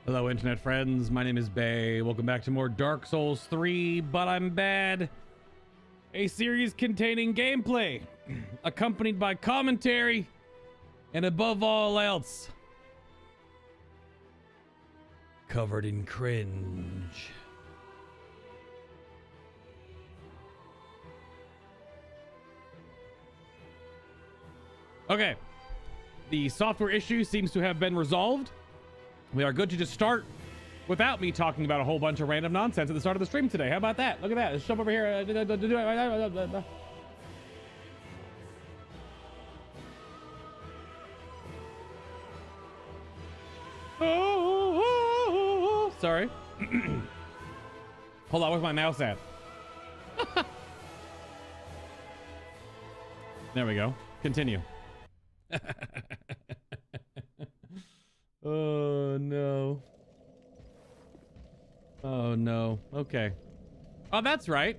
Hello, internet friends. My name is Bay. Welcome back to more Dark Souls 3, but I'm bad. A series containing gameplay, accompanied by commentary, and above all else, covered in cringe. Okay. The software issue seems to have been resolved. We are good to just start without me talking about a whole bunch of random nonsense at the start of the stream today. How about that? Look at that. Let's jump over here. Sorry. Hold on, where's my mouse at? There we go. Continue. Oh no. Oh no. Okay. Oh, that's right.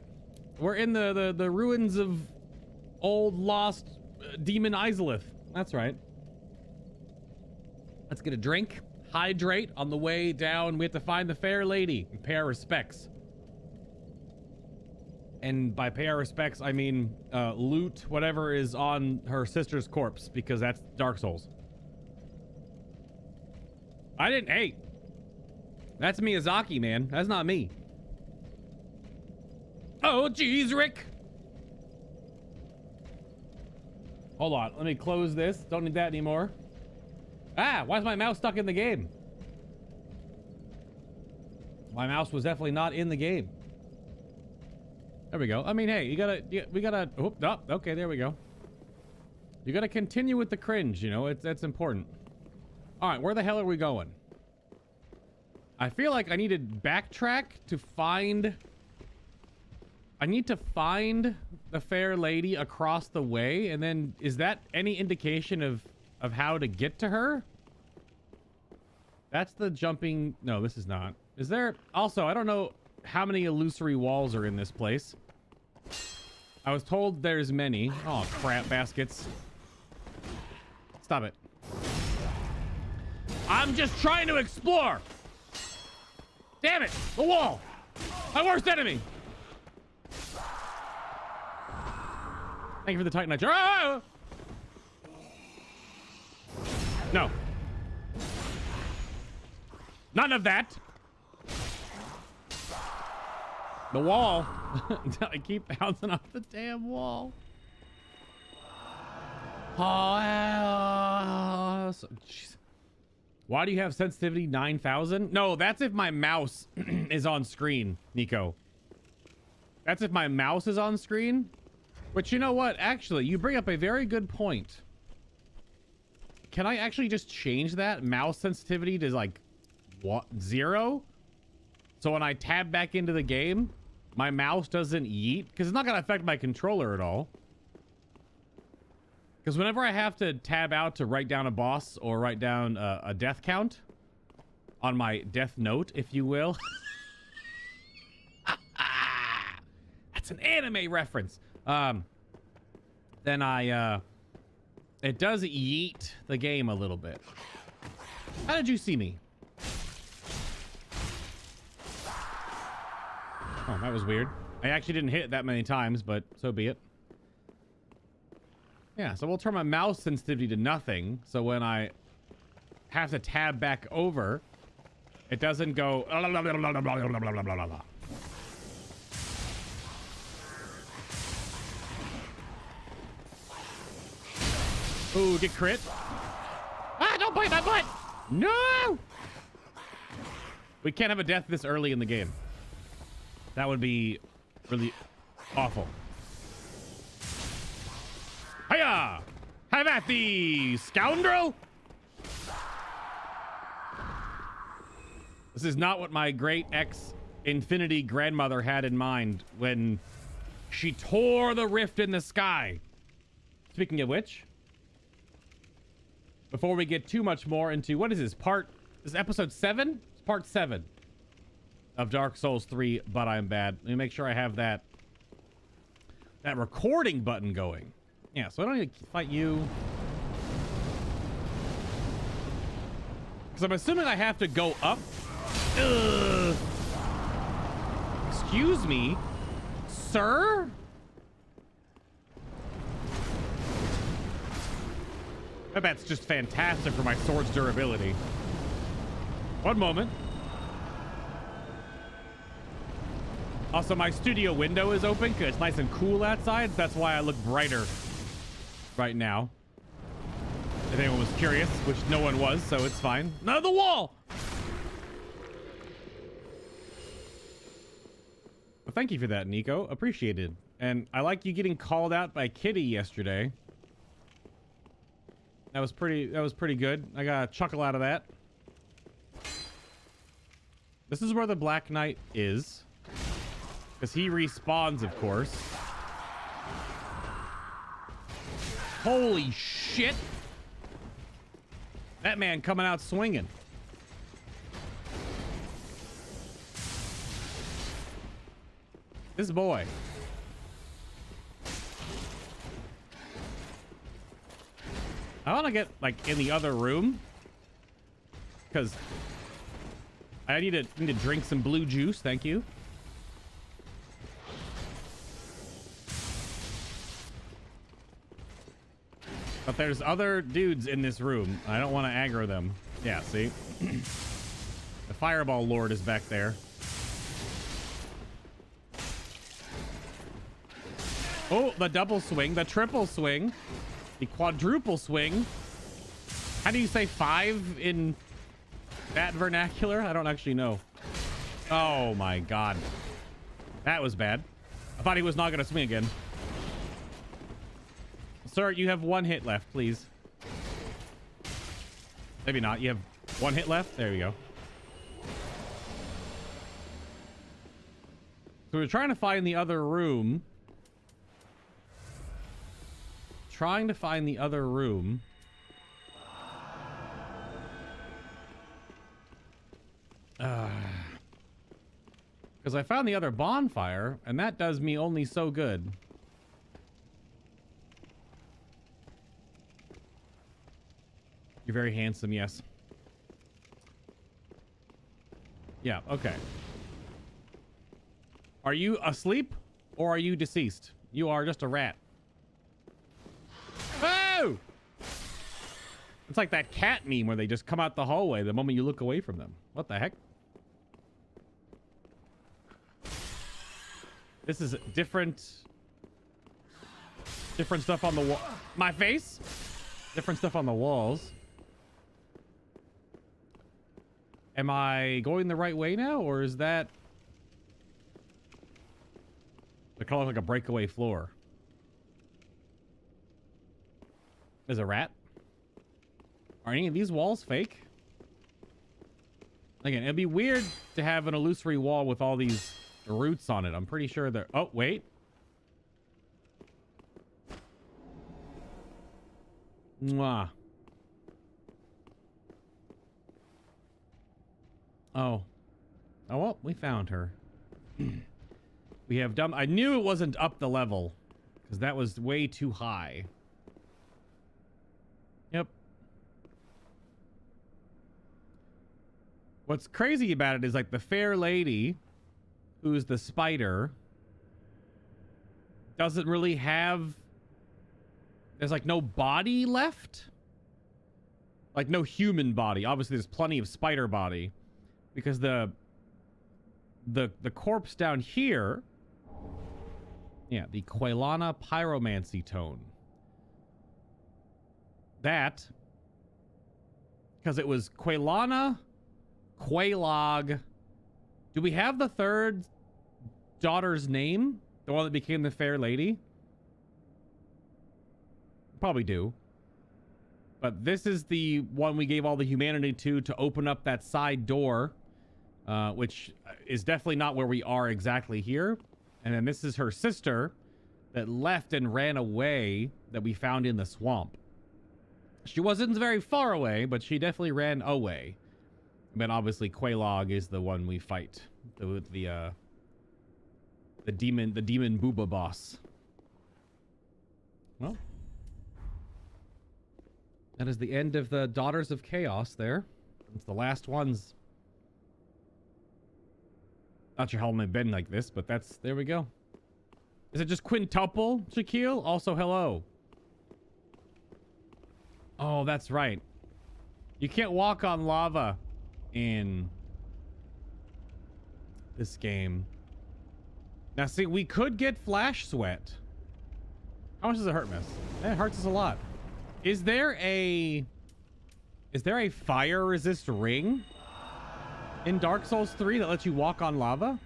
We're in the ruins of old lost demon Izalith. That's right. Let's get a drink. Hydrate on the way down. We have to find the fair lady and pay our respects. And by pay our respects, I mean loot whatever is on her sister's corpse, because that's Dark Souls. I didn't. Hey, that's Miyazaki, man. That's not me. Oh, geez, Rick. Hold on. Let me close this. Don't need that anymore. Ah, why is my mouse stuck in the game? My mouse was definitely not in the game. There we go. I mean, hey, we gotta. Oh, okay, there we go. You gotta continue with the cringe. You know, that's important. All right, where the hell are we going? I feel like I need to backtrack to find... I need to find the fair lady across the way, and then is that any indication of how to get to her? That's the jumping... No, this is not. Is there... Also, I don't know how many illusory walls are in this place. I was told there's many. Oh, crap baskets. Stop it. I'm just trying to explore. Damn it, the wall. My worst enemy. Thank you for the Titanite. Ah! No. None of that. The wall. I keep bouncing off the damn wall. Oh, jeez. Why do you have sensitivity 9,000? No, that's if my mouse is on screen, Nico. That's if my mouse is on screen. But you know what? Actually, you bring up a very good point. Can I actually just change that mouse sensitivity to like what, 0? So when I tab back into the game, my mouse doesn't yeet? Because it's not going to affect my controller at all. Because whenever I have to tab out to write down a boss or write down a death count on my death note, if you will. That's an anime reference. Then it does yeet the game a little bit. How did you see me? Oh, that was weird. I actually didn't hit it that many times, but so be it. Yeah, so we'll turn my mouse sensitivity to nothing. So when I have to tab back over, it doesn't go... Ooh, get crit. Ah, don't bite my butt! No! We can't have a death this early in the game. That would be really awful. Hiya! Have at thee, scoundrel! This is not what my great ex-infinity grandmother had in mind when she tore the rift in the sky. Speaking of which, before we get too much more into... What is this? This is episode 7? It's part 7 of Dark Souls 3, but I'm bad. Let me make sure I have that recording button going. Yeah, so I don't need to fight you. Because I'm assuming I have to go up. Ugh. Excuse me, sir? I bet that's just fantastic for my sword's durability. One moment. Also, my studio window is open because it's nice and cool outside. That's why I look brighter right now. If anyone was curious, which no one was, so it's fine. None of the wall! Well, thank you for that, Nico. Appreciated. And I like you getting called out by Kitty yesterday. That was pretty good. I got a chuckle out of that. This is where the Black Knight is. Because he respawns, of course. Holy shit! That man coming out swinging. This boy. I want to get, like, in the other room. Because I need to drink some blue juice. Thank you. But there's other dudes in this room. I don't want to aggro them. Yeah, see? The Fireball Lord is back there. Oh, the double swing, the triple swing, the quadruple swing. How do you say 5 in that vernacular? I don't actually know. Oh my god. That was bad. I thought he was not going to swing again. Sir, you have 1 hit left, please. Maybe not. You have 1 hit left? There you go. So we're trying to find the other room. Trying to find the other room. Because I found the other bonfire, and that does me only so good. You're very handsome, yes. Yeah, okay. Are you asleep or are you deceased? You are just a rat. Oh! It's like that cat meme where they just come out the hallway the moment you look away from them. What the heck? This is different stuff on the wall. My face? Different stuff on the walls. Am I going the right way now, or is that... They call it like a breakaway floor. There's a rat? Are any of these walls fake? Again, it'd be weird to have an illusory wall with all these roots on it. I'm pretty sure they're... Oh, wait. Mwah. Oh. Oh, well, we found her. We have done... I knew it wasn't up the level, because that was way too high. Yep. What's crazy about it is, like, the fair lady, who's the spider, doesn't really have... There's, like, no body left. Like, no human body. Obviously, there's plenty of spider body. Because the corpse down here... Yeah, the Quelana Pyromancy Tome. That... Because it was Quelana, Quelaag... Do we have the third daughter's name? The one that became the Fair Lady? Probably do. But this is the one we gave all the humanity to open up that side door. Which is definitely not where we are exactly here. And then this is her sister that left and ran away that we found in the swamp. She wasn't very far away, but she definitely ran away. But obviously Quelaag is the one we fight. The demon booba boss. Well, that is the end of the Daughters of Chaos there. It's the last ones. Not sure how long they've been like this, but that's... There we go. Is it just quintuple, Shaquille? Also, hello. Oh, that's right. You can't walk on lava in this game. Now, see, we could get flash sweat. How much does it hurt, miss? It hurts us a lot. Is there a fire resist ring in Dark Souls 3 that lets you walk on lava?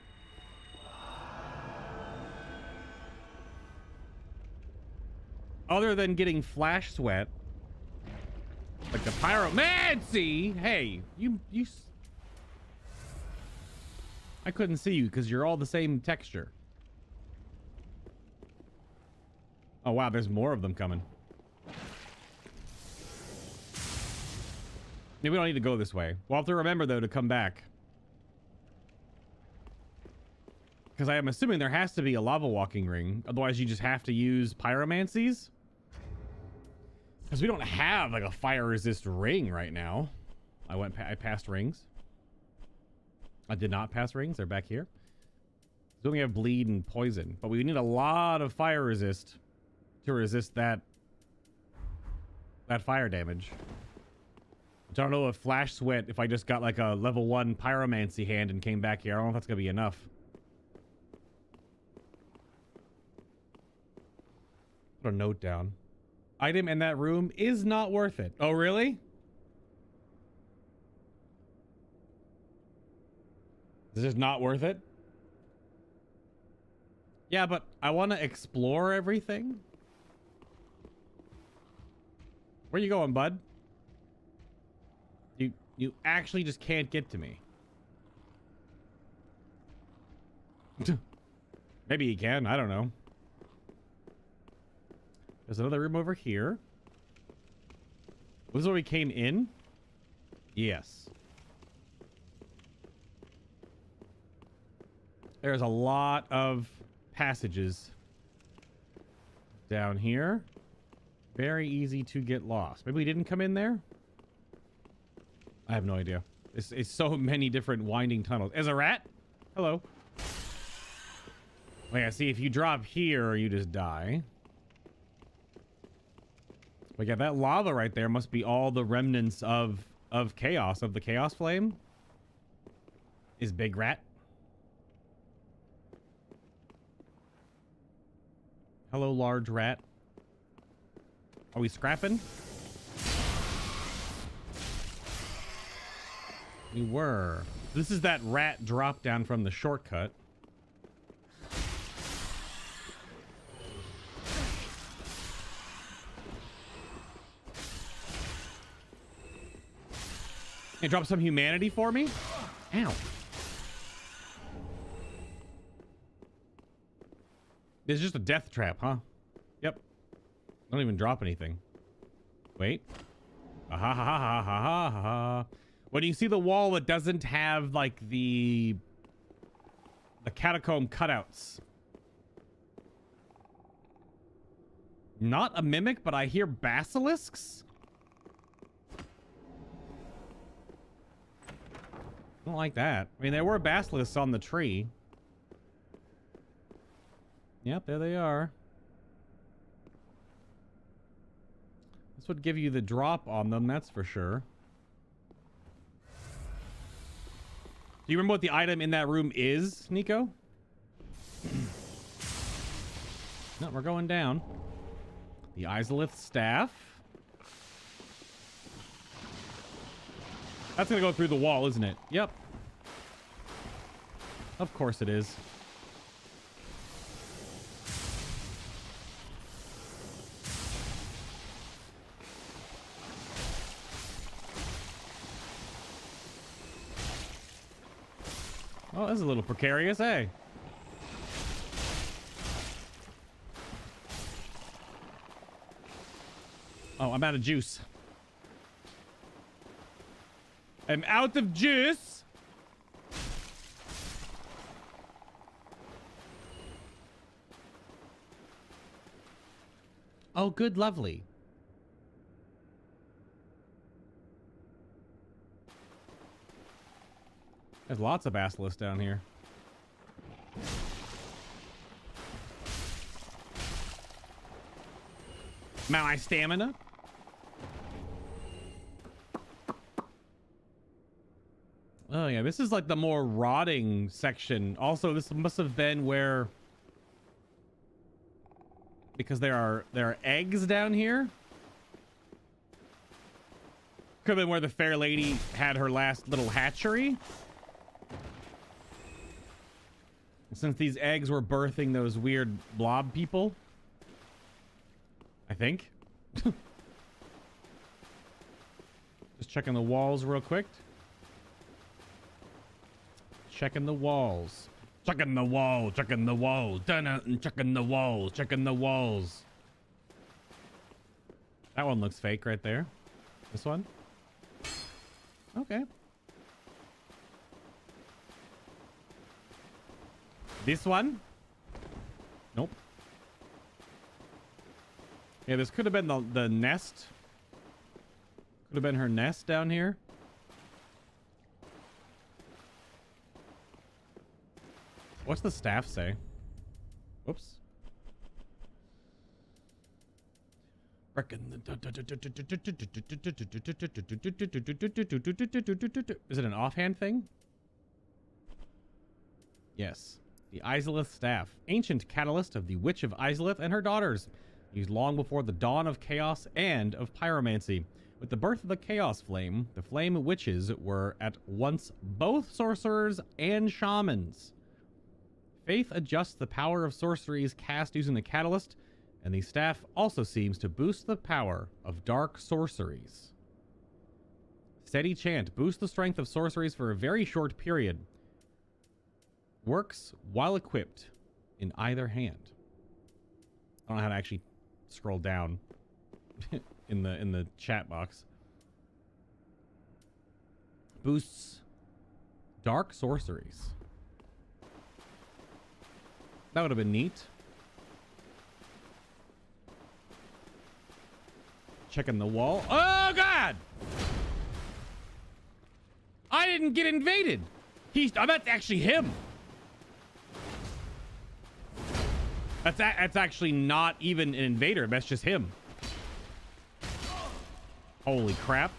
Other than getting flash sweat. Like the pyromancy. Hey, you I couldn't see you because you're all the same texture. Oh wow, there's more of them coming. Maybe we don't need to go this way. We'll have to remember though to come back. Because I am assuming there has to be a lava walking ring. Otherwise you just have to use pyromancies. Because we don't have like a fire resist ring right now. I passed rings. I did not pass rings. They're back here. So we have bleed and poison, but we need a lot of fire resist to resist that fire damage. I don't know if flash sweat, if I just got like a level 1 pyromancy hand and came back here, I don't know if that's gonna be enough. Put a note down. Item in that room is not worth it. Oh, really? This is not worth it? Yeah, but I want to explore everything. Where you going, bud? You actually just can't get to me. Maybe he can. I don't know. There's another room over here. Was this where we came in? Yes. There's a lot of passages down here. Very easy to get lost. Maybe we didn't come in there? I have no idea. It's so many different winding tunnels. As a rat? Hello. Oh yeah, see, if you drop here, you just die. But yeah, that lava right there must be all the remnants of chaos, of the chaos flame. Is big rat. Hello, large rat. Are we scrapping? We were. This is that rat drop down from the shortcut. Hey, drop some humanity for me? Ow. This is just a death trap, huh? Yep. Don't even drop anything. Wait. Ah, ha ha ha ha ha ha. When you see the wall that doesn't have like the catacomb cutouts. Not a mimic, but I hear basilisks. I don't like that. I mean, there were basilisks on the tree. Yep, there they are. This would give you the drop on them, that's for sure. Do you remember what the item in that room is, Nico? No, we're going down. The Izalith staff. That's gonna go through the wall, isn't it? Yep. Of course it is. Oh, this is a little precarious, eh? Oh, I'm out of juice. I'm out of juice. Oh, good, lovely. There's lots of basilisks down here. My stamina. Oh yeah, this is like the more rotting section. Also, this must have been where, because there are eggs down here. Could have been where the fair lady had her last little hatchery. Since these eggs were birthing those weird blob people. I think. Just checking the walls real quick. Checking the walls. Checking the wall. Checking the walls. Checking the walls. Checking the walls. That one looks fake right there. This one? Okay. This one? Nope. Yeah, this could have been the nest. Could have been her nest down here. What's the staff say? Whoops. Is it an offhand thing? Yes. The Izalith staff. Ancient catalyst of the Witch of Izalith and her daughters. Used long before the dawn of chaos and of pyromancy. With the birth of the chaos flame, the flame witches were at once both sorcerers and shamans. Faith adjusts the power of sorceries cast using the catalyst, and the staff also seems to boost the power of dark sorceries. Steady chant boosts the strength of sorceries for a very short period. Works while equipped in either hand. I don't know how to actually scroll down in the chat box. Boosts dark sorceries. That would have been neat. Checking the wall. Oh God! I didn't get invaded. I bet actually him. That's actually not even an invader. That's just him. Holy crap.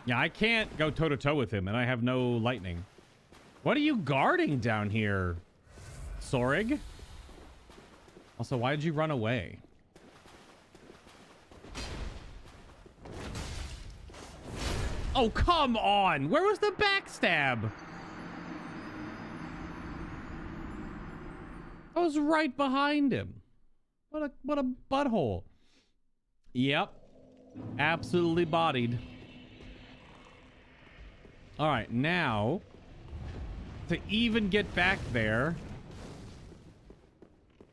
Yeah, I can't go toe-to-toe with him, and I have no lightning. What are you guarding down here, Sorig? Also, why did you run away? Oh, come on! Where was the backstab? I was right behind him. What a butthole. Yep. Absolutely bodied. All right, now to even get back there,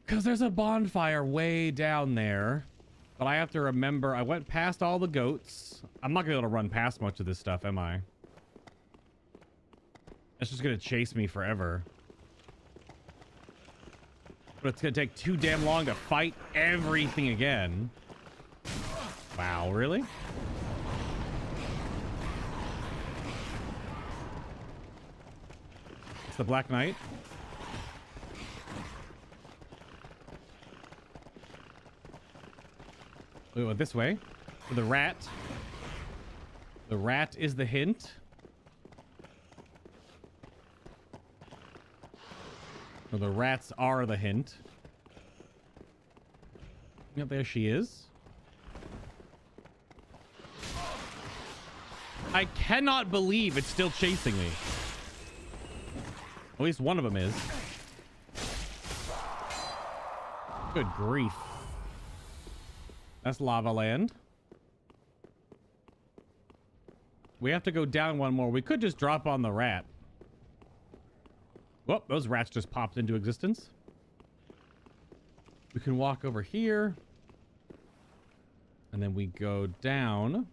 because there's a bonfire way down there, but I have to remember I went past all the goats. I'm not gonna be able to run past much of this stuff, am I? It's just gonna chase me forever. But it's gonna take too damn long to fight everything again. Wow, really? It's the Black Knight. We went this way. For the rat. The rat is the hint. Or the rats are the hint. Yep, there she is. I cannot believe it's still chasing me. At least one of them is. Good grief. That's Lava Land. We have to go down one more. We could just drop on the rat. Whoop, those rats just popped into existence. We can walk over here. And then we go down.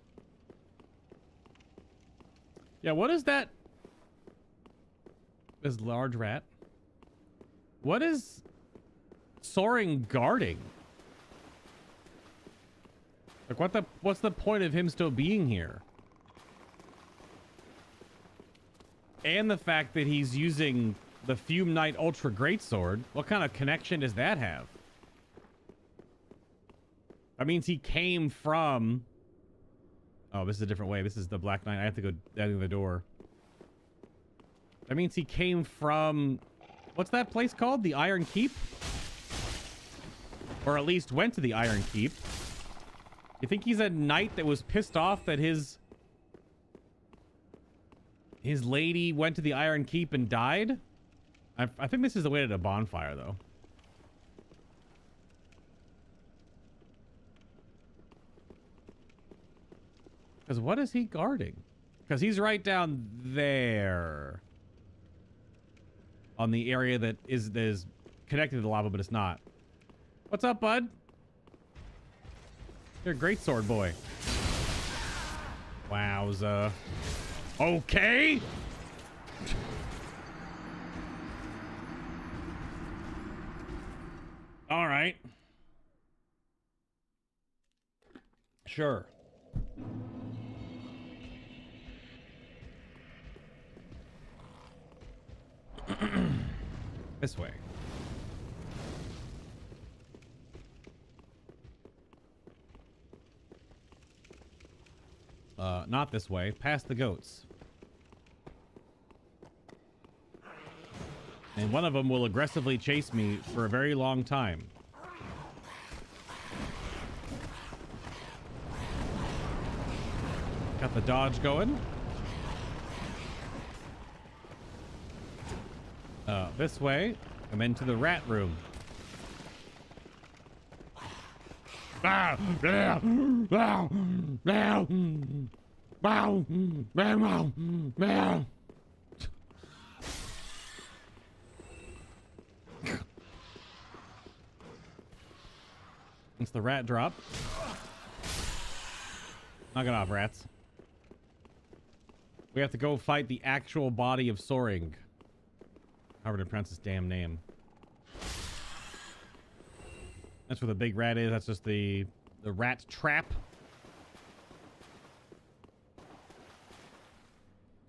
Yeah, what is that? This large rat. What is Soaring guarding? Like, what's the point of him still being here? And the fact that he's using the Fume Knight Ultra Greatsword. What kind of connection does that have? That means he came from... Oh, this is a different way. This is the Black Knight. I have to go down to the door. That means he came from... What's that place called? The Iron Keep? Or at least went to the Iron Keep. You think he's a knight that was pissed off that his lady went to the Iron Keep and died? I think this is the way to the bonfire, though. Because what is he guarding? Because he's right down there. On the area that is connected to the lava, but it's not. What's up, bud? You're a great sword boy. Wowza. Okay. All right. Sure. This way. Not this way. Past the goats. And one of them will aggressively chase me for a very long time. Got the dodge going. This way, and then to the rat room. It's the rat drop. Knock it off, rats. We have to go fight the actual body of Soaring. However to pronounce his damn name. That's where the big rat is. That's just the rat trap.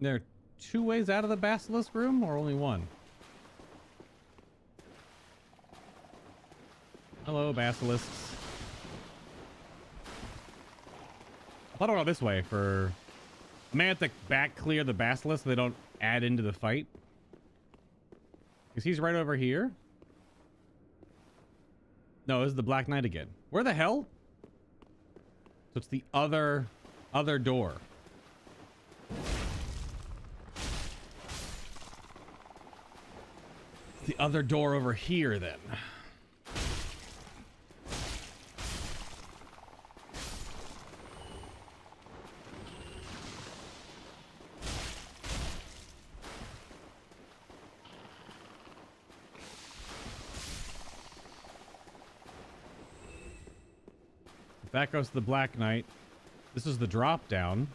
There are 2 ways out of the basilisk room, or only one? Hello, basilisks. I thought I'll go this way for... I may have to back clear the basilisk so they don't add into the fight. Because he's right over here. No, this is the Black Knight again. Where the hell? So it's the other door. The other door over here, then. That goes to the Black Knight. This is the drop down.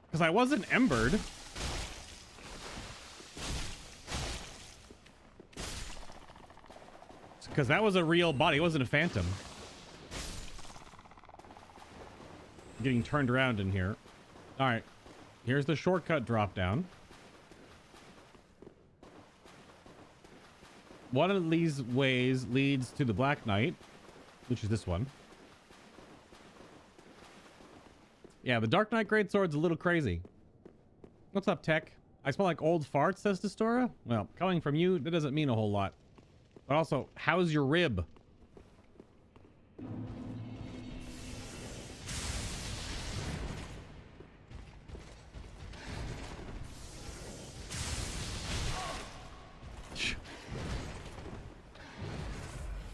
Because I wasn't embered. Because that was a real body. It wasn't a phantom. I'm getting turned around in here. All right. Here's the shortcut drop down. One of these ways leads to the Black Knight, which is this one. Yeah, the Dark Knight Greatsword's a little crazy. What's up, Tech? I smell like old farts, says Destora. Well, coming from you, that doesn't mean a whole lot. But also, how's your rib?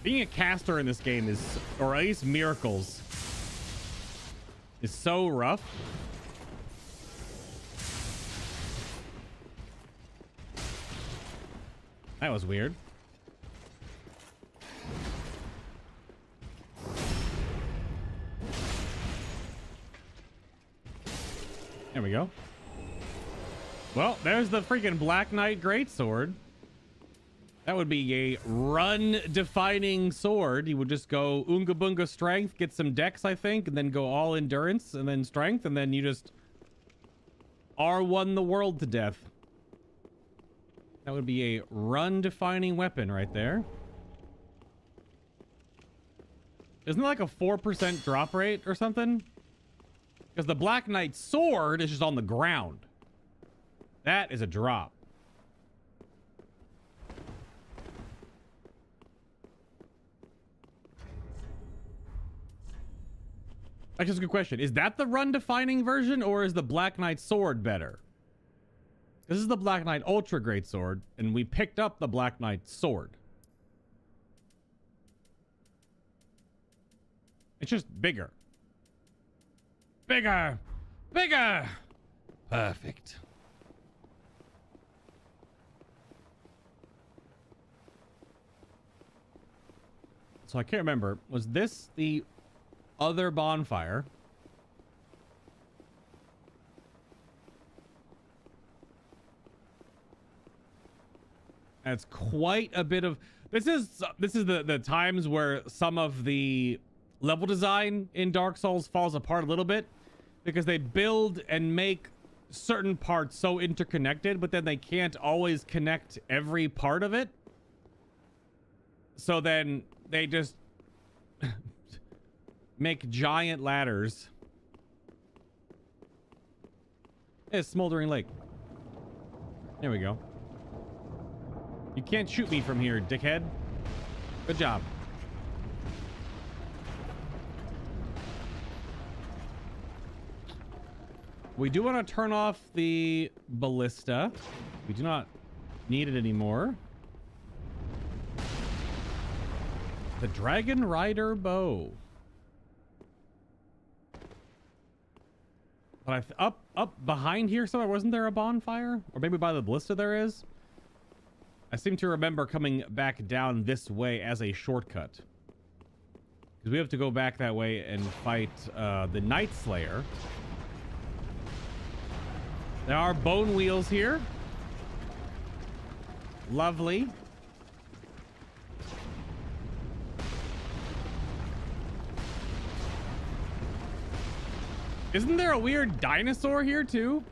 Being a caster in this game is, or at least Miracles, is so rough. That was weird. There we go. Well, there's the freaking Black Knight Greatsword. That would be a run-defining sword. You would just go Oonga Boonga strength, get some dex, I think, and then go all endurance, and then strength, and then you just R1 the world to death. That would be a run-defining weapon right there. Isn't it like a 4% drop rate or something? Because the Black Knight sword is just on the ground. That is a drop. That's just a good question. Is that the run-defining version, or is the Black Knight sword better? This is the Black Knight Ultra Great Sword, and we picked up the Black Knight sword. It's just bigger. Bigger! Bigger! Perfect. So I can't remember. Was this the other bonfire? That's quite a bit of... This is the times where some of the level design in Dark Souls falls apart a little bit, because they build and make certain parts so interconnected, but then they can't always connect every part of it. So then they just make giant ladders. It's Smoldering Lake. There we go. You can't shoot me from here, dickhead. Good job. We do want to turn off the ballista. We do not need it anymore. The Dragon Rider bow. But up behind here somewhere, wasn't there a bonfire? Or maybe by the ballista there is? I seem to remember coming back down this way as a shortcut. Because we have to go back that way and fight the Night Slayer. There are bone wheels here. Lovely. Isn't there a weird dinosaur here too?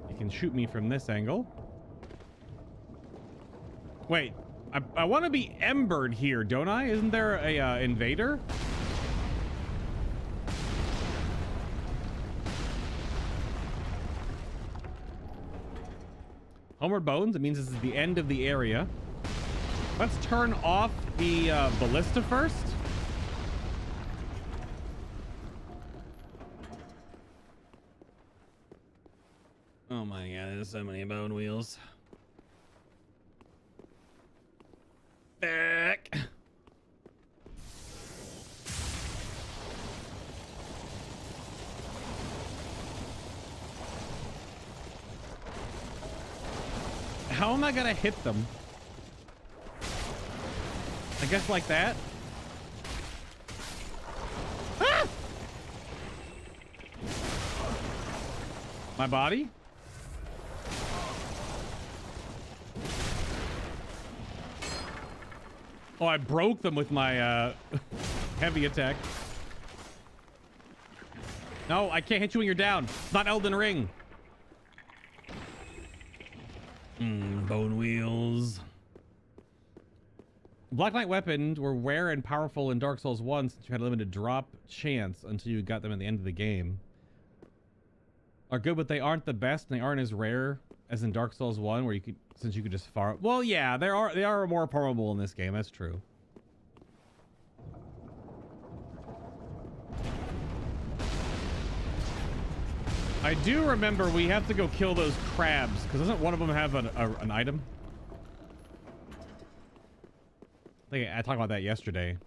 You can shoot me from this angle. Wait, I want to be embered here, don't I? Isn't there a invader? Homeward Bones, it means this is the end of the area. Let's turn off the ballista first. Oh my god, there's so many bone wheels. Back. How am I gonna hit them? I guess like that. Ah! My body? Oh, I broke them with my heavy attack. No, I can't hit you when you're down. It's not Elden Ring. Bone wheels. Black Knight weapons were rare and powerful in Dark Souls 1 since you had a limited drop chance until you got them at the end of the game. Are good, but they aren't the best, and they aren't as rare as in Dark Souls 1 where you could, since you could just far. Well, yeah, they are more farmable in this game. That's true. I do remember we have to go kill those crabs, because doesn't one of them have an item? I think I talked about that yesterday.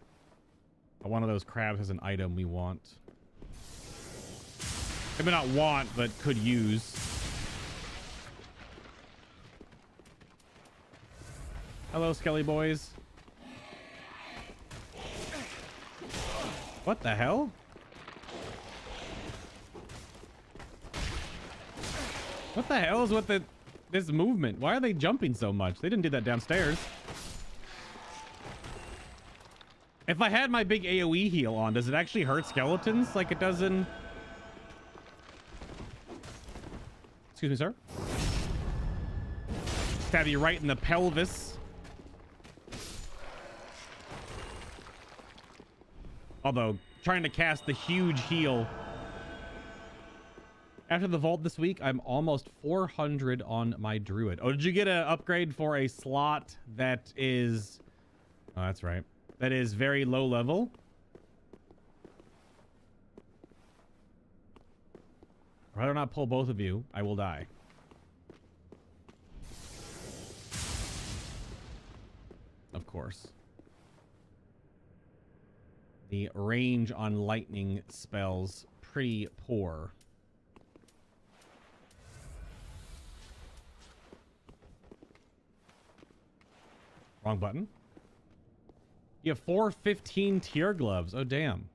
One of those crabs has an item we want. Maybe not want, but could use. Hello, Skelly boys. What the hell? What the hell is with this movement? Why are they jumping so much? They didn't do that downstairs. If I had my big AoE heal on, does it actually hurt skeletons like it does in... Excuse me, sir. Stab you right in the pelvis. Although, trying to cast the huge heal. After the vault this week, I'm almost 400 on my druid. Oh, did you get an upgrade for a slot that is... Oh, that's right. That is very low level? If I do not pull both of you, I will die. Of course. The range on lightning spells pretty poor. Wrong button. You have 415 tier gloves. Oh, damn.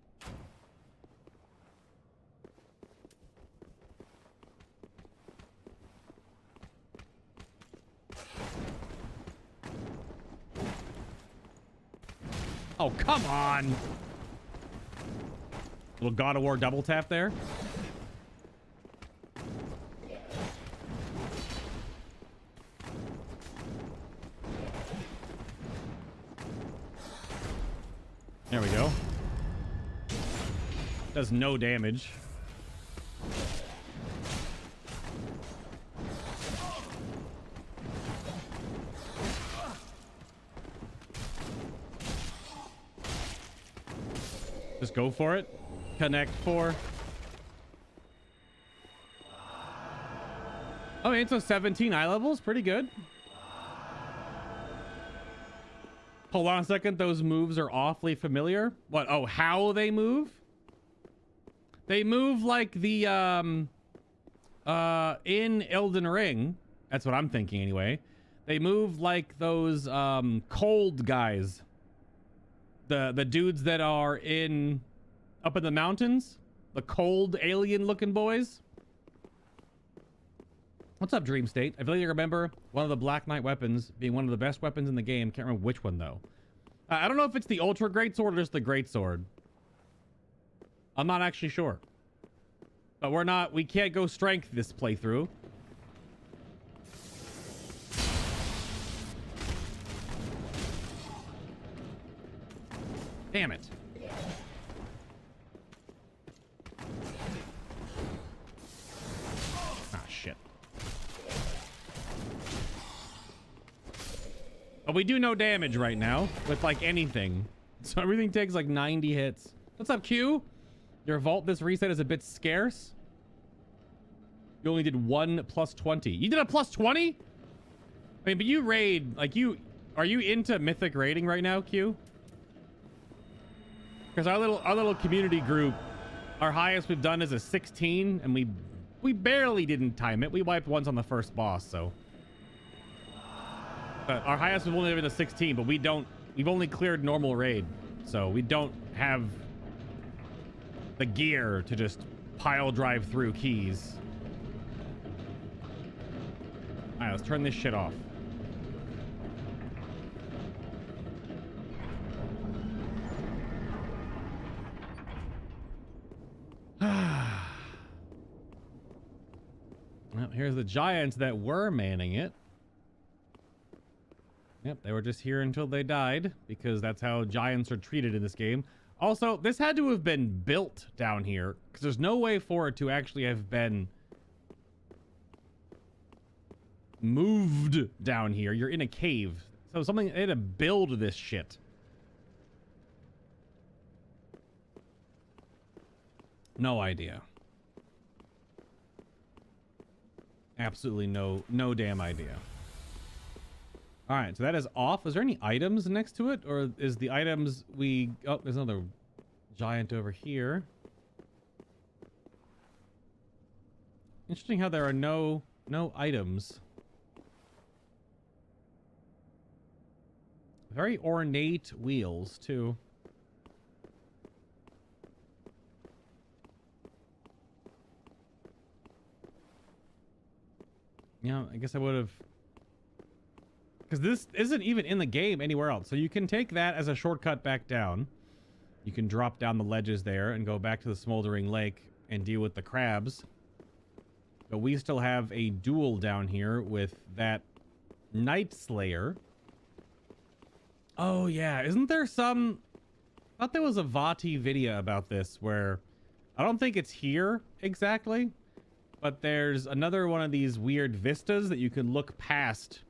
Oh, come on. Little God of War double tap there. There we go. Does no damage. Just go for it. Connect 4. Oh, and so 17 eye levels. Pretty good. Hold on a second. Those moves are awfully familiar. What? Oh, how they move? They move like the, in Elden Ring. That's what I'm thinking anyway. They move like those, cold guys. The dudes that are up in the mountains. The cold alien looking boys. What's up, Dream State? I feel like you remember one of the Black Knight weapons being one of the best weapons in the game. Can't remember which one, though. I don't know if it's the Ultra Greatsword or just the Greatsword. I'm not actually sure. But we can't go strength this playthrough. Damn it. Ah, shit. But we do no damage right now with like anything. So everything takes like 90 hits. What's up, Q? Your vault this reset is a bit scarce. You only did 1 plus 20. You did a plus 20? I mean, but you raid, like are you into mythic raiding right now, Q? Because our little community group, our highest we've done is a 16, and we barely didn't time it. We wiped once on the first boss, so. But our highest we've only been a 16, but we've only cleared normal raid, so we don't have the gear to just pile drive through keys. All right, let's turn this shit off. Well, here's the giants that were manning it. Yep, they were just here until they died, because that's how giants are treated in this game. Also, this had to have been built down here, because there's no way for it to actually have been moved down here. You're in a cave. So they had to build this shit. No idea. Absolutely no damn idea. All right, so that is off. Is there any items next to it, or is the items oh, there's another giant over here. Interesting how there are no items. Very ornate wheels too. Yeah, I guess I would have... Because this isn't even in the game anywhere else. So you can take that as a shortcut back down. You can drop down the ledges there and go back to the smoldering lake and deal with the crabs. But we still have a duel down here with that Night Slayer. Oh, yeah. Isn't there some... I thought there was a Vati video about this where... I don't think it's here exactly. But there's another one of these weird vistas that you can look past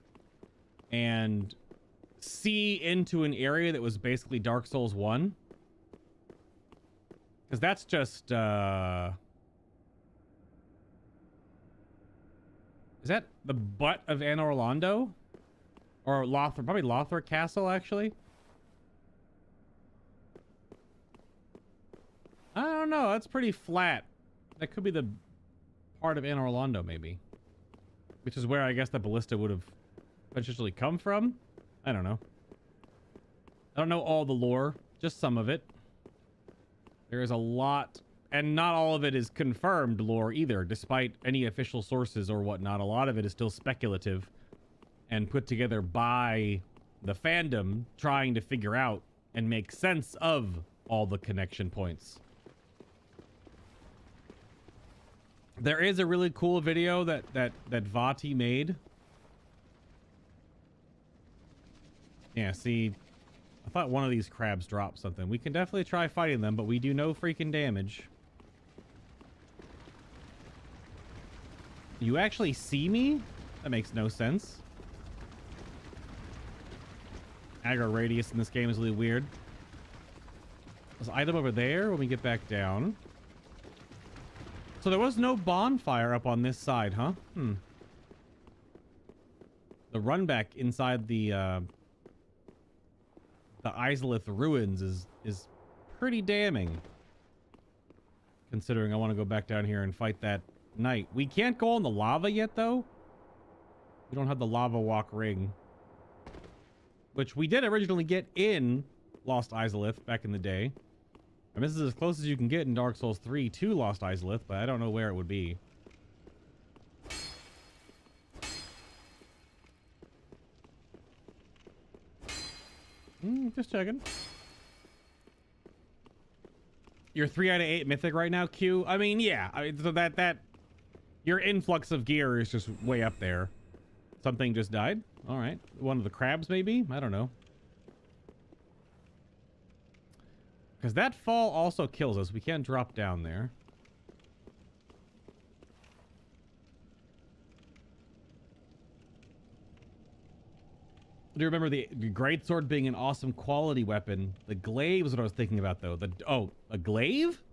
and see into an area that was basically Dark Souls 1. Because that's just, is that the butt of Anor Londo? Or Lothar, probably Lothar Castle, actually? I don't know, that's pretty flat. That could be the part of Anor Londo, maybe. Which is where I guess the ballista would have potentially come from. I don't know. I don't know all the lore, just some of it. There is a lot, and not all of it is confirmed lore either, despite any official sources or whatnot. A lot of it is still speculative and put together by the fandom trying to figure out and make sense of all the connection points. There is a really cool video that Vati made. Yeah, see, I thought one of these crabs dropped something. We can definitely try fighting them, but we do no freaking damage. You actually see me? That makes no sense. Aggro radius in this game is really weird. There's an item over there when we get back down. So there was no bonfire up on this side, huh? The run back inside the Izalith ruins is pretty damning. Considering I want to go back down here and fight that knight. We can't go on the lava yet, though. We don't have the lava walk ring. Which we did originally get in Lost Izalith back in the day. And this is as close as you can get in Dark Souls 3 to Lost Izalith, but I don't know where it would be. Just checking. You're 3 out of 8 mythic right now, Q? I mean, yeah. I mean, so that your influx of gear is just way up there. Something just died. All right. One of the crabs, maybe? I don't know. Because that fall also kills us. We can't drop down there. Do you remember the greatsword being an awesome quality weapon? The glaive is what I was thinking about, though. A glaive?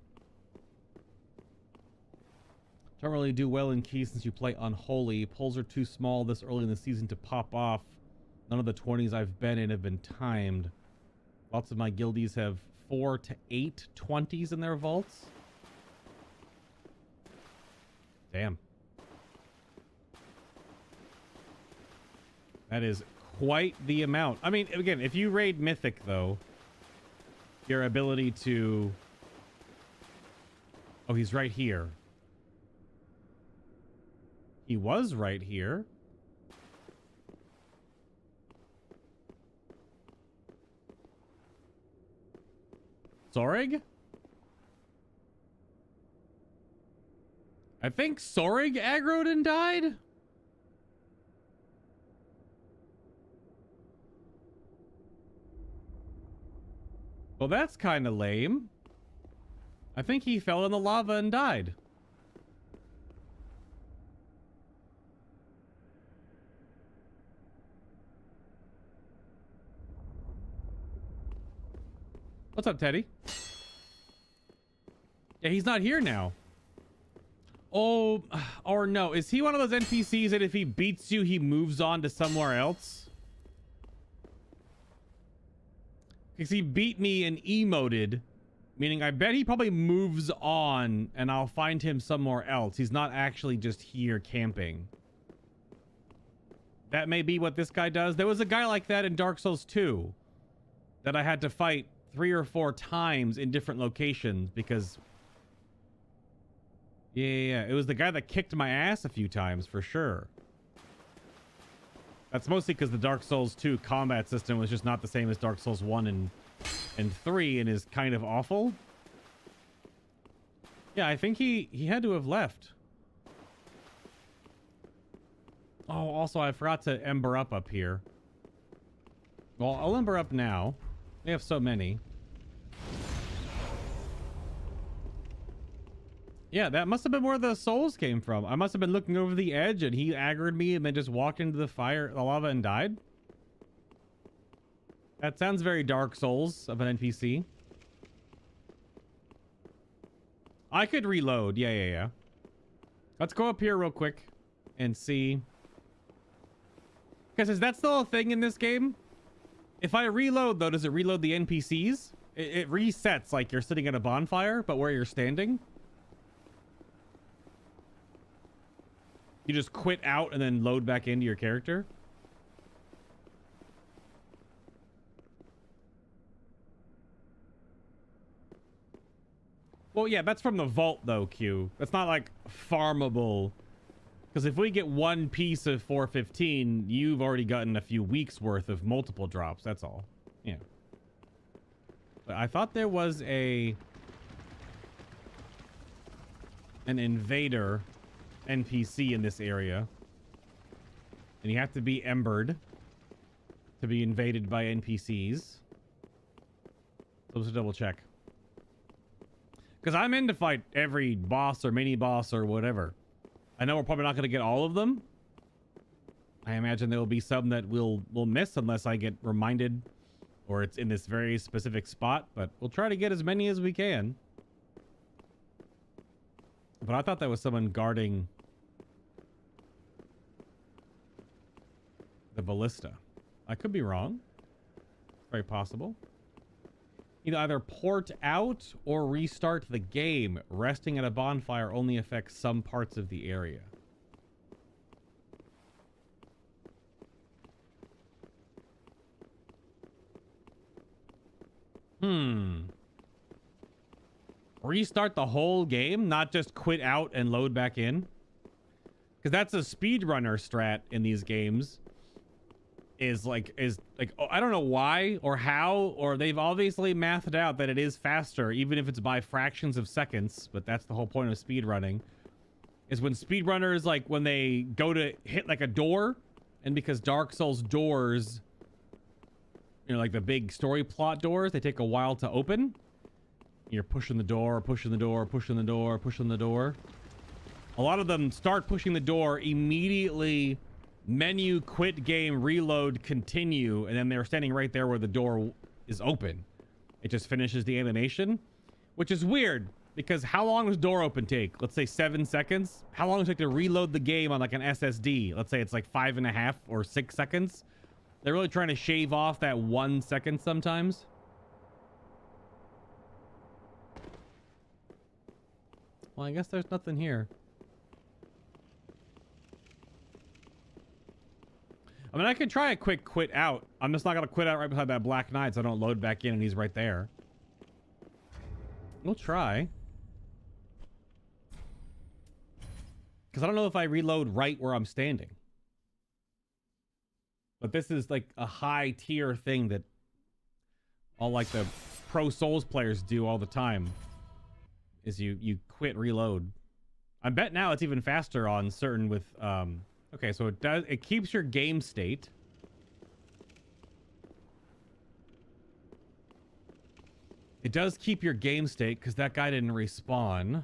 Don't really do well in keys since you play unholy. Pulls are too small this early in the season to pop off. None of the 20s I've been in have been timed. Lots of my guildies have 4 to 8 20s in their vaults. Damn. That is quite the amount. I mean, again, if you raid Mythic, though, your ability to... Oh, he's right here. He was right here. Sorig? I think Sorig aggroed and died? Well, that's kind of lame. I think he fell in the lava and died. What's up, Teddy? Yeah, he's not here now. Oh, or no. Is he one of those NPCs that if he beats you, he moves on to somewhere else? Because he beat me and emoted, meaning I bet he probably moves on and I'll find him somewhere else. He's not actually just here camping. That may be what this guy does. There was a guy like that in Dark Souls 2 that I had to fight 3 or 4 times in different locations because... Yeah. It was the guy that kicked my ass a few times for sure. That's mostly because the Dark Souls 2 combat system was just not the same as Dark Souls 1 and 3 and is kind of awful. Yeah, I think he had to have left. Oh, also, I forgot to ember up here. Well, I'll ember up now. We have so many. Yeah, that must have been where the souls came from. I must have been looking over the edge and he aggroed me and then just walked into the fire, the lava, and died. That sounds very Dark Souls of an NPC. I could reload. Yeah. Let's go up here real quick and see. Because is that still a thing in this game? If I reload, though, does it reload the NPCs? It resets like you're sitting at a bonfire, but where you're standing. You just quit out and then load back into your character. Well, yeah, that's from the vault, though, Q. That's not, like, farmable. Because if we get one piece of 415, you've already gotten a few weeks' worth of multiple drops. That's all. Yeah. But I thought there was an invader NPC in this area. And you have to be embered to be invaded by NPCs. So let's double check. Because I'm in to fight every boss or mini boss or whatever. I know we're probably not going to get all of them. I imagine there will be some that we'll miss unless I get reminded or it's in this very specific spot. But we'll try to get as many as we can. But I thought that was someone guarding the ballista. I could be wrong. Very possible. Either port out or restart the game. Resting at a bonfire only affects some parts of the area. Restart the whole game, not just quit out and load back in? Because that's a speedrunner strat in these games. Is like oh, I don't know why or how, or they've obviously mathed out that it is faster even if it's by fractions of seconds, but that's the whole point of speedrunning. Is when speedrunners, like when they go to hit like a door, and because Dark Souls doors, you know, like the big story plot doors, they take a while to open. You're pushing the door, pushing the door, pushing the door, pushing the door. A lot of them start pushing the door immediately. Menu, quit game, reload, continue, and then they're standing right there where the door is open. It just finishes the animation, which is weird because how long does door open take? Let's say 7 seconds. How long does it take to reload the game on like an SSD? Let's say it's like 5.5 or 6 seconds. They're really trying to shave off that 1 second sometimes. Well, I guess there's nothing here. I mean, I could try a quick quit out. I'm just not going to quit out right beside that Black Knight so I don't load back in and he's right there. We'll try. Because I don't know if I reload right where I'm standing. But this is like a high tier thing that all like the pro Souls players do all the time. Is you quit reload. I bet now it's even faster on certain with... Okay, so it keeps your game state. It does keep your game state because that guy didn't respawn.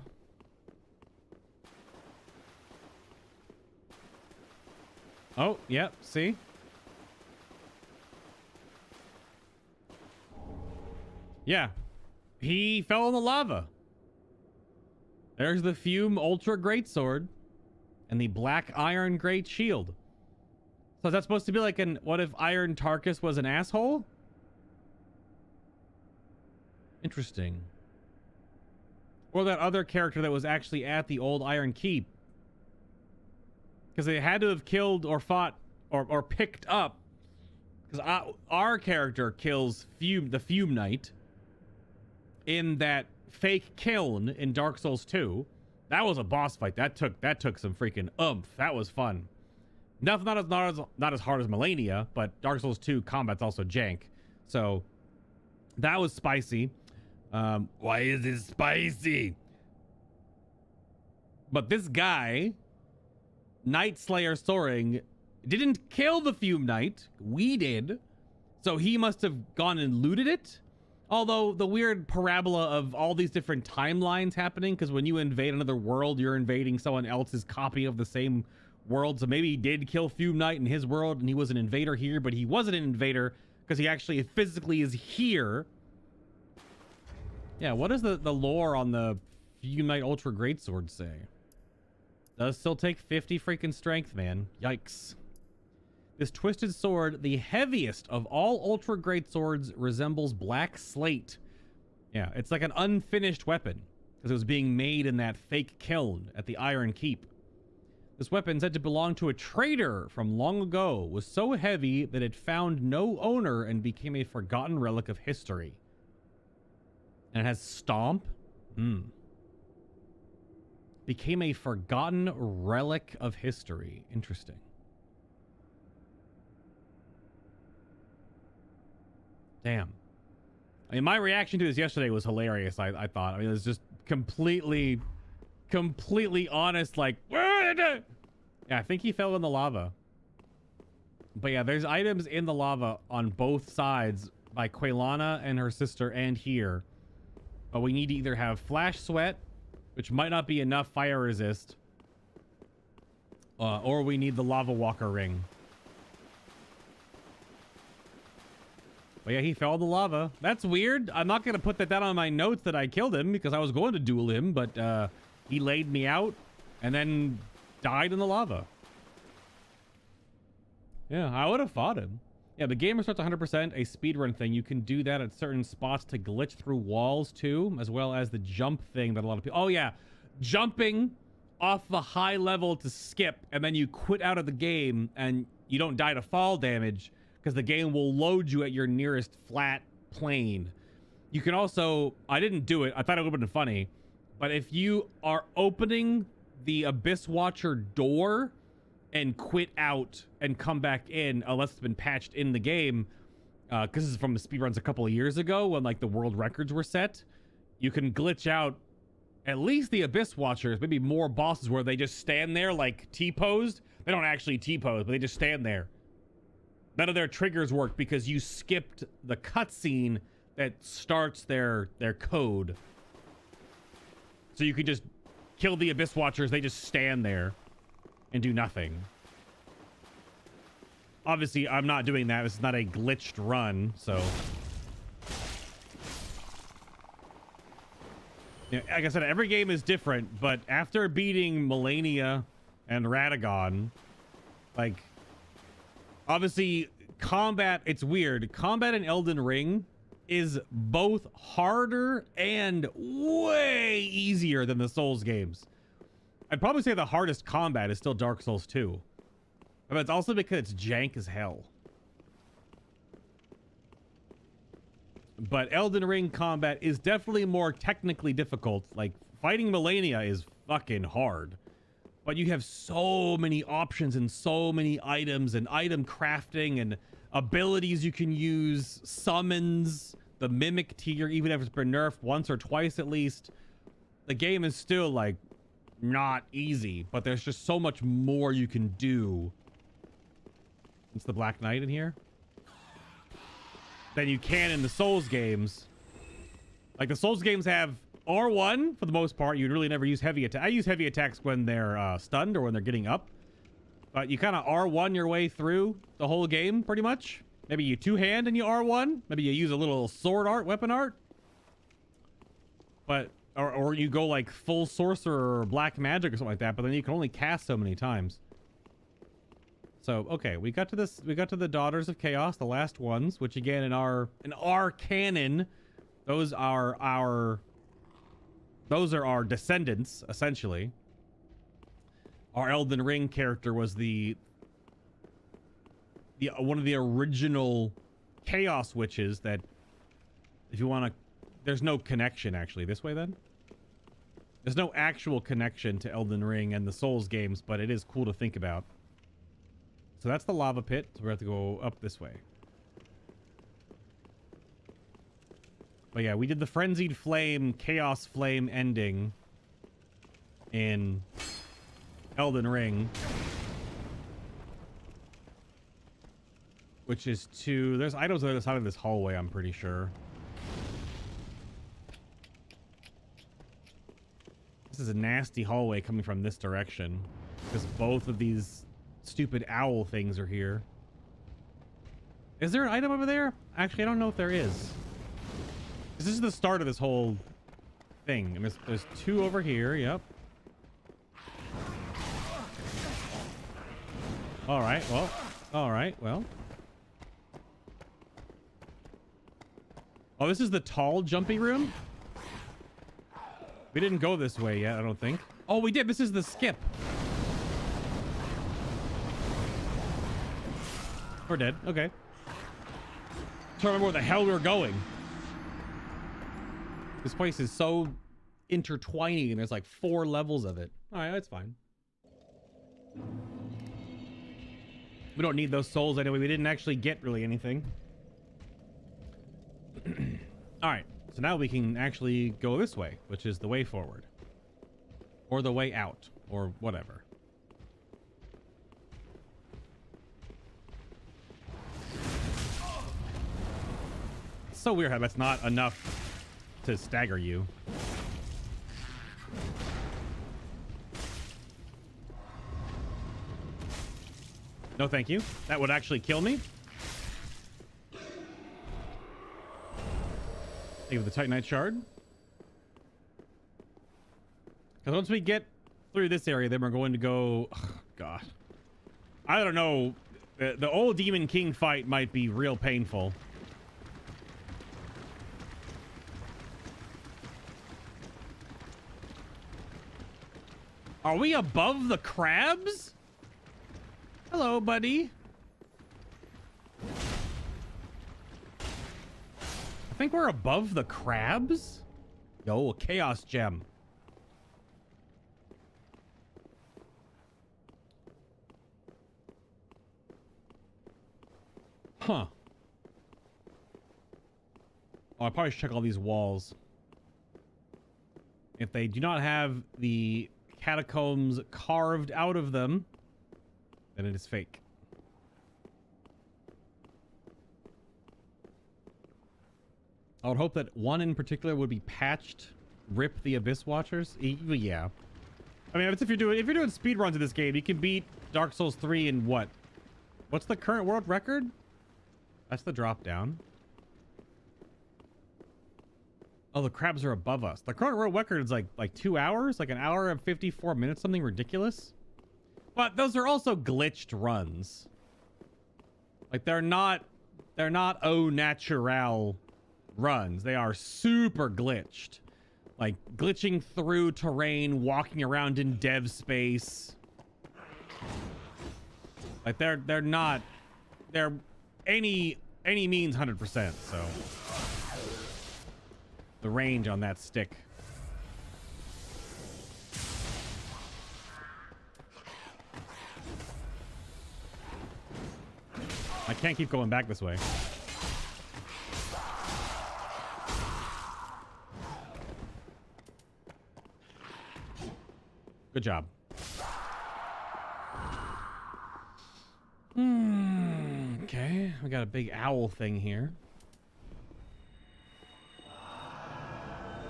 Oh, yep, see? Yeah. He fell in the lava. There's the Fume Ultra Greatsword. And the Black Iron Great Shield. So is that supposed to be like an... What if Iron Tarkus was an asshole? Interesting. Or that other character that was actually at the old Iron Keep. Because they had to have killed or fought or picked up. Because our character kills the Fume Knight. In that fake kiln in Dark Souls 2. That was a boss fight. That took some freaking oomph. That was fun. Not as hard as Millennia, but Dark Souls 2 combat's also jank. So that was spicy. Why is it spicy? But this guy, Night Slayer Soaring, didn't kill the Fume Knight. We did. So he must have gone and looted it. Although the weird parabola of all these different timelines happening, because when you invade another world, you're invading someone else's copy of the same world. So maybe he did kill Fume Knight in his world and he was an invader here, but he wasn't an invader because he actually physically is here. Yeah, what does the lore on the Fume Knight Ultra Greatsword say? Does still take 50 freaking strength, man. Yikes. This twisted sword, the heaviest of all Ultra Greatswords, resembles black slate. Yeah, it's like an unfinished weapon because it was being made in that fake kiln at the Iron Keep. This weapon, said to belong to a trader from long ago, was so heavy that it found no owner and became a forgotten relic of history. And it has stomp. Became a forgotten relic of history. Interesting. Damn. I mean, my reaction to this yesterday was hilarious, I thought. I mean, it was just completely honest, like, yeah, I think he fell in the lava. But yeah, there's items in the lava on both sides by Quelana and her sister and here. But we need to either have Flash Sweat, which might not be enough fire resist, or we need the Lava Walker ring. But yeah, he fell in the lava. That's weird. I'm not going to put that down on my notes that I killed him because I was going to duel him, but he laid me out and then died in the lava. Yeah, I would have fought him. Yeah, the gamer starts 100%, a speedrun thing. You can do that at certain spots to glitch through walls too, as well as the jump thing that a lot of people... Oh yeah, jumping off the high level to skip, and then you quit out of the game and you don't die to fall damage because the game will load you at your nearest flat plane. You can also... I didn't do it. I thought it would have been funny. But if you are opening the Abyss Watcher door and quit out and come back in, unless it's been patched in the game, because this is from the speedruns a couple of years ago when like the world records were set, you can glitch out at least the Abyss Watchers, maybe more bosses where they just stand there like T-posed. They don't actually T-pose, but they just stand there. None of their triggers work because you skipped the cutscene that starts their code. So you can just kill the Abyss Watchers. They just stand there and do nothing. Obviously, I'm not doing that. This is not a glitched run, so... Yeah, like I said, every game is different, but after beating Millennia and Radagon, like... Obviously, combat, it's weird. Combat in Elden Ring is both harder and way easier than the Souls games. I'd probably say the hardest combat is still Dark Souls 2. But it's also because it's jank as hell. But Elden Ring combat is definitely more technically difficult. Like, fighting Millennia is fucking hard. But you have so many options and so many items and item crafting and abilities you can use, summons, the mimic tier, even if it's been nerfed once or twice at least. The game is still, like, not easy, but there's just so much more you can do. It's the Black Knight in here. Than you can in the Souls games. Like, the Souls games have R1 for the most part. You'd really never use heavy attack. I use heavy attacks when they're stunned or when they're getting up. But you kind of R1 your way through the whole game, pretty much. Maybe you two-hand and you R1. Maybe you use a little sword art, weapon art. But, or you go like full sorcerer or black magic or something like that, but then you can only cast so many times. So, okay, we got to this, we got to the Daughters of Chaos, the last ones, which again, in our canon, those are our descendants, essentially. Our Elden Ring character was the one of the original Chaos Witches that, if you want to, there's no connection actually. This way then? There's no actual connection to Elden Ring and the Souls games, but it is cool to think about. So that's the lava pit. So we have to go up this way. But yeah, we did the Frenzied Flame, Chaos Flame ending in Elden Ring. Which is to... There's items on the other side of this hallway, I'm pretty sure. This is a nasty hallway coming from this direction. Because both of these stupid owl things are here. Is there an item over there? Actually, I don't know if there is. This is the start of this whole thing. And there's two over here. Yep. All right. Well. All right. Well. Oh, this is the tall, jumpy room? We didn't go this way yet, I don't think. Oh, we did. This is the skip. We're dead. Okay. Trying to remember where the hell we were going. This place is so intertwining and there's like 4 levels of it. All right, that's fine. We don't need those souls anyway. We didn't actually get really anything. All right, so now we can actually go this way, which is the way forward. Or the way out, or whatever. It's so weird how that's not enough to stagger you. No, thank you. That would actually kill me. Thank you for the Titanite shard. Because once we get through this area, then we're going to go... Oh, God. I don't know. The old Demon King fight might be real painful. Are we above the crabs? Hello, buddy. I think we're above the crabs. Yo, a chaos gem. Huh. Oh, I probably should check all these walls. If they do not have the catacombs carved out of them, then it is fake. I would hope that one in particular would be patched. Rip the Abyss Watchers. Yeah. I mean, if you're doing speed runs of this game, you can beat Dark Souls 3 in what? What's the current world record? That's the drop down. Oh, the crabs are above us. The current world record is like 2 hours, like 1 hour and 54 minutes, something ridiculous. But those are also glitched runs. Like they're not au naturel runs. They are super glitched. Like glitching through terrain, walking around in dev space. Like they're any means 100%, so the range on that stick. I can't keep going back this way. Good job. Okay, we got a big owl thing here.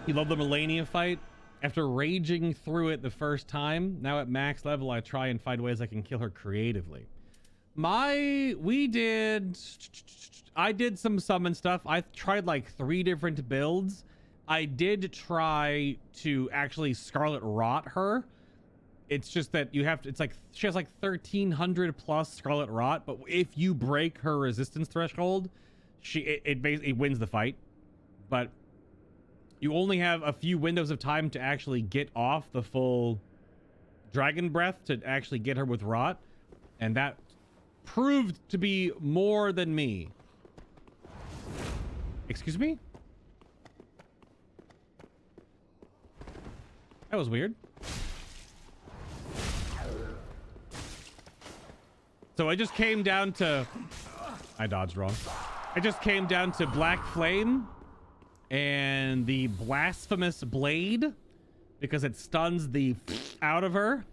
You love the Melania fight? After raging through it the first time, now at max level, I try and find ways I can kill her creatively. I did some summon stuff. I tried like 3 different builds. I did try to actually Scarlet Rot her. It's just that you have to, it's like, she has like 1300 plus Scarlet Rot, but if you break her resistance threshold, it basically wins the fight. But you only have a few windows of time to actually get off the full Dragon Breath to actually get her with Rot. And that proved to be more than me. Excuse me? That was weird. So I just came down to... I dodged wrong. I just came down to Black Flame and the Blasphemous Blade because it stuns the out of her.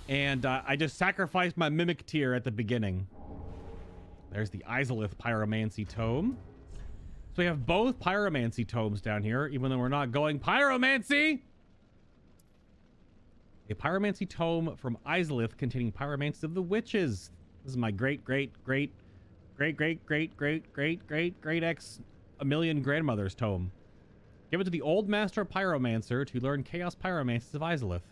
And I just sacrificed my Mimic Tier at the beginning. There's the Izalith Pyromancy Tome. So we have both Pyromancy Tomes down here, even though we're not going Pyromancy! A Pyromancy Tome from Izalith containing Pyromancy of the Witches. This is my great X a million grandmother's tome. Give it to the Old Master Pyromancer to learn Chaos Pyromancies of Izalith.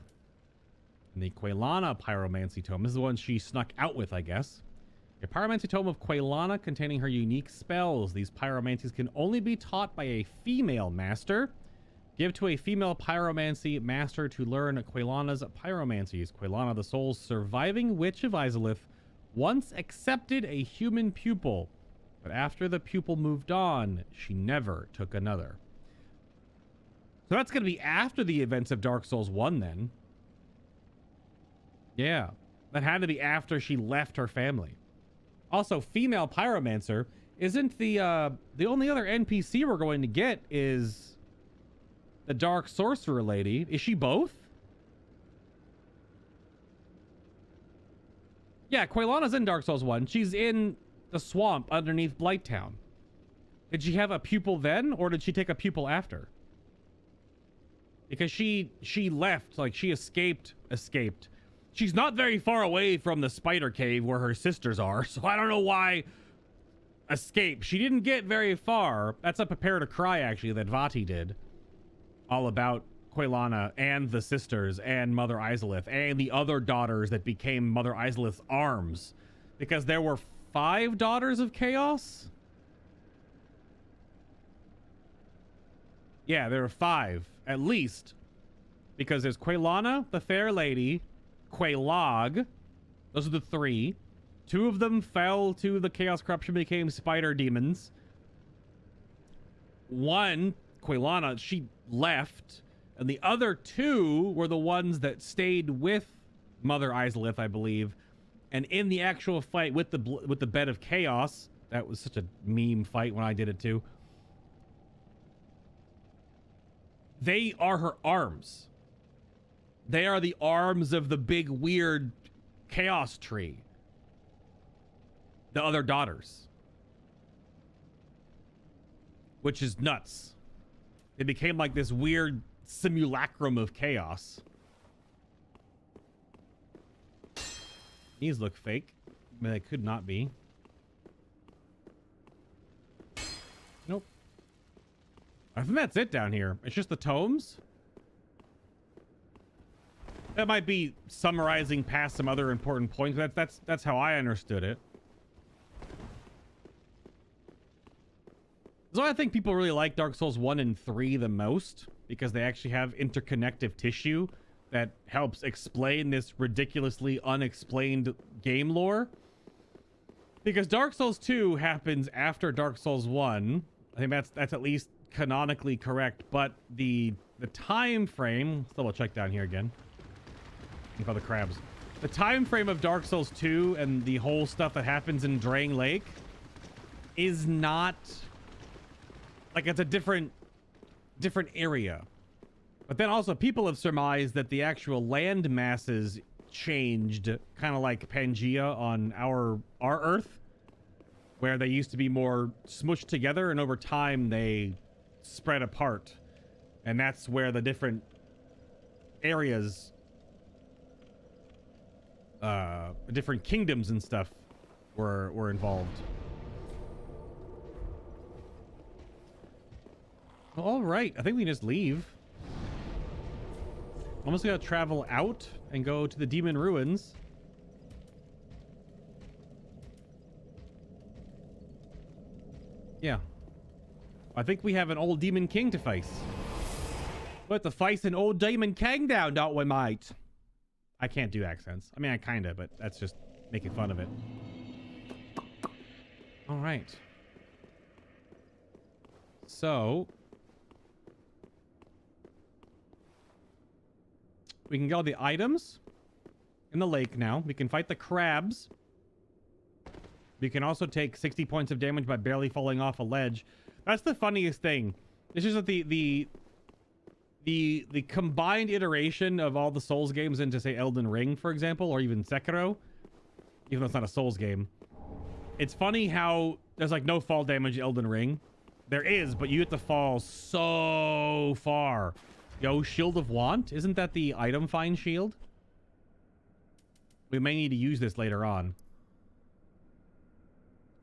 And the Quelana Pyromancy Tome. This is the one she snuck out with, I guess. A Pyromancy Tome of Quelana containing her unique spells. These pyromancies can only be taught by a female master. Give to a female pyromancy master to learn Quelana's pyromancies. Quelana, the soul's surviving witch of Izalith, once accepted a human pupil, but after the pupil moved on, she never took another. So that's going to be after the events of Dark Souls 1 then. Yeah, that had to be after she left her family. Also, female pyromancer isn't the only other NPC we're going to get is the Dark Sorcerer lady. Is she both? Yeah, Quelana's in Dark Souls 1. She's in the swamp underneath Blighttown. Did she have a pupil then, or did she take a pupil after? Because she left, like she escaped. She's not very far away from the spider cave where her sisters are, so I don't know why escape. She didn't get very far. That's a Prepare to Cry, actually, that Vati did. All about Quelana and the sisters and Mother Izalith and the other daughters that became Mother Izalith's arms. Because there were 5 daughters of Chaos? Yeah, there are 5, at least. Because there's Quelana, the Fair Lady, Quelag. Those are the 3. 2 of them fell to the Chaos Corruption, became spider demons. 1, Quelana, she left. And the other 2 were the ones that stayed with Mother Izalith, I believe. And in the actual fight with the Bed of Chaos, that was such a meme fight when I did it too. They are her arms. They are the arms of the big weird chaos tree. The other daughters. Which is nuts. It became like this weird simulacrum of chaos. These look fake. I mean, they could not be. Nope. I think that's it down here. It's just the tomes. That might be summarizing past some other important points. That's how I understood it. So I think people really like Dark Souls 1 and 3 the most because they actually have interconnective tissue that helps explain this ridiculously unexplained game lore. Because Dark Souls 2 happens after Dark Souls 1. I think that's at least canonically correct, but the time frame, let's double check down here again. Think about the crabs. The time frame of Dark Souls 2 and the whole stuff that happens in Drang Lake is not like, it's a different area. But then also people have surmised that the actual land masses changed, kind of like Pangea on our Earth, where they used to be more smushed together, and over time they spread apart. And that's where the different areas, different kingdoms and stuff were involved. All right, I think we can just leave. Almost gonna travel out and go to the Demon Ruins. Yeah. I think we have an old Demon King to face. We'll have to face an old Demon King down, don't we, mate? I can't do accents. I mean, I kinda, but that's just making fun of it. All right. So we can get all the items in the lake now. We can fight the crabs. We can also take 60 points of damage by barely falling off a ledge. That's the funniest thing. It's just that the combined iteration of all the Souls games into, say, Elden Ring, for example, or even Sekiro, even though it's not a Souls game. It's funny how there's like no fall damage in Elden Ring. There is, but you have to fall so far. Yo, Shield of Want? Isn't that the item find shield? We may need to use this later on.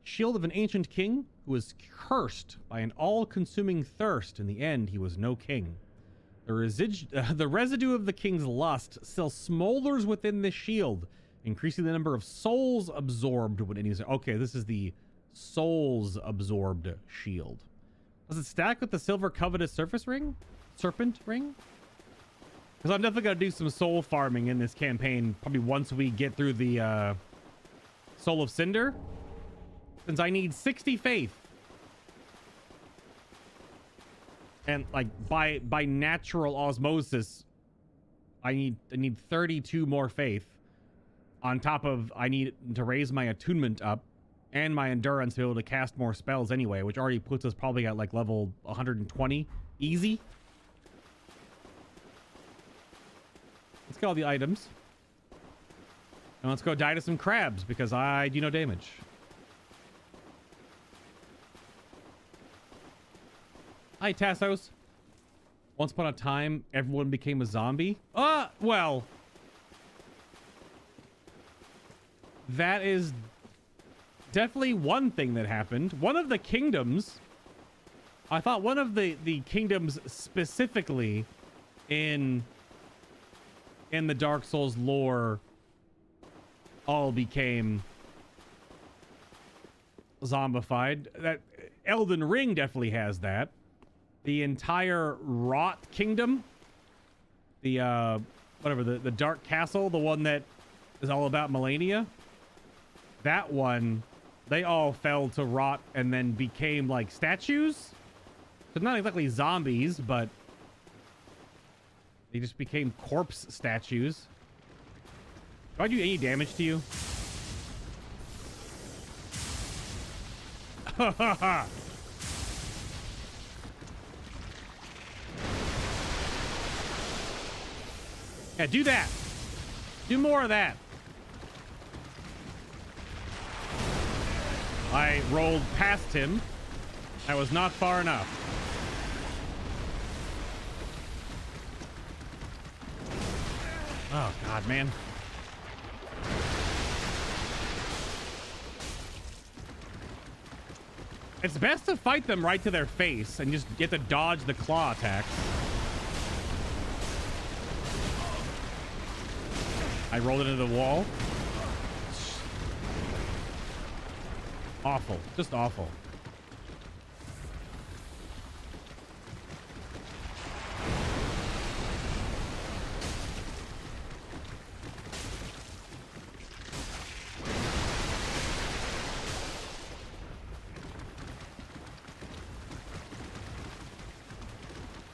Shield of an ancient king who was cursed by an all-consuming thirst. In the end, he was no king. The residue of the king's lust still smolders within this shield, increasing the number of souls absorbed when it is... Okay, this is the souls-absorbed shield. Does it stack with the silver covetous surface ring? Serpent ring? Because I'm definitely going to do some soul farming in this campaign, probably once we get through the Soul of Cinder. Since I need 60 faith. And like by natural osmosis, I need 32 more faith. On top of I need to raise my attunement up and my endurance to be able to cast more spells anyway, which already puts us probably at like level 120 easy. Let's get all the items. And let's go die to some crabs because I do no damage. Hi, Tassos. Once upon a time, everyone became a zombie. Well. That is definitely one thing that happened. One of the kingdoms... I thought one of the kingdoms specifically in the Dark Souls lore all became zombified. That Elden Ring definitely has that. The entire Rot Kingdom, the whatever, the Dark Castle, the one that is all about Melania, that one, they all fell to rot and then became like statues. So not exactly zombies, but they just became corpse statues. Do I do any damage to you? Ha ha ha! Yeah, do that. Do more of that. I rolled past him. That was not far enough. Oh, God, man. It's best to fight them right to their face and just get to dodge the claw attacks. I rolled it into the wall. Awful. Just awful.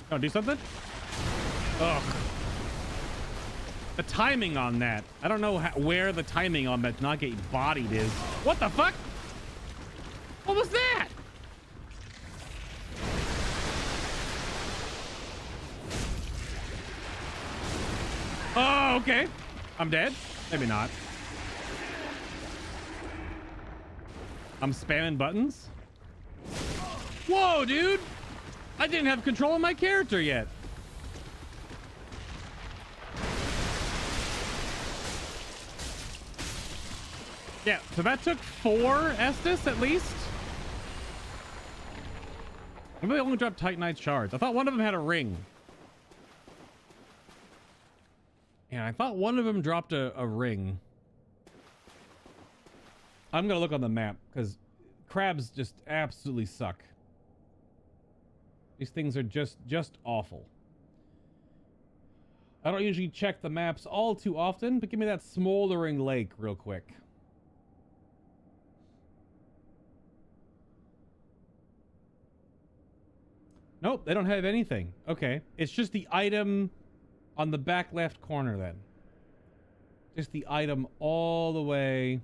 Oh, do something? Ugh. The timing on that. I don't know where the timing on that not getting bodied is. What the fuck? What was that? Oh, okay. I'm dead. Maybe not. I'm spamming buttons. Whoa, dude. I didn't have control of my character yet. Yeah, so that took 4 Estus at least. Maybe they only dropped Titanite shards. I thought one of them had a ring. Yeah, I thought one of them dropped a ring. I'm gonna look on the map because crabs just absolutely suck. These things are just awful. I don't usually check the maps all too often, but give me that smoldering lake real quick. Nope, they don't have anything. Okay, it's just the item on the back left corner then. just the item all the way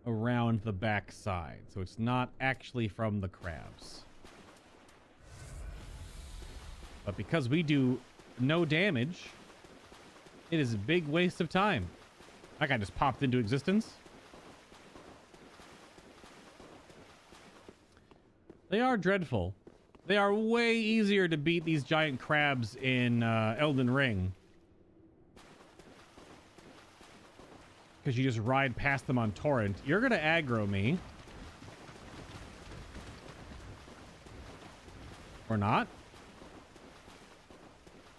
around the back side. So it's not actually from the crabs. But because we do no damage, it is a big waste of time. That guy just popped into existence. They are dreadful. They are way easier to beat these giant crabs in Elden Ring. Because you just ride past them on torrent. You're going to aggro me. Or not.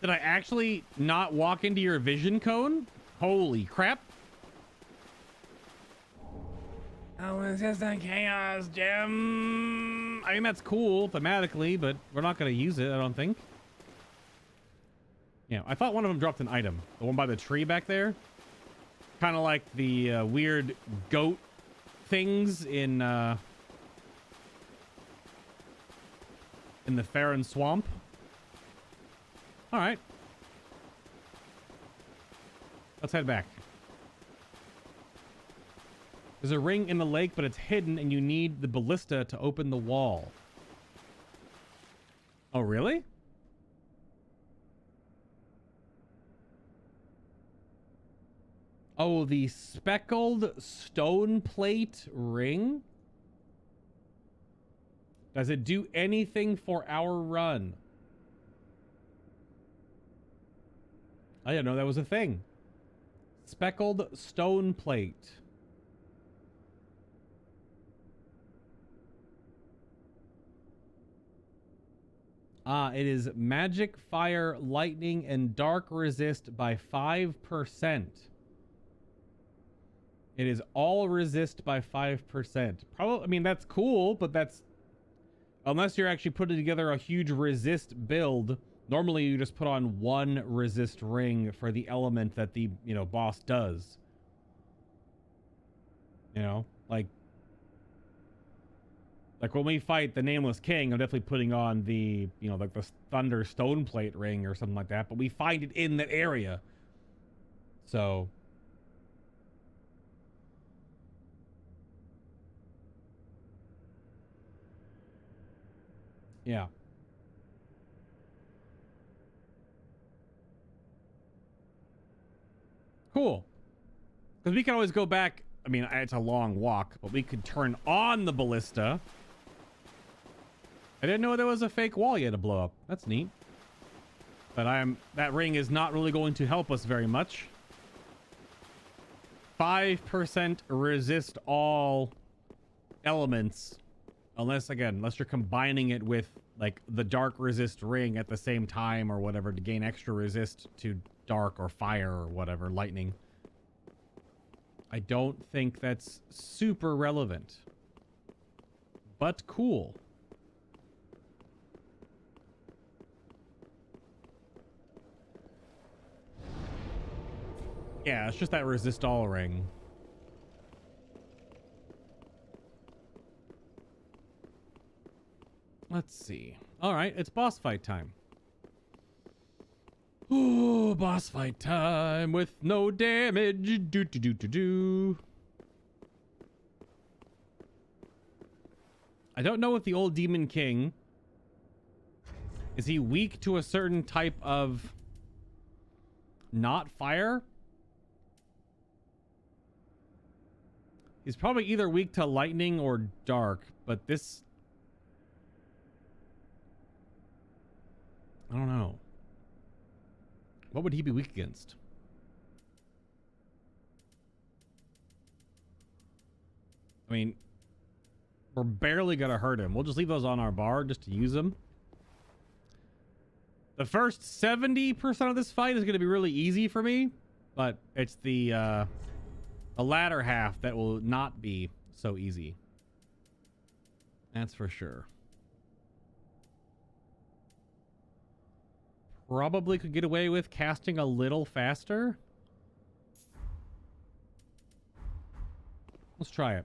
Did I actually not walk into your vision cone? Holy crap. Oh, it's just a chaos gem. I mean, that's cool thematically, but we're not going to use it, I don't think. Yeah, I thought one of them dropped an item. The one by the tree back there. Kind of like the weird goat things in the Farron Swamp. All right. Let's head back. There's a ring in the lake, but it's hidden, and you need the ballista to open the wall. Oh, really? Oh, the speckled stone plate ring? Does it do anything for our run? I didn't know that was a thing. Speckled stone plate. It is magic, fire, lightning, and dark resist by 5%. It is all resist by 5%. Probably, I mean, that's cool, but that's... Unless you're actually putting together a huge resist build, normally you just put on one resist ring for the element that the, you know, boss does. You know, like when we fight the Nameless King, I'm definitely putting on the, you know, like the Thunder Stone Plate ring or something like that, but we find it in that area. So... yeah. Cool. Because we can always go back. I mean, it's a long walk, but we could turn on the ballista. I didn't know there was a fake wall you had to blow up. That's neat. But that ring is not really going to help us very much. 5% resist all elements. Unless you're combining it with, like, the dark resist ring at the same time or whatever to gain extra resist to dark or fire or whatever, lightning. I don't think that's super relevant. But cool. Yeah, it's just that resist all ring. Let's see. All right, it's boss fight time. Ooh, boss fight time with no damage. Do. I don't know if the old Demon King, is he weak to a certain type of not fire? He's probably either weak to lightning or dark, but this... I don't know. What would he be weak against? I mean, we're barely gonna hurt him. We'll just leave those on our bar just to use them. The first 70% of this fight is gonna be really easy for me, but it's the latter half that will not be so easy. That's for sure. Probably could get away with casting a little faster. Let's try it.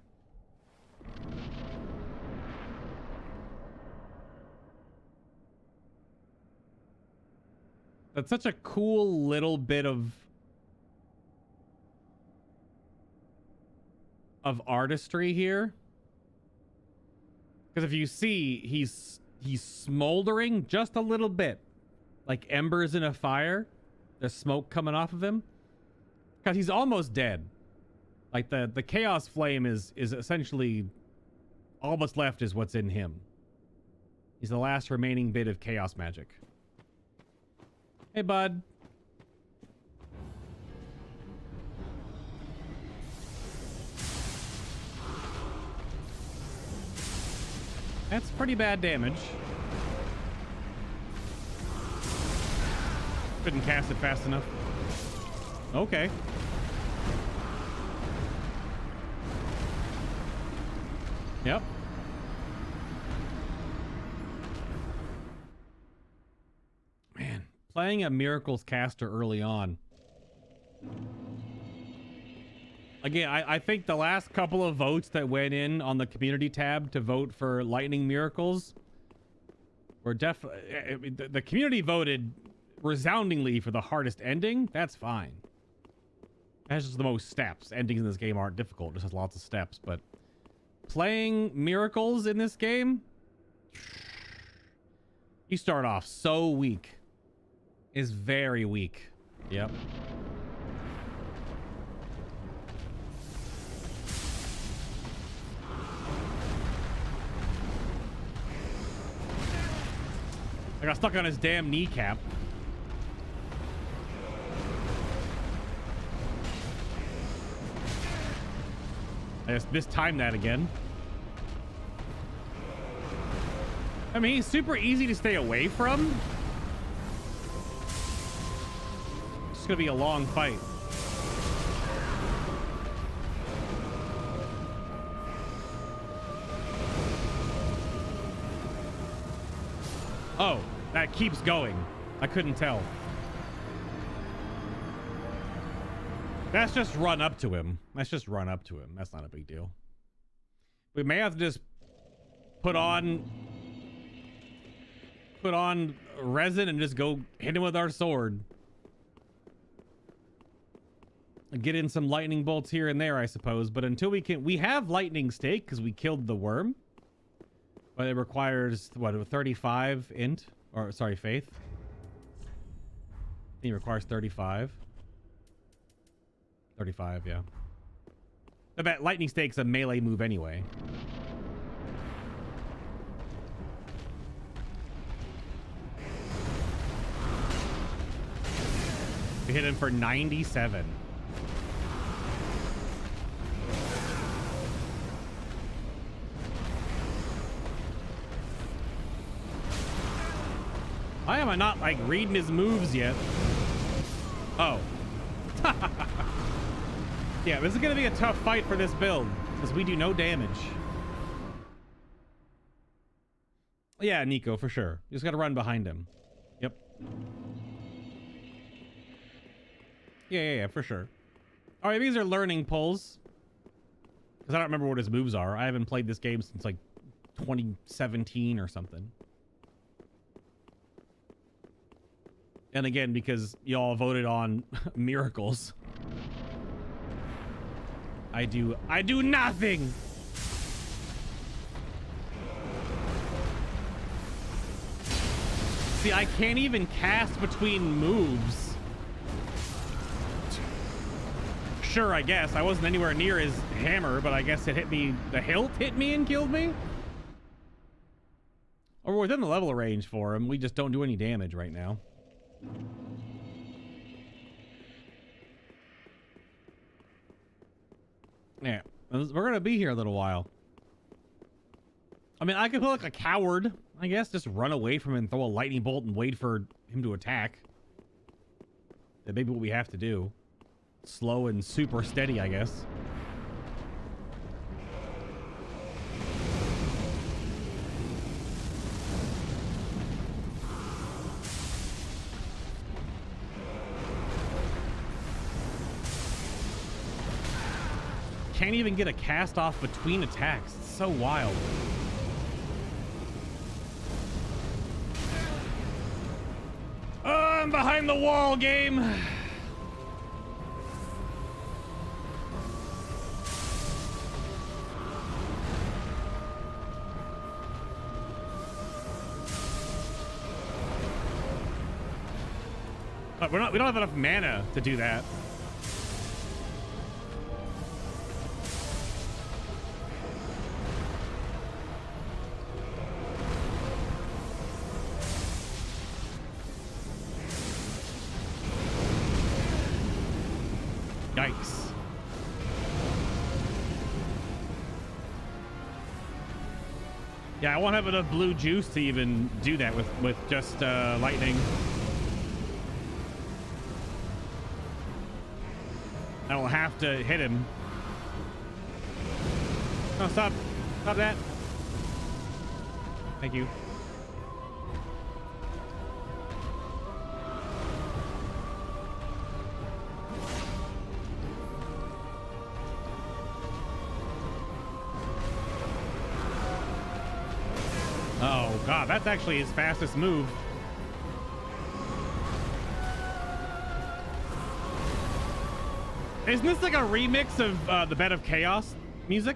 That's such a cool little bit of of artistry here. Because if you see, he's smoldering just a little bit, like embers in a fire. There's smoke coming off of him because he's almost dead. Like the chaos flame is essentially all that's left is what's in him. He's the last remaining bit of chaos magic. Hey, bud. That's pretty bad damage. Couldn't cast it fast enough. Okay. Yep. Man, playing a Miracles caster early on. Again, I think the last couple of votes that went in on the community tab to vote for Lightning Miracles were definitely... The community voted resoundingly for the hardest ending. That's fine. That's just the most steps. Endings in this game aren't difficult. It just has lots of steps. But playing Miracles in this game, you start off so weak. Is very weak. Yep. I got stuck on his damn kneecap. I just mistimed that again. I mean, he's super easy to stay away from. It's gonna be a long fight. Oh, that keeps going. I couldn't tell. That's just run up to him. That's just run up to him. That's not a big deal. We may have to just put on resin and just go hit him with our sword. Get in some lightning bolts here and there, I suppose. But until we have lightning stake because we killed the worm. But it requires, what, a 35 int? Or, sorry, faith? I think it requires 35. 35, yeah. I bet lightning stake's a melee move anyway. We hit him for 97. Why am I not, like, reading his moves yet? Oh. Yeah, this is going to be a tough fight for this build, because we do no damage. Yeah, Nico, for sure. You just got to run behind him. Yep. Yeah, for sure. All right, these are learning pulls. Because I don't remember what his moves are. I haven't played this game since, like, 2017 or something. And again, because y'all voted on Miracles. I do nothing. See, I can't even cast between moves. Sure, I guess. I wasn't anywhere near his hammer, but I guess it hit me. The hilt hit me and killed me. Or we're within the level range for him. We just don't do any damage right now. Yeah, we're gonna be here a little while. I mean, I could feel like a coward, I guess, just run away from him and throw a lightning bolt and wait for him to attack. That may be what we have to do. Slow and super steady, I guess. Can't even get a cast off between attacks. It's so wild. I'm behind the wall, game. But we don't have enough mana to do that. Yikes. Yeah, I won't have enough blue juice to even do that with just lightning. I will have to hit him. No, stop. Stop that. Thank you. Oh, God, that's actually his fastest move. Isn't this like a remix of the Bed of Chaos music?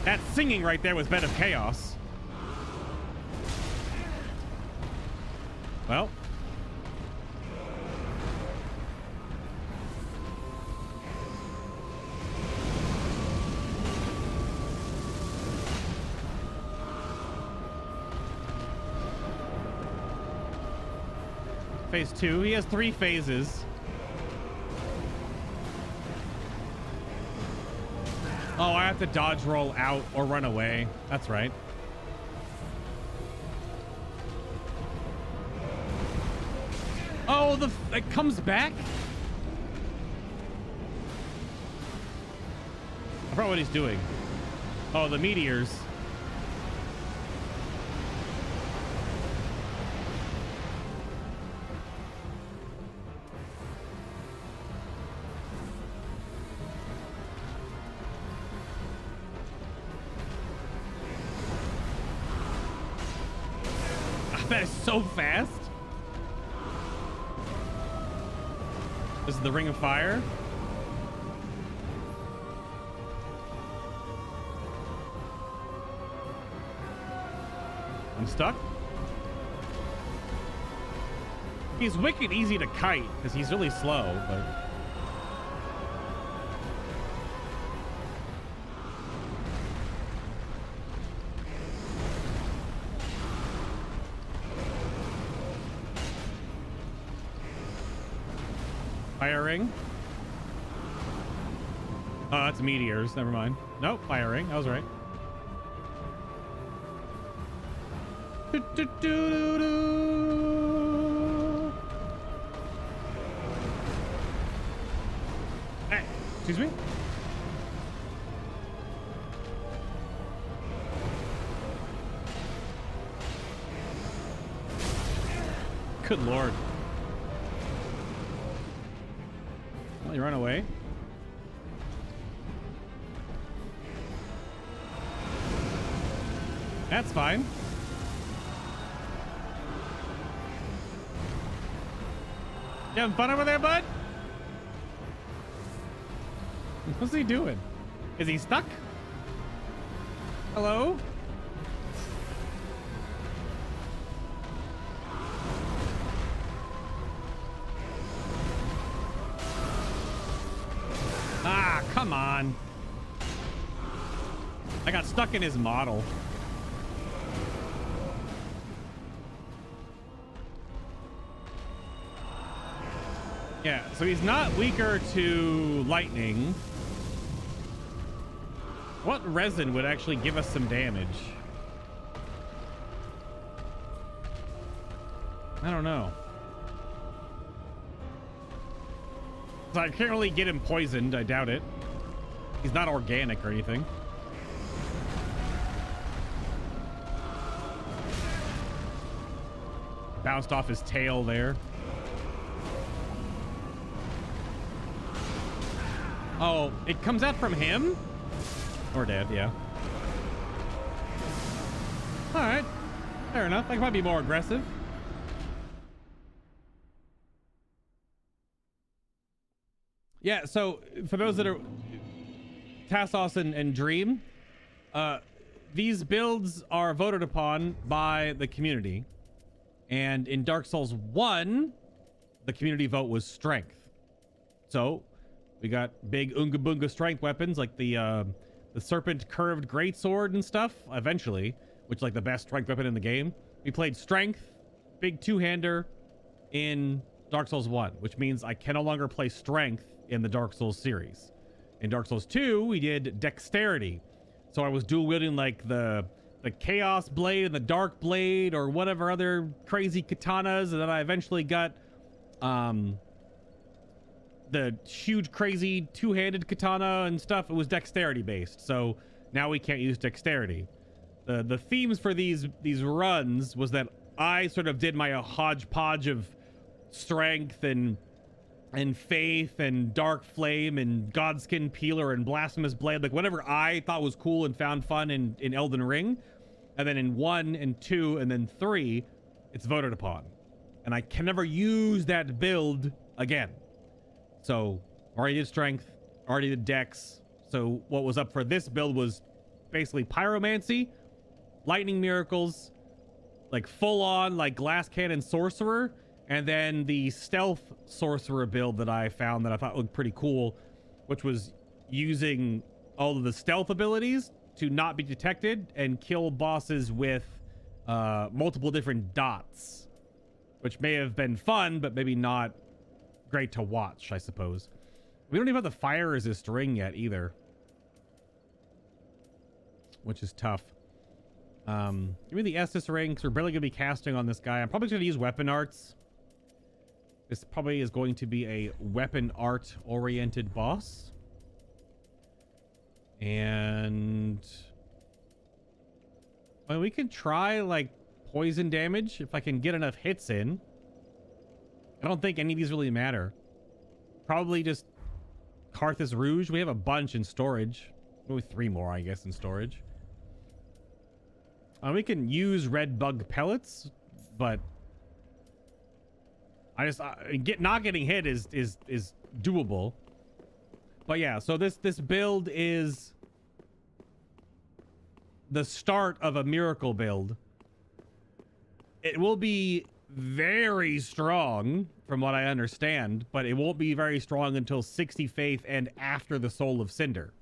That singing right there was Bed of Chaos. Well. Phase 2. He has 3 phases. Oh, I have to dodge roll out or run away. That's right. Oh, it comes back? I forgot what he's doing. Oh, the meteors. That is so fast. This is the Ring of Fire. I'm stuck. He's wicked easy to kite because he's really slow, but firing. Oh, that's meteors. Never mind. Nope, firing. I was right. Hey, excuse me? Good Lord. Well, you run away. That's fine. You having fun over there, bud? What's he doing? Is he stuck? Hello? Ah, come on. I got stuck in his model. Yeah, so he's not weaker to lightning. What resin would actually give us some damage? I don't know. So I can't really get him poisoned. I doubt it. He's not organic or anything. Bounced off his tail there. Oh, it comes out from him? Or dead, yeah. All right. Fair enough. I can probably be more aggressive. Yeah, so for those that are Tassos and Dream, these builds are voted upon by the community. And in Dark Souls 1, the community vote was strength. So we got big Oonga Boonga strength weapons like the serpent curved greatsword and stuff eventually, which is like the best strength weapon in the game. We played strength, big two-hander in Dark Souls 1, which means I can no longer play strength in the Dark Souls series. In Dark Souls 2, we did dexterity. So I was dual wielding like the Chaos Blade and the Dark Blade or whatever other crazy katanas, and then I eventually got the huge crazy two-handed katana and stuff. It was dexterity based, so now we can't use dexterity. The themes for these runs was that I sort of did my hodgepodge of strength and faith and dark flame and godskin peeler and blasphemous blade, like whatever I thought was cool and found fun in Elden Ring. And then in 1 and 2 and then 3, it's voted upon, and I can never use that build again. So already did strength, already did dex. So what was up for this build was basically pyromancy, lightning miracles, like full on like glass cannon sorcerer, and then the stealth sorcerer build that I found that I thought looked pretty cool, which was using all of the stealth abilities to not be detected and kill bosses with multiple different dots, which may have been fun, but maybe not great to watch, I suppose. We don't even have the fire resist ring yet either, which is tough. Give me the Estus ring, because we're barely going to be casting on this guy. I'm probably going to use weapon arts. This probably is going to be a weapon art oriented boss. And well, we can try like poison damage if I can get enough hits in. I don't think any of these really matter. Probably just Karthus Rouge. We have a bunch in storage. Maybe 3 more, I guess, in storage. We can use red bug pellets, but I just not getting hit is doable. But yeah, so this build is the start of a miracle build. It will be very strong from what I understand, but it won't be very strong until 60 faith and after the Soul of Cinder.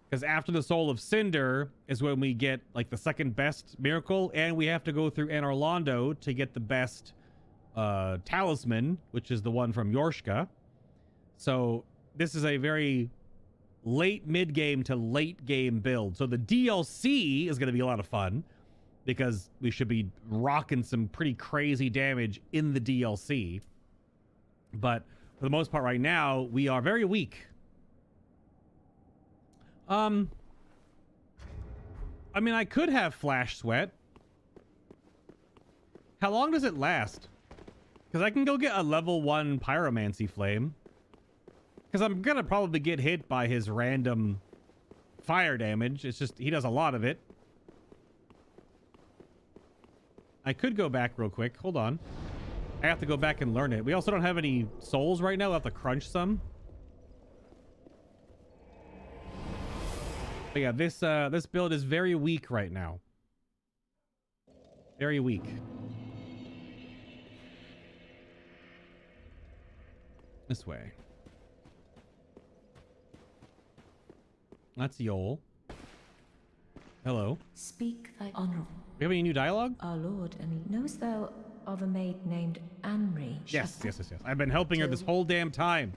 Because after the Soul of Cinder is when we get like the second best miracle, and we have to go through Anor Londo to get the best talisman, which is the one from Yorshka. So this is a very late mid-game to late game build. So the DLC is going to be a lot of fun because we should be rocking some pretty crazy damage in the DLC. But for the most part right now, we are very weak. I mean, I could have Flash Sweat. How long does it last? Because I can go get a level 1 Pyromancy Flame. Because I'm going to probably get hit by his random fire damage. It's just, he does a lot of it. I could go back real quick. Hold on. I have to go back and learn it. We also don't have any souls right now. We'll have to crunch some. But yeah, this build is very weak right now. Very weak. This way. That's Yol. Hello. Speak thy honour. We have any new dialogue? Our lord, and knowest thou of a maid named Anri? Yes. I've been helping her this whole damn time.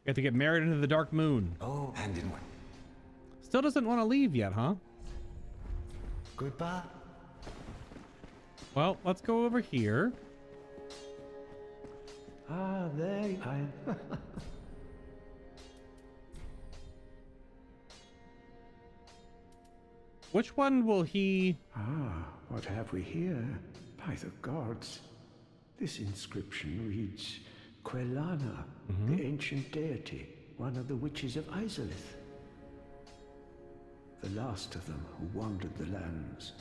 We have to get married into the Dark Moon. Oh, and in one. Still doesn't want to leave yet, huh? Goodbye. Well, let's go over here. Ah, there I am. Which one will he... Ah, what have we here? By the gods. This inscription reads, Quelana, the ancient deity, one of the witches of Izalith. The last of them who wandered the lands.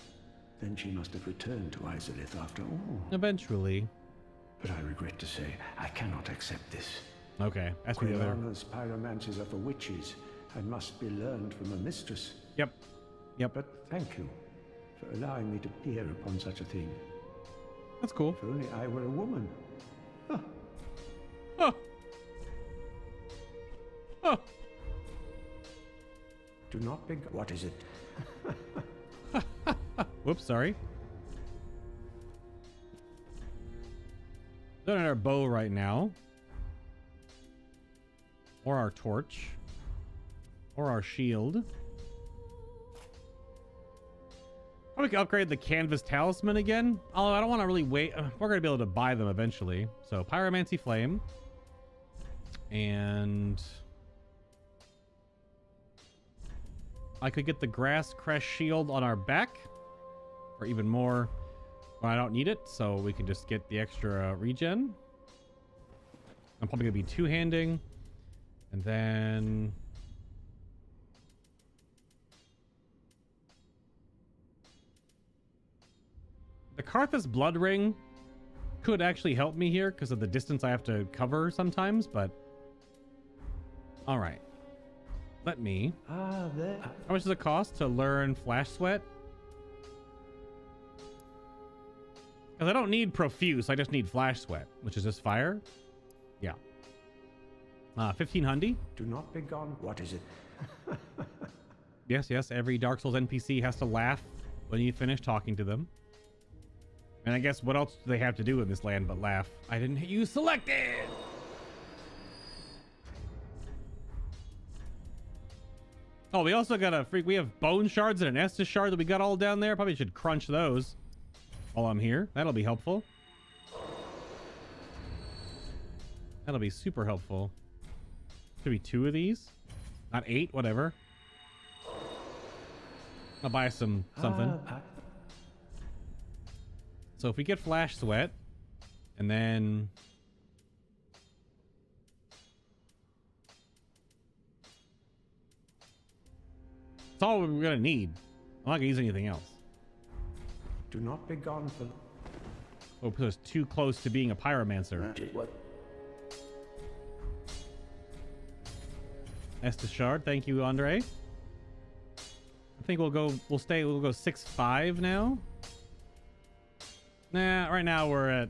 Then she must have returned to Izalith after all. Eventually. But I regret to say, I cannot accept this. Okay, that's the other. Quelana's pyromancies are for witches and must be learned from a mistress. Yep. But thank you for allowing me to peer upon such a thing. That's cool. If only I were a woman. Huh. Oh. Oh. Do not be... What is it? Whoops, sorry. Don't have our bow right now. Or our torch. Or our shield. Probably could upgrade the canvas talisman again. Although I don't want to really wait. We're going to be able to buy them eventually. So pyromancy flame. And I could get the grass crest shield on our back. Or even more when I don't need it. So we can just get the extra regen. I'm probably going to be two-handing. And then... the Karthus blood ring could actually help me here because of the distance I have to cover sometimes, but... Alright. Let me... How much does it cost to learn Flash Sweat? Because I don't need Profuse, I just need Flash Sweat, which is just fire. Yeah. 1500. Do not be gone. What is it? Yes, yes. Every Dark Souls NPC has to laugh when you finish talking to them. And I guess what else do they have to do in this land but laugh? I didn't hit you selected! Oh, we also got we have bone shards and an Estus shard that we got all down there. Probably should crunch those while I'm here. That'll be helpful. That'll be super helpful. Should be 2 of these. Not 8, whatever. I'll buy something. So if we get Flash Sweat, and then... That's all we're gonna need. I'm not gonna use anything else. Do not be gone for... Oh, put us too close to being a pyromancer. What? Estus shard, thank you, Andre. I think we'll go 6-5 now. Nah, right now we're at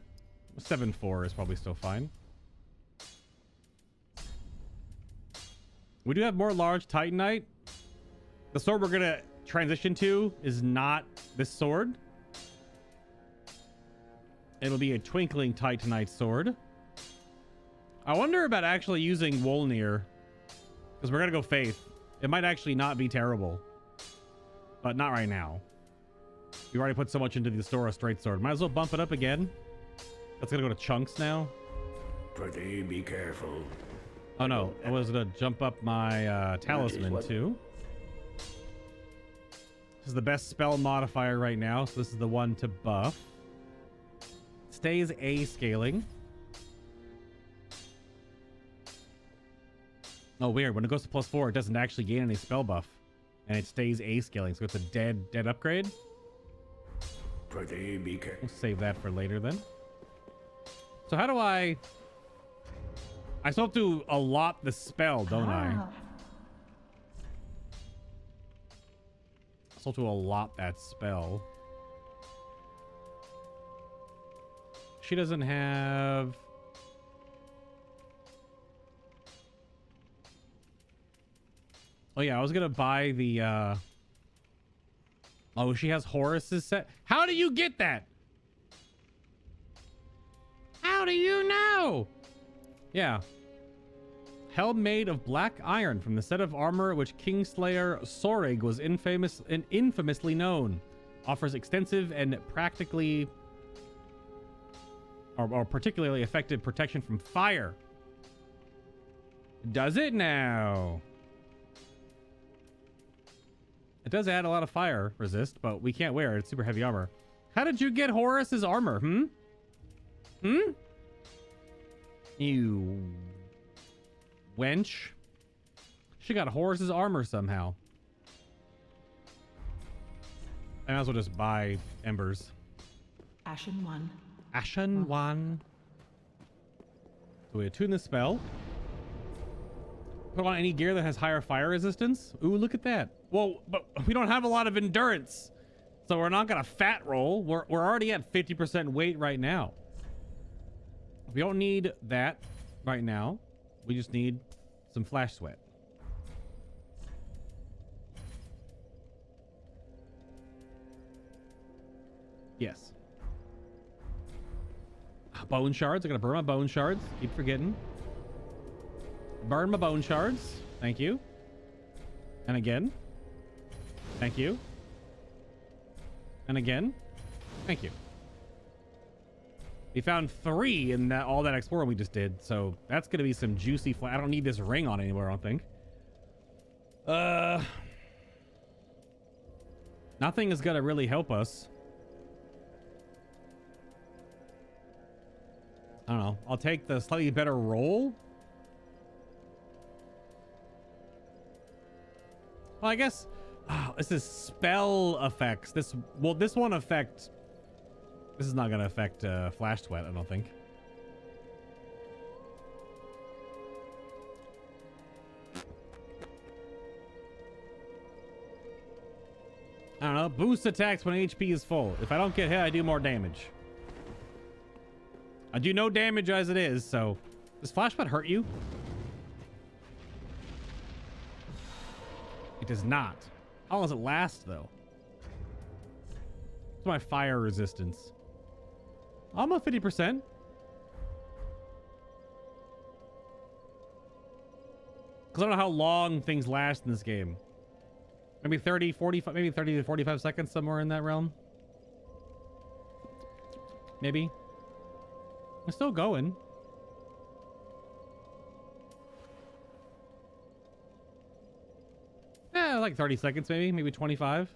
7-4 is probably still fine. We do have more large Titanite. The sword we're gonna transition to is not this sword. It'll be a twinkling Titanite sword. I wonder about actually using Wolnir, because we're gonna go Faith. It might actually not be terrible, but not right now. We already put so much into the Stora straight sword. Might as well bump it up again. That's gonna go to chunks now. Prithee, be careful. Oh no, I was gonna jump up my talisman too. This is the best spell modifier right now, so this is the one to buff. Stays A scaling. Oh, weird. When it goes to +4, it doesn't actually gain any spell buff, and it stays A scaling, so it's a dead upgrade. Prithee, be careful. We'll save that for later then. So how do I still have to allot the spell, don't I? I still have to allot that spell. She doesn't have... Oh yeah, I was gonna buy the oh, she has Horus's set. How do you get that? How do you know? Yeah. Helm made of black iron from the set of armor which Kingslayer Sorig was infamously known. Offers extensive and practically or particularly effective protection from fire. Does it now? It does add a lot of fire resist, but we can't wear it. It's super heavy armor. How did you get Horus's armor? You wench. She got Horus's armor somehow. I might as well just buy embers. Ashen 1. Ashen 1. So we attune the spell. Put on any gear that has higher fire resistance. Ooh, look at that. Well, but we don't have a lot of endurance. So we're not gonna fat roll. We're already at 50% weight right now. We don't need that right now. We just need some flash sweat. Yes. Bone shards. I gotta burn my bone shards. Keep forgetting. Burn my bone shards. Thank you. And again. Thank you. And again. Thank you. We found 3 in that all that exploring we just did, so that's gonna be some juicy I don't need this ring on anywhere, I don't think. Nothing is gonna really help us. I don't know. I'll take the slightly better roll. Well, I guess this is spell effects. This won't affect. This is not gonna affect flash sweat, I don't think. I don't know. Boost attacks when HP is full. If I don't get hit, I do more damage. I do no damage as it is, so does flash sweat hurt you? It does not. How long does it last, though? What's my fire resistance? Almost 50%. Because I don't know how long things last in this game. Maybe 30, 45, maybe 30 to 45 seconds, somewhere in that realm. Maybe. I'm still going. Yeah, like 30 seconds, maybe 25.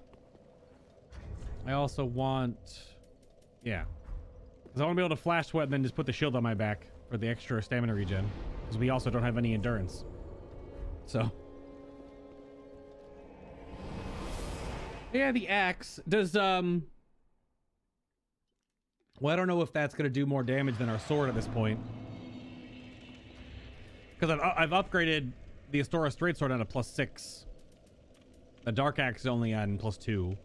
I also want, yeah, because I want to be able to flash sweat and then just put the shield on my back for the extra stamina regen, because we also don't have any endurance. So, yeah, the axe does. Well, I don't know if that's gonna do more damage than our sword at this point, because I've upgraded the Astora straight sword at a +6. The dark axe is only on +2.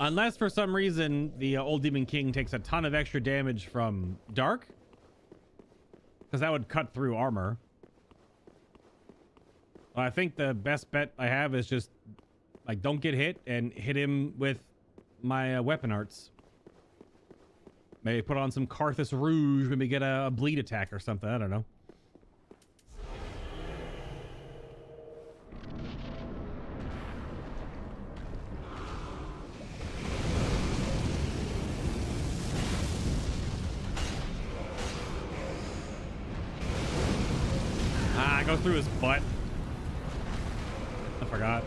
Unless for some reason the old Demon King takes a ton of extra damage from dark, because that would cut through armor. I think the best bet I have is just like don't get hit and hit him with my weapon arts. Maybe put on some Carthus Rouge, maybe get a bleed attack or something. I don't know. Go through his butt. I forgot.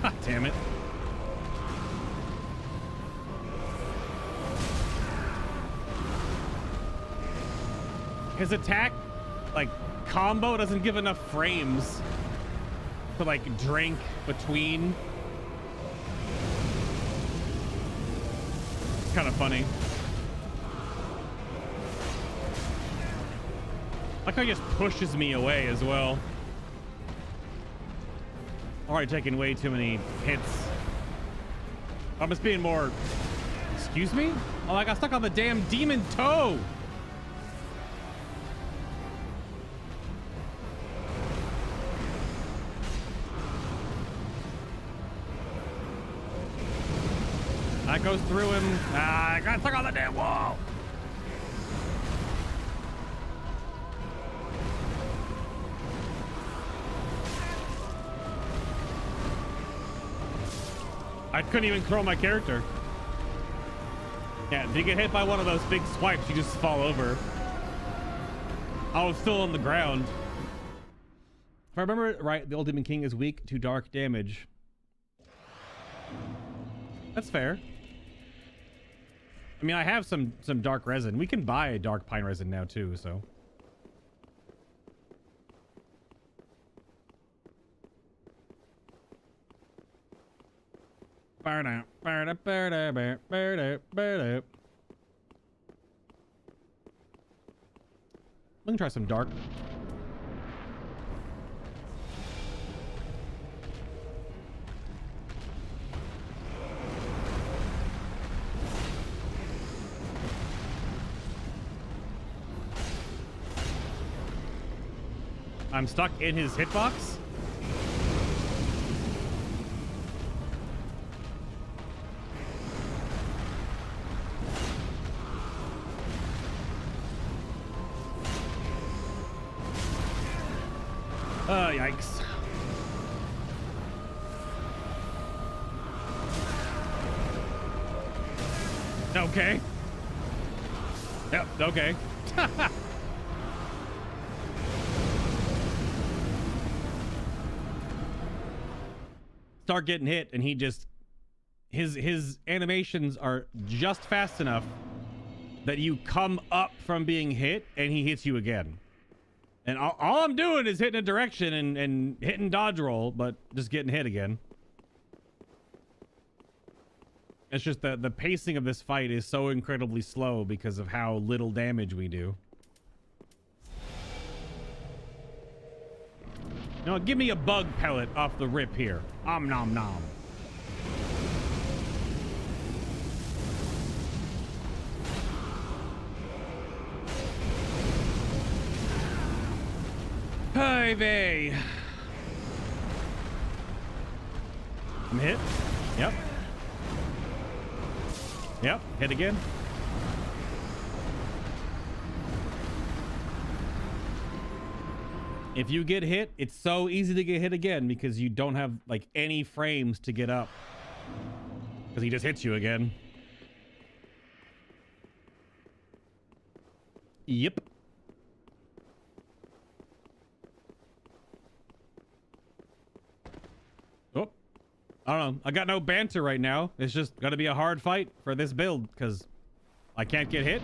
God damn it. His attack, like, combo doesn't give enough frames to, like, drink between. Kind of funny. Like how he just pushes me away as well. Already taking way too many hits. I'm just being more. Excuse me? Oh, I got stuck on the damn demon toe. That goes through him. I got stuck on the damn wall. I couldn't even throw my character. Yeah, if you get hit by one of those big swipes, you just fall over. I was still on the ground. If I remember it right, the old Demon King is weak to dark damage. That's fair. I mean, I have some dark resin. We can buy dark pine resin now too, so. We can try some dark. I'm stuck in his hitbox. Yikes. Okay. Yep, okay. Start getting hit and he just his animations are just fast enough that you come up from being hit and he hits you again. And all I'm doing is hitting a direction and hitting dodge roll, but just getting hit again. It's just the pacing of this fight is so incredibly slow because of how little damage we do. No, give me a bug pellet off the rip here. Om nom nom. Hi, vey. I'm hit. Yep. Yep. Hit again. If you get hit, it's so easy to get hit again because you don't have like any frames to get up. Because he just hits you again. Yep. Oh, I don't know. I got no banter right now. It's just gonna be a hard fight for this build because I can't get hit.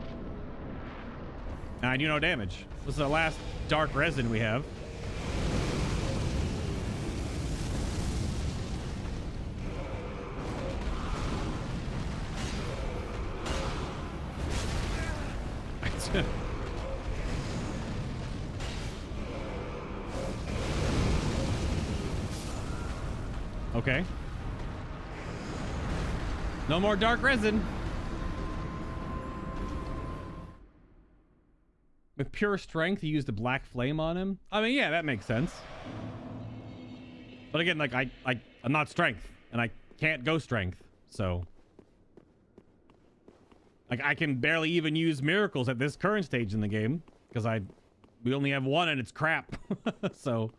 And I do no damage. This is the last dark resin we have. Okay. No more dark resin. With pure strength, he used a black flame on him. I mean, yeah, that makes sense. But again, like I'm not strength, and I can't go strength, so like I can barely even use miracles at this current stage in the game because we only have one and it's crap. So.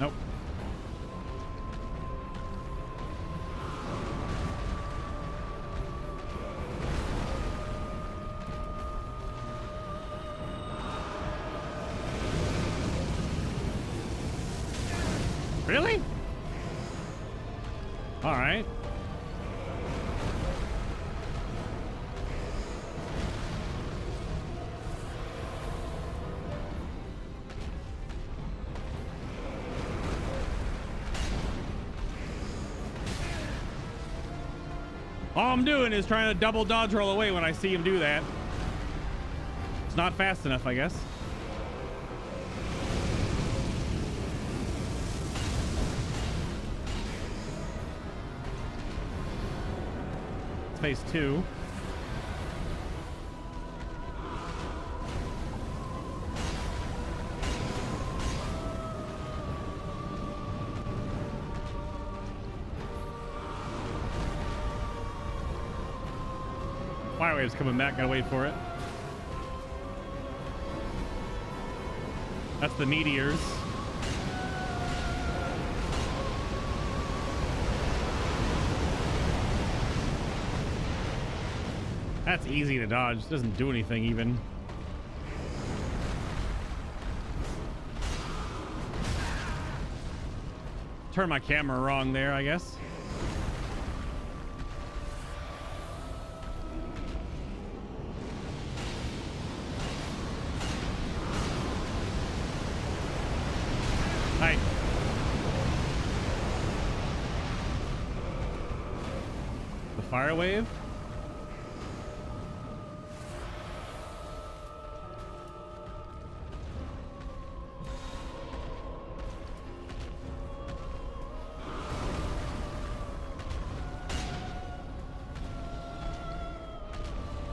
Nope. Really? All right. All I'm doing is trying to double dodge roll away when I see him do that. It's not fast enough, I guess. It's phase 2. Fire wave's coming back, gotta wait for it. That's the meteors. That's easy to dodge. Doesn't do anything even. Turn my camera wrong there, I guess. Hi. The fire wave?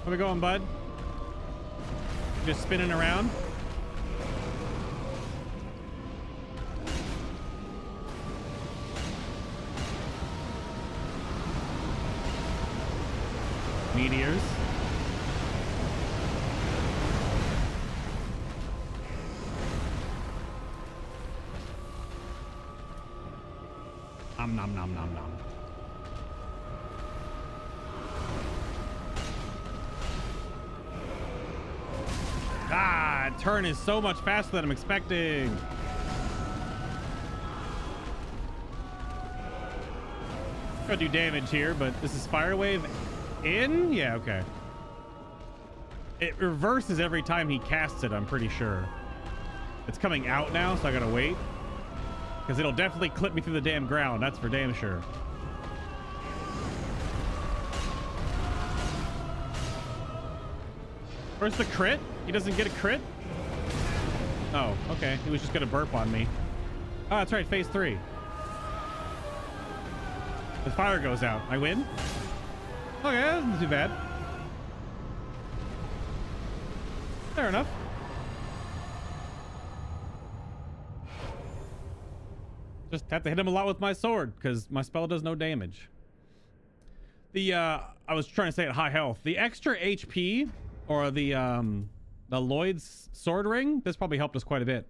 Where we going, bud? Just spinning around? Meteors. Nom nom nom nom nom. Ah, turn is so much faster than I'm expecting. Gonna do damage here, but this is fire wave in? Yeah, okay. It reverses every time he casts it, I'm pretty sure. It's coming out now, so I gotta wait. Because it'll definitely clip me through the damn ground, that's for damn sure. Where's the crit? He doesn't get a crit? Oh, okay. He was just gonna burp on me. Oh, that's right, phase 3. The fire goes out. I win? Okay, that's not too bad. Fair enough. Just have to hit him a lot with my sword because my spell does no damage. I was trying to say at high health. The extra HP or the Lloyd's sword ring, this probably helped us quite a bit.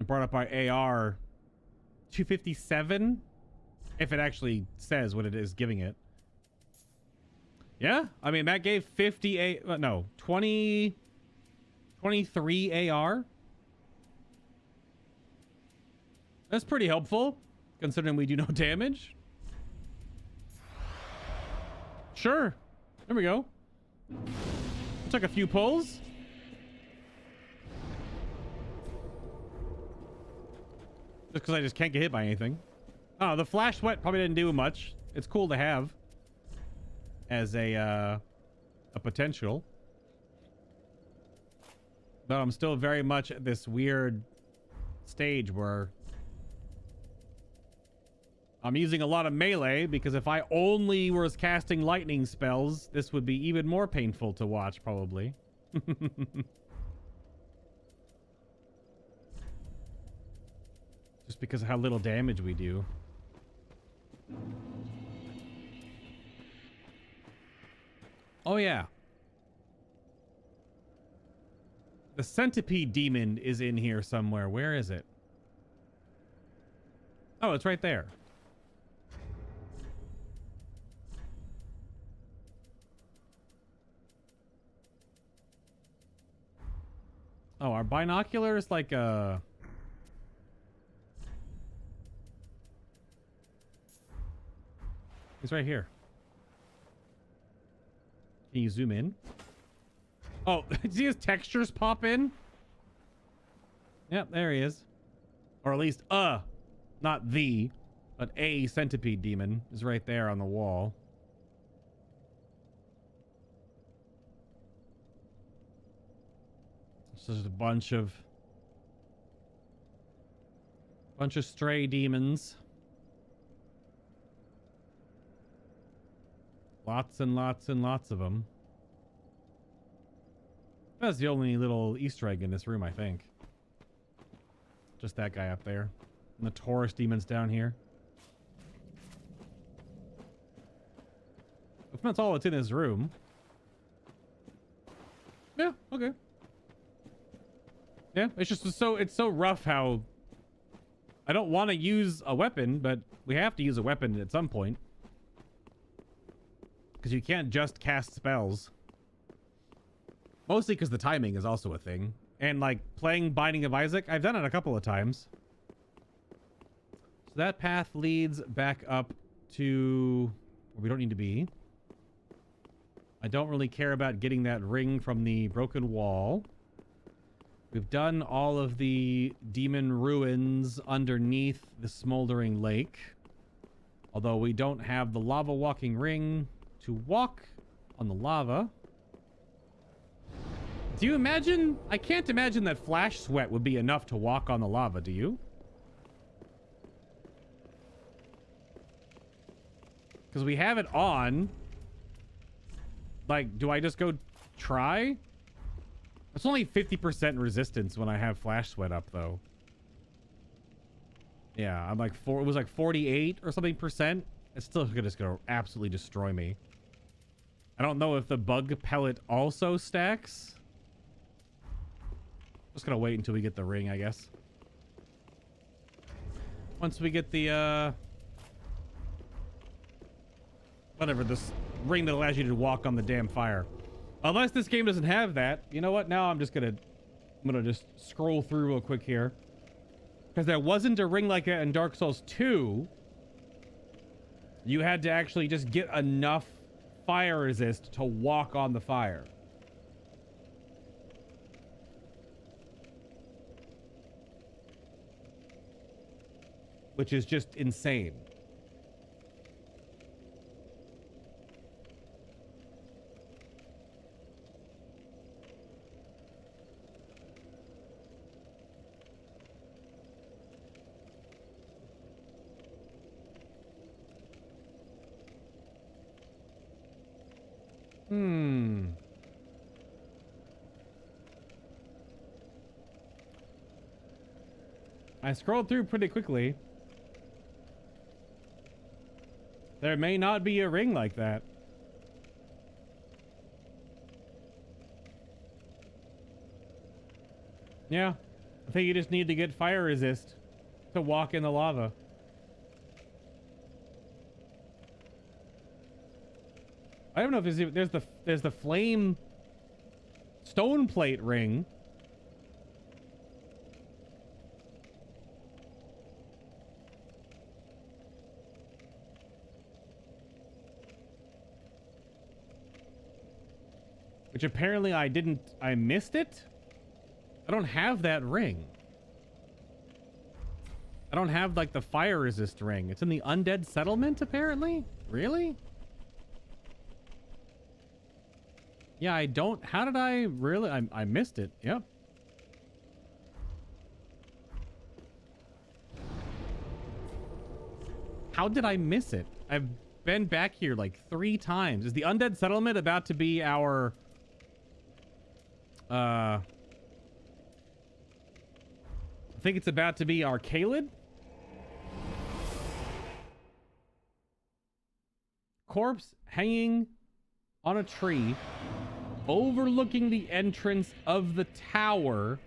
Brought up by AR 257, if it actually says what it is giving it. Yeah, I mean that gave 23 AR. That's pretty helpful considering we do no damage. Sure, there we go. Took a few pulls. Just because I just can't get hit by anything. Oh, the flash sweat probably didn't do much. It's cool to have as a potential, but I'm still very much at this weird stage where I'm using a lot of melee, because if I only was casting lightning spells, this would be even more painful to watch, probably. Just because of how little damage we do. Oh yeah. The centipede demon is in here somewhere. Where is it? Oh, it's right there. Oh, our binoculars like he's right here. Can you zoom in? Oh, see his textures pop in? Yep, there he is. Or at least not the, but a centipede demon is right there on the wall. So there's a bunch of stray demons. Lots and lots and lots of them. That's the only little Easter egg in this room, I think. Just that guy up there. And the Taurus demons down here. If that's all that's in this room. Yeah, okay. Yeah, it's just it's so rough how I don't want to use a weapon, but we have to use a weapon at some point. Because you can't just cast spells. Mostly because the timing is also a thing. And like playing Binding of Isaac, I've done it a couple of times. So that path leads back up to where we don't need to be. I don't really care about getting that ring from the broken wall. We've done all of the demon ruins underneath the smoldering lake. Although we don't have the lava walking ring to walk on the lava. Do you imagine? I can't imagine that flash sweat would be enough to walk on the lava, do you? Because we have it on. Like, do I just go try? It's only 50% resistance when I have flash sweat up, though. Yeah, I'm like it was like 48 or something percent. It's still just gonna absolutely destroy me. I don't know if the bug pellet also stacks. Just gonna wait until we get the ring, I guess. Once we get the whatever, this ring that allows you to walk on the damn fire. Unless this game doesn't have that. You know what? Now I'm gonna just scroll through real quick here. Because there wasn't a ring like that in Dark Souls 2. You had to actually just get enough fire resist to walk on the fire. Which is just insane. I scrolled through pretty quickly. There may not be a ring like that. Yeah. I think you just need to get fire resist to walk in the lava. I don't know if there's the flame stone plate ring. Which apparently I missed it? I don't have that ring. I don't have like the fire resist ring. It's in the undead settlement apparently? Really? Yeah, I don't. How did I really? I missed it. Yep. How did I miss it? I've been back here like 3 times. Is the undead settlement about to be our I think it's about to be our Caled. Corpse hanging on a tree overlooking the entrance of the tower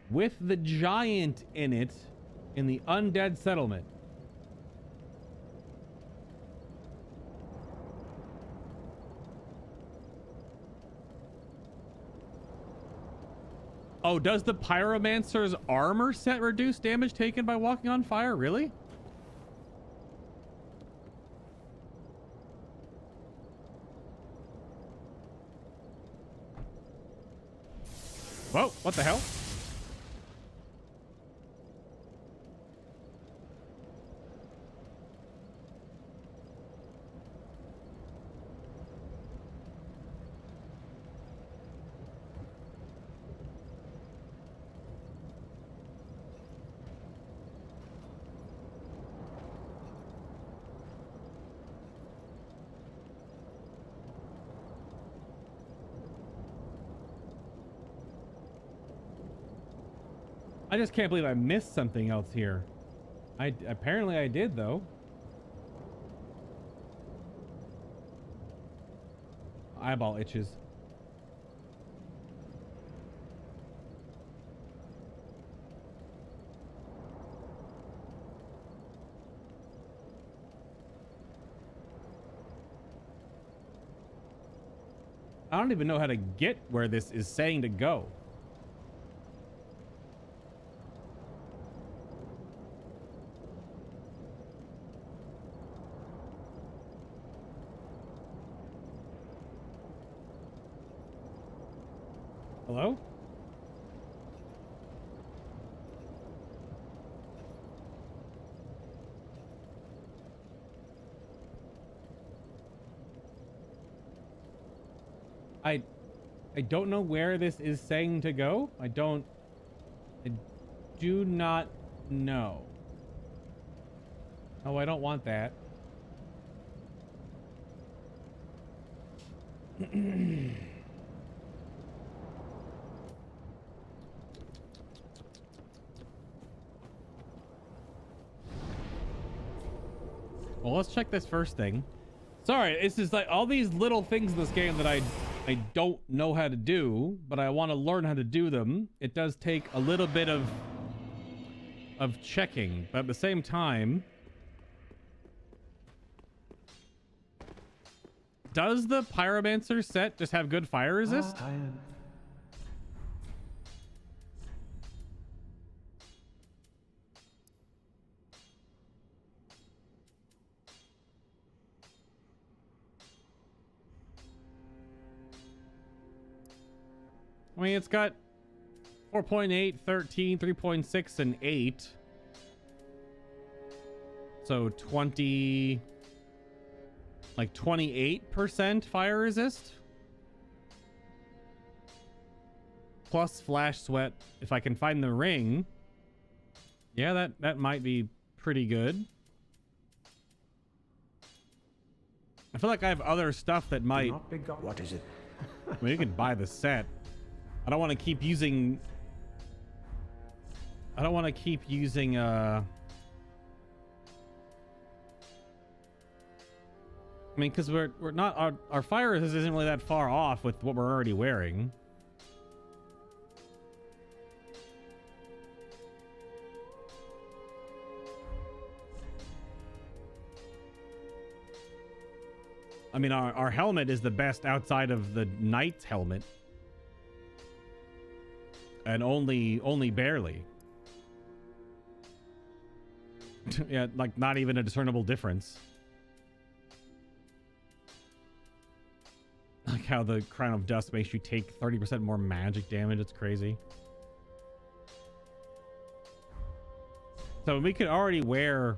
with the giant in it in the undead settlement. Oh, does the Pyromancer's armor set reduce damage taken by walking on fire? Really? Whoa, what the hell? I just can't believe I missed something else here. Apparently I did though. Eyeball itches. I don't even know how to get where this is saying to go. Hello? I don't know where this is saying to go. I do not know. Oh, I don't want that. Well, let's check this first thing. Sorry, it's just like all these little things in this game that I don't know how to do, but I want to learn how to do them. It does take a little bit of checking, but at the same time, does the Pyromancer set just have good fire resist? I mean, it's got 4.8, 13, 3.6, and 8. So 20, like 28% fire resist. Plus flash sweat. If I can find the ring. Yeah, that might be pretty good. I feel like I have other stuff that might... What is it? I mean, you can buy the set. I don't want to keep using... I mean, because we're not... Our fire resist isn't really that far off with what we're already wearing. I mean, our helmet is the best outside of the knight's helmet. And only barely. Yeah, like not even a discernible difference. Like how the Crown of Dust makes you take 30% more magic damage. It's crazy. So we could already wear...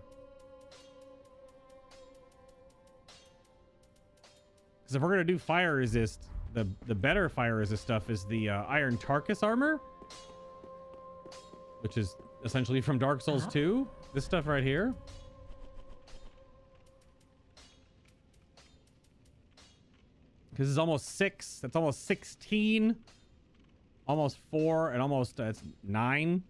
Because if we're going to do fire resist, the better fire resist stuff is the Iron Tarkus armor. Which is essentially from Dark Souls 2. This stuff right here. Because it's almost 6. That's almost 16. Almost 4. And almost it's 9.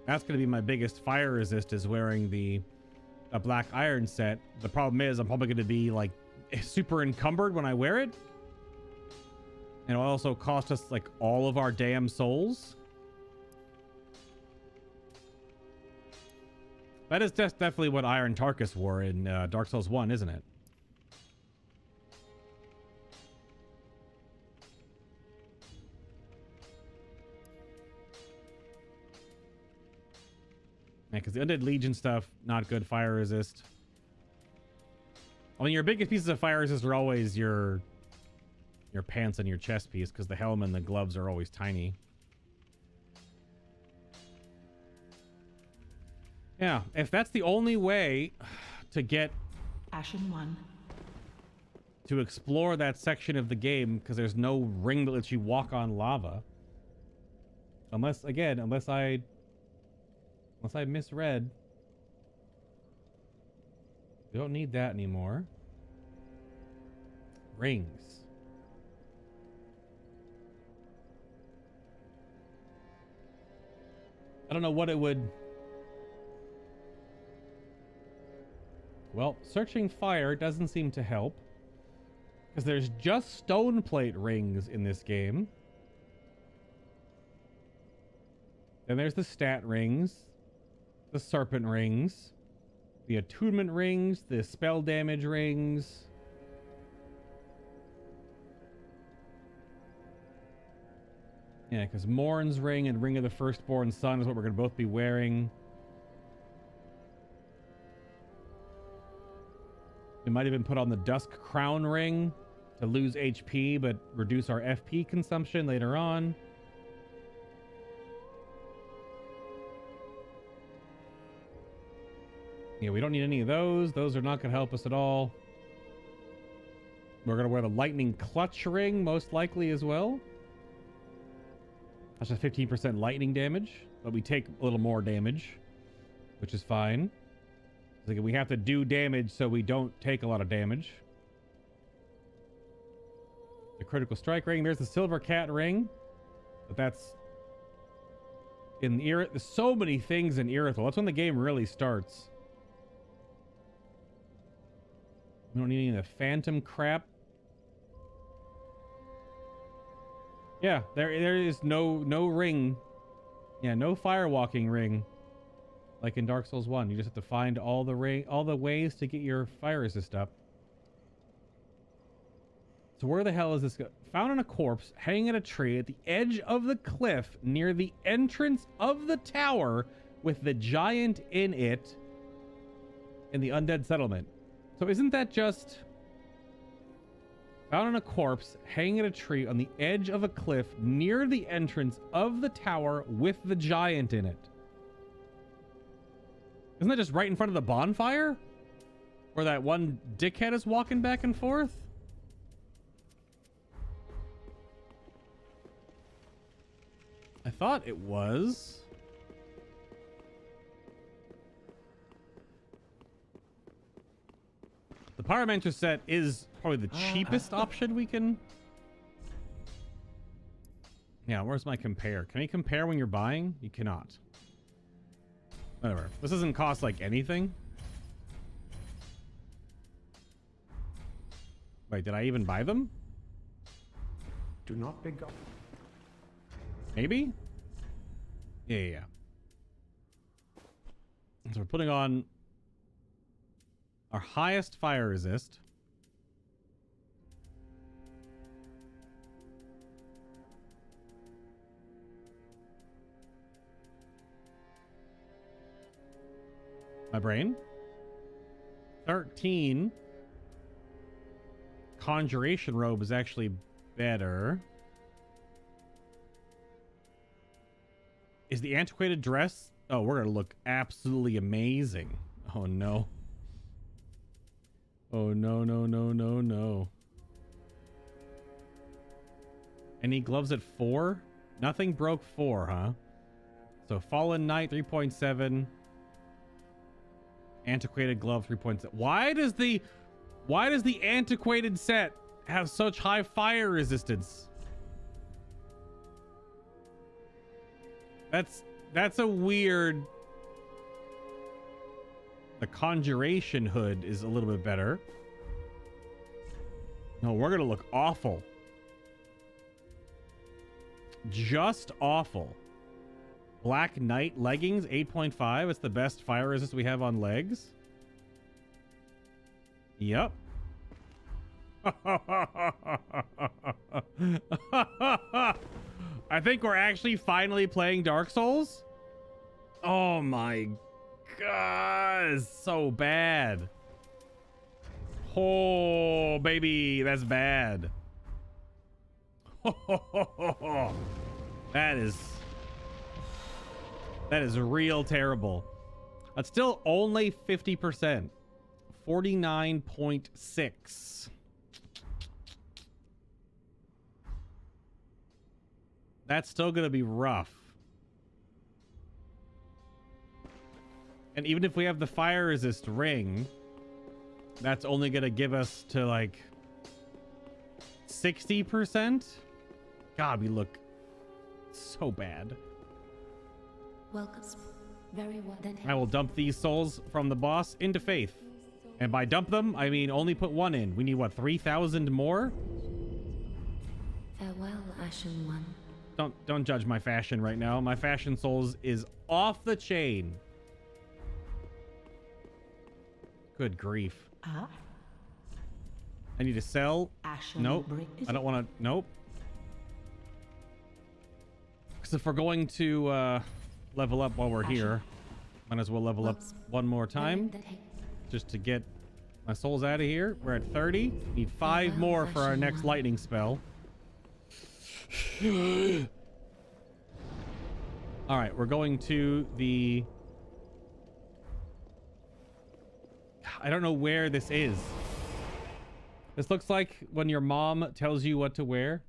That's going to be my biggest fire resist, is wearing the black iron set. The problem is I'm probably going to be like super encumbered when I wear it. And it'll also cost us like all of our damn souls. That is just definitely what Iron Tarkus wore in Dark Souls 1, isn't it? Yeah, because the Undead Legion stuff, not good fire resist. I mean, your biggest pieces of fire resist are always your pants and your chest piece, because the helmet and the gloves are always tiny. Yeah, if that's the only way to get Ashen 1. to explore that section of the game, because there's no ring that lets you walk on lava. Unless I misread. We don't need that anymore. Rings. I don't know what it would... Well, searching fire doesn't seem to help. Because there's just stone plate rings in this game. Then there's the stat rings. The serpent rings. The attunement rings, the spell damage rings. Yeah, because Morn's ring and Ring of the Firstborn Sun is what we're going to both be wearing. We might even put on the Dusk Crown ring to lose HP but reduce our FP consumption later on. Yeah, we don't need any of those. Those are not going to help us at all. We're going to wear the Lightning Clutch ring most likely as well. That's just 15% lightning damage, but we take a little more damage, which is fine. Like we have to do damage so we don't take a lot of damage. The critical strike ring. There's the silver cat ring, but that's in Irithel. There's so many things in Irithel. That's when the game really starts. We don't need any of the phantom crap. Yeah, there is no ring. Yeah, no firewalking ring. Like in Dark Souls 1. You just have to find all the ways to get your fire resist up. So where the hell is this? Found on a corpse hanging at a tree at the edge of the cliff near the entrance of the tower with the giant in it in the undead settlement. So isn't that just found on a corpse hanging at a tree on the edge of a cliff near the entrance of the tower with the giant in it? Isn't that just right in front of the bonfire? Where that one dickhead is walking back and forth? I thought it was. The Pyromancer set is probably the cheapest option we can... Yeah, where's my compare? Can you compare when you're buying? You cannot. Whatever. This doesn't cost like anything. Wait, did I even buy them? Do not be gone. Maybe? Yeah. So we're putting on our highest fire resist. My brain. 13. Conjuration robe is actually better. Is the antiquated dress? Oh, we're gonna look absolutely amazing. Oh no. Oh no. Any gloves at 4? Nothing broke 4, huh? So Fallen Knight 3.7. Antiquated glove 3.7. Why does the antiquated set have such high fire resistance? That's a weird... The conjuration hood is a little bit better. No, we're gonna look awful. Just awful. Black Knight leggings 8.5. It's the best fire resist we have on legs. Yep. I think we're actually finally playing Dark Souls. Oh my god, it's so bad. Oh baby, that's bad. That is real terrible. That's still only 50%. 49.6. That's still gonna be rough. And even if we have the fire resist ring, that's only gonna give us to like 60%. God, we look so bad. Welcome. Very well. Then I will dump these souls from the boss into Faith. And by dump them, I mean only put one in. We need, what, 3,000 more? farewell, Ashen One. Don't judge my fashion right now. My fashion souls is off the chain. Good grief. Ah, I need to sell. ashen Nope. brick. I don't want to. Nope. Because if we're going to level up while we're here, might as well level up one more time just to get my souls out of here. We're at 30. Need 5 more for our next lightning spell. All right, we're going to the... I don't know where this is. This looks like when your mom tells you what to wear.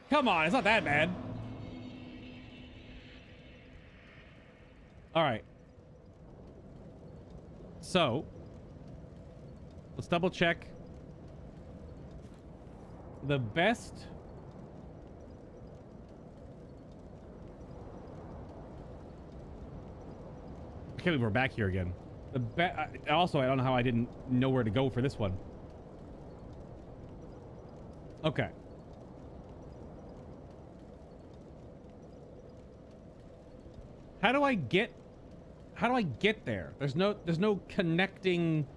Come on, it's not that bad. All right. So, let's double check. The best... I can't believe we're back here again. Also, I don't know how I didn't know where to go for this one. Okay. How do I get there? There's no connecting.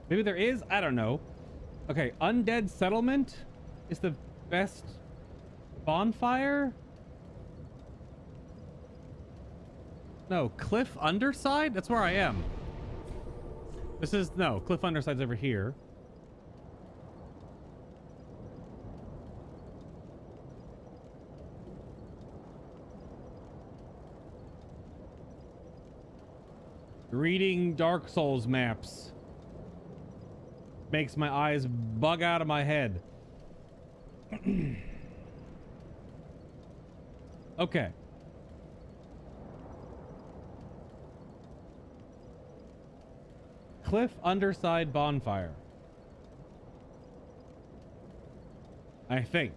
Maybe there is? I don't know. Okay, Undead Settlement is the best bonfire? No, Cliff Underside? That's where I am. This is... No, Cliff Underside's over here. Reading Dark Souls maps makes my eyes bug out of my head. Okay. Cliff Underside Bonfire. I think.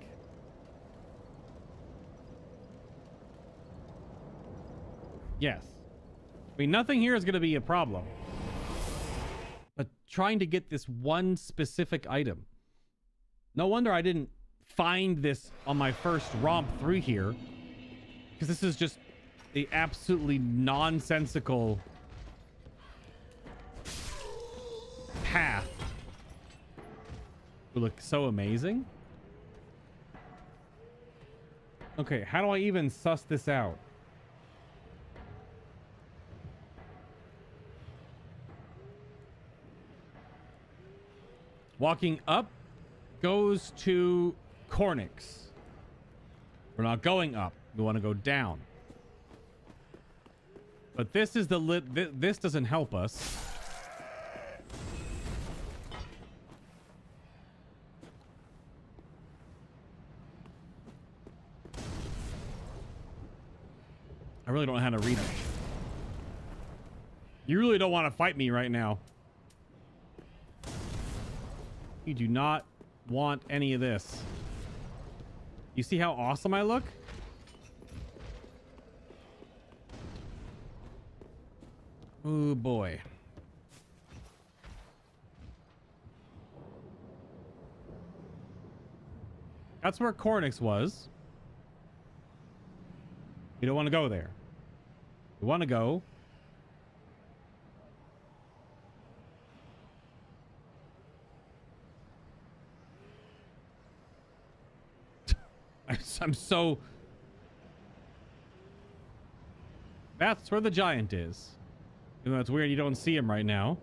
Yes. I mean, nothing here is going to be a problem. But trying to get this one specific item. No wonder I didn't find this on my first romp through here. Because this is just the absolutely nonsensical path. It looks so amazing. Okay, how do I even suss this out? Walking up goes to Cornix. We're not going up. We want to go down. But this is the this doesn't help us. I really don't know how to read it. You really don't want to fight me right now. You do not want any of this. You see how awesome I look? Oh boy. That's where Cornix was. You don't want to go there. You want to go. I'm so... That's where the giant is. Even though it's weird you don't see him right now.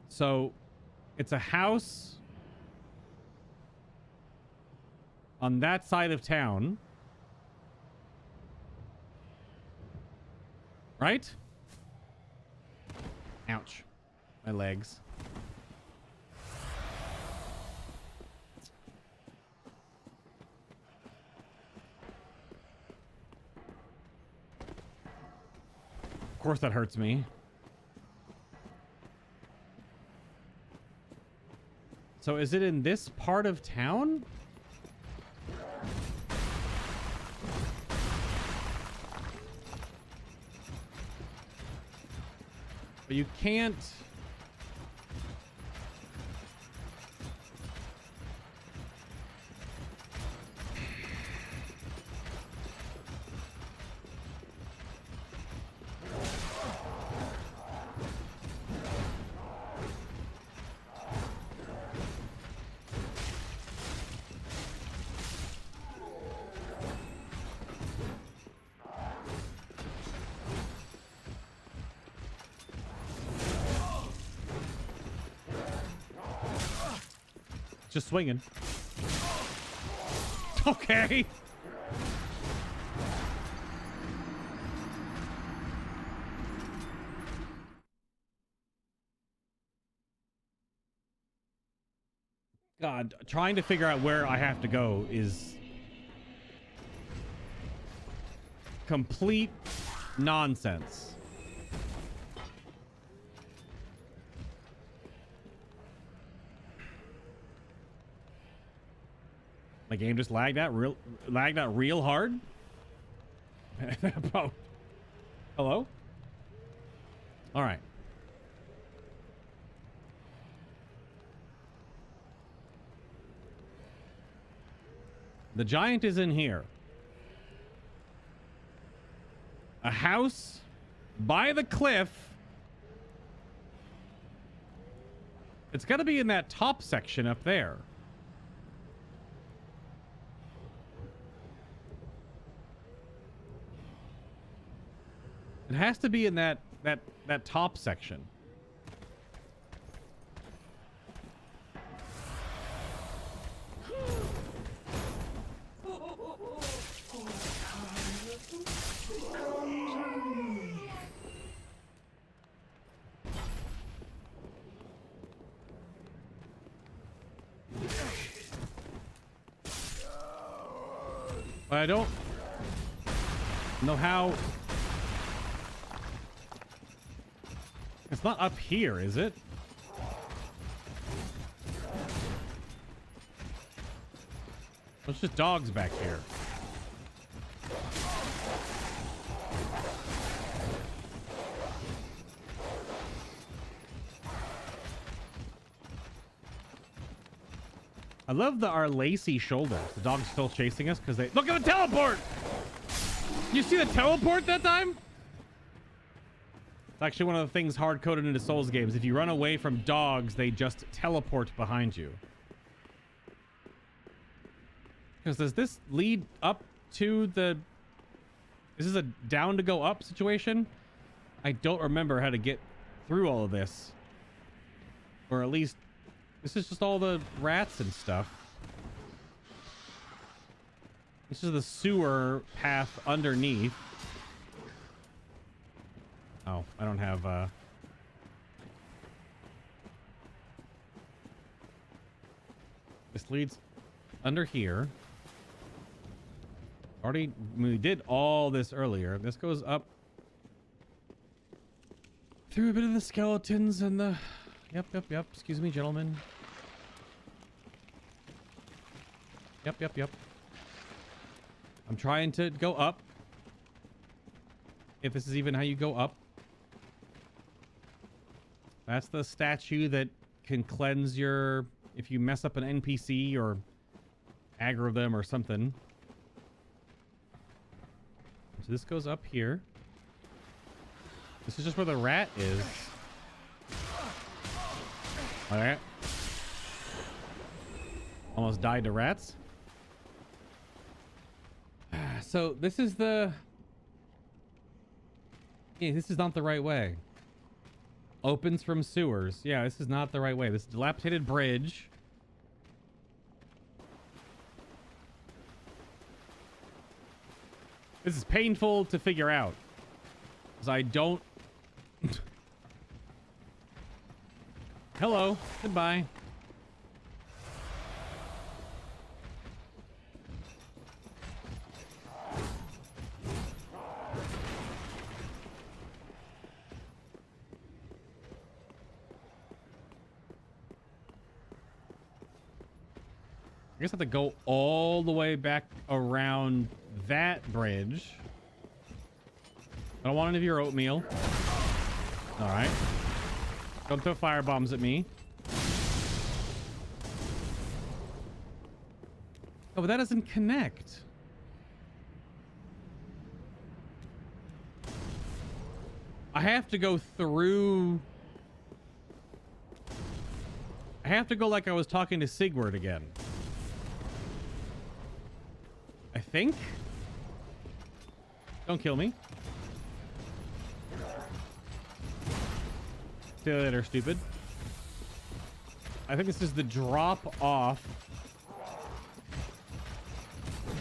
So, it's a house on that side of town. Right? Ouch. My legs. Of course that hurts me. So is it in this part of town? But you can't... just swinging. Okay. God, trying to figure out where I have to go is complete nonsense. My game just lagged out real hard. Oh. Hello? All right. The giant is in here. A house by the cliff. It's got to be in that top section up there. It has to be in that top section. But I don't know how. It's not up here, is it? There's just dogs back here. I love our lacy shoulders. The dog's still chasing us because they look at the teleport. You see the teleport that time? It's actually one of the things hard coded into Souls games. If you run away from dogs, they just teleport behind you. Because does this lead up to the... Is this a down to go up situation? I don't remember how to get through all of this. Or at least... This is just all the rats and stuff. This is the sewer path underneath. Oh, I don't have, This leads under here. We did all this earlier. This goes up through a bit of the skeletons and the... Yep. Excuse me, gentlemen. Yep. I'm trying to go up. If this is even how you go up. That's the statue that can cleanse your... If you mess up an NPC or aggro them or something. So this goes up here. This is just where the rat is. Alright. Almost died to rats. So this is the... Yeah, this is not the right way. Opens from sewers. Yeah, this is not the right way. This dilapidated bridge. This is painful to figure out. Because I don't... Hello. Goodbye. I guess I have to go all the way back around that bridge. I don't want any of your oatmeal. All right. Don't throw fire bombs at me. Oh, but that doesn't connect. I have to go through... I have to go like I was talking to Sigurd again. I think? Don't kill me. See you later, stupid. I think this is the drop off.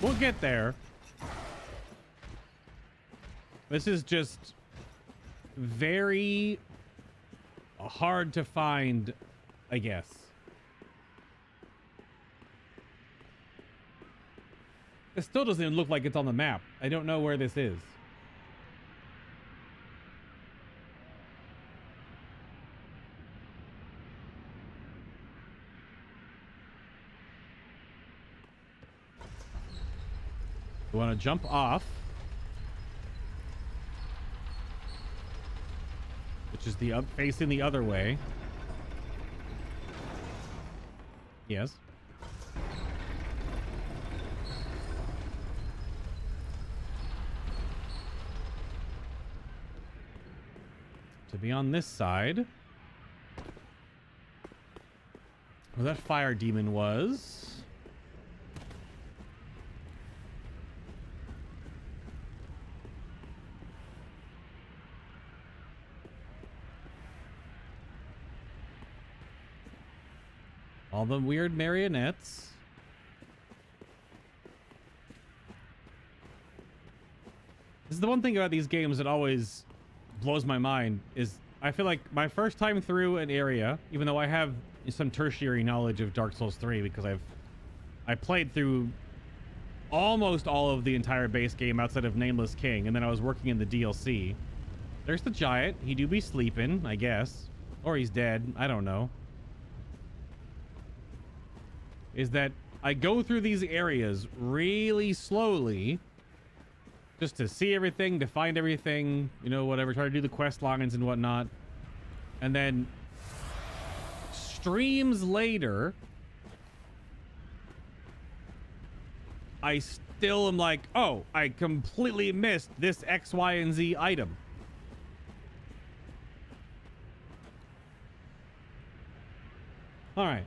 We'll get there. This is just very hard to find, I guess. It still doesn't even look like it's on the map. I don't know where this is. We want to jump off, which is the facing the other way. Yes. To be on this side. Where that fire demon was. All the weird marionettes. This is the one thing about these games that always blows my mind is I feel like my first time through an area, even though I have some tertiary knowledge of Dark Souls 3 because I played through almost all of the entire base game outside of Nameless King, and then I was working in the DLC. There's the giant. He do be sleeping, I guess. Or he's dead. I don't know. Is that I go through these areas really slowly just to see everything, to find everything, you know, whatever, try to do the quest lines and whatnot. And then streams later, I still am like, oh, I completely missed this X, Y, and Z item. All right.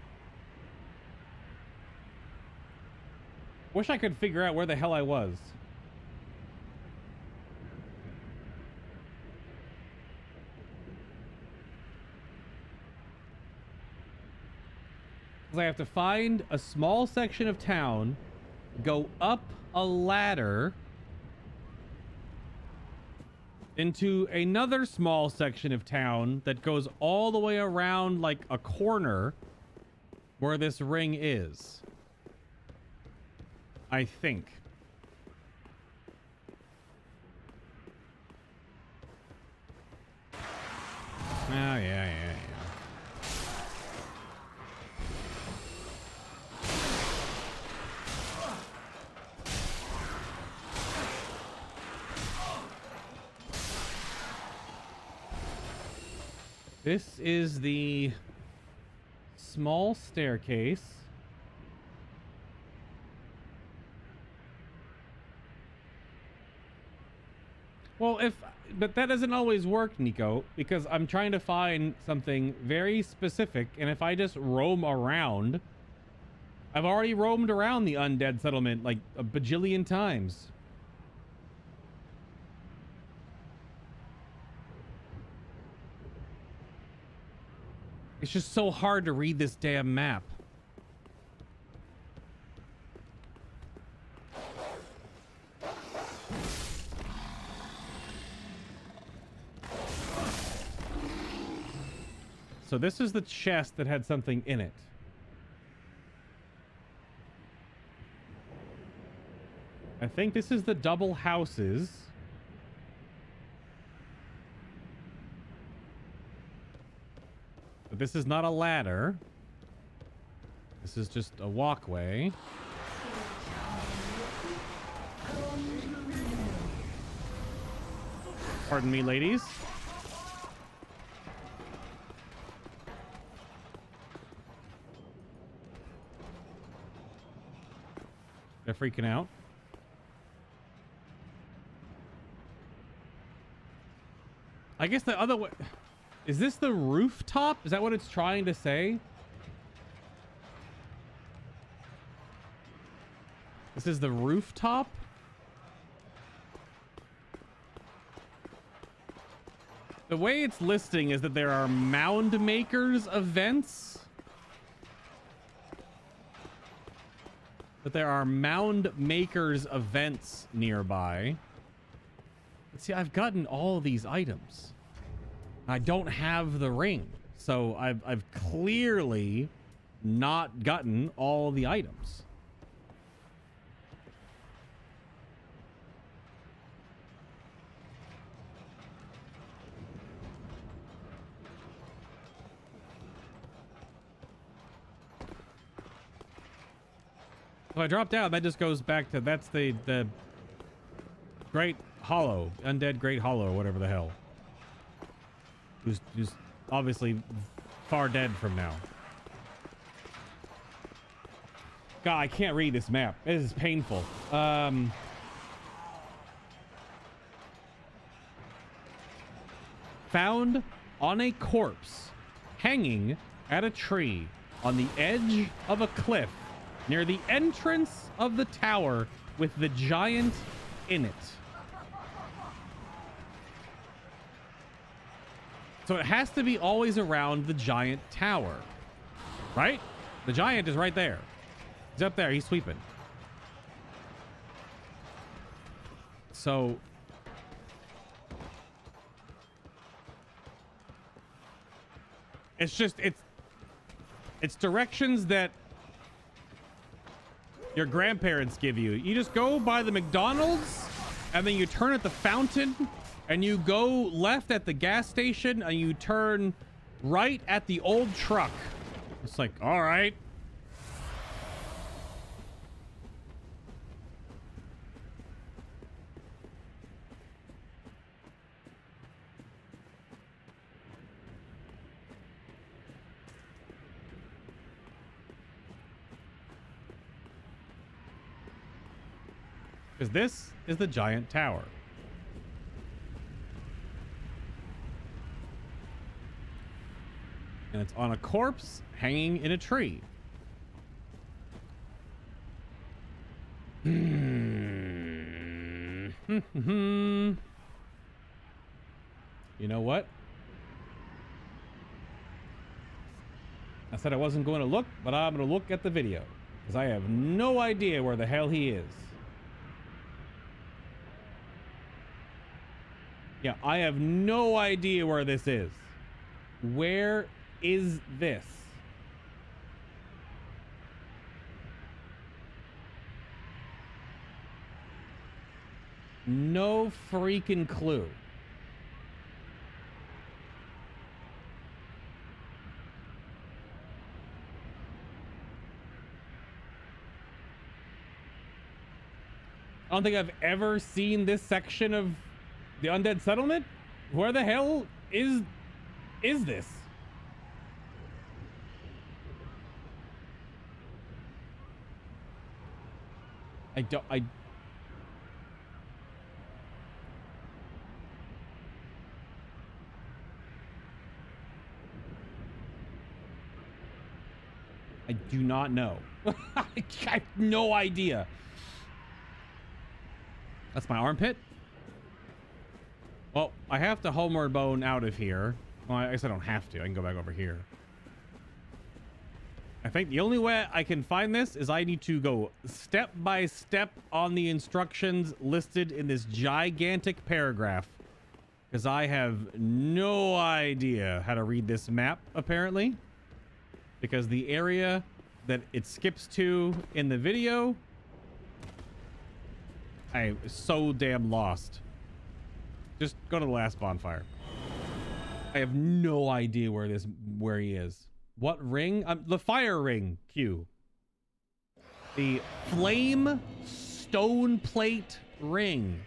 Wish I could figure out where the hell I was. Because I have to find a small section of town, go up a ladder into another small section of town that goes all the way around like a corner where this ring is. I think. Oh, yeah. This is the small staircase. Well, but that doesn't always work, Nico, because I'm trying to find something very specific, and if I just roam around, I've already roamed around the undead settlement like a bajillion times. It's just so hard to read this damn map. So this is the chest that had something in it. I think this is the double houses. But this is not a ladder. This is just a walkway. Pardon me, ladies. They're freaking out. I guess the other way... Is this the rooftop? Is that what it's trying to say? This is the rooftop? The way it's listing is that there are Mound Makers events. but there are mound makers events nearby. But see, I've gotten all these items. I don't have the ring, so I've clearly not gotten all the items. If I drop down, that just goes back to, that's the Great Hollow, Undead Great Hollow, whatever the hell. Who's obviously far dead from now. God, I can't read this map. This is painful. Found on a corpse, hanging at a tree on the edge of a cliff near the entrance of the tower with the giant in it. So it has to be always around the giant tower, right? The giant is right there. He's up there. He's sweeping. So it's just, it's directions that your grandparents give you. You just go by the McDonald's and then you turn at the fountain and you go left at the gas station and you turn right at the old truck. It's like, all right. Because this is the giant tower. And it's on a corpse hanging in a tree. You know what? I said I wasn't going to look, but I'm going to look at the video. Because I have no idea where the hell he is. Yeah, I have no idea where this is. Where is this? No freaking clue. I don't think I've ever seen this section of the Undead Settlement? Where the hell is this? I do not know. I have no idea. That's my armpit. Well, I have to homeward bone out of here. Well, I guess I don't have to. I can go back over here. I think the only way I can find this is I need to go step by step on the instructions listed in this gigantic paragraph. Because I have no idea how to read this map, apparently. Because the area that it skips to in the video, I'm so damn lost. Just go to the last bonfire. I have no idea where he is. What ring? The fire ring, Q. The flame stone plate ring.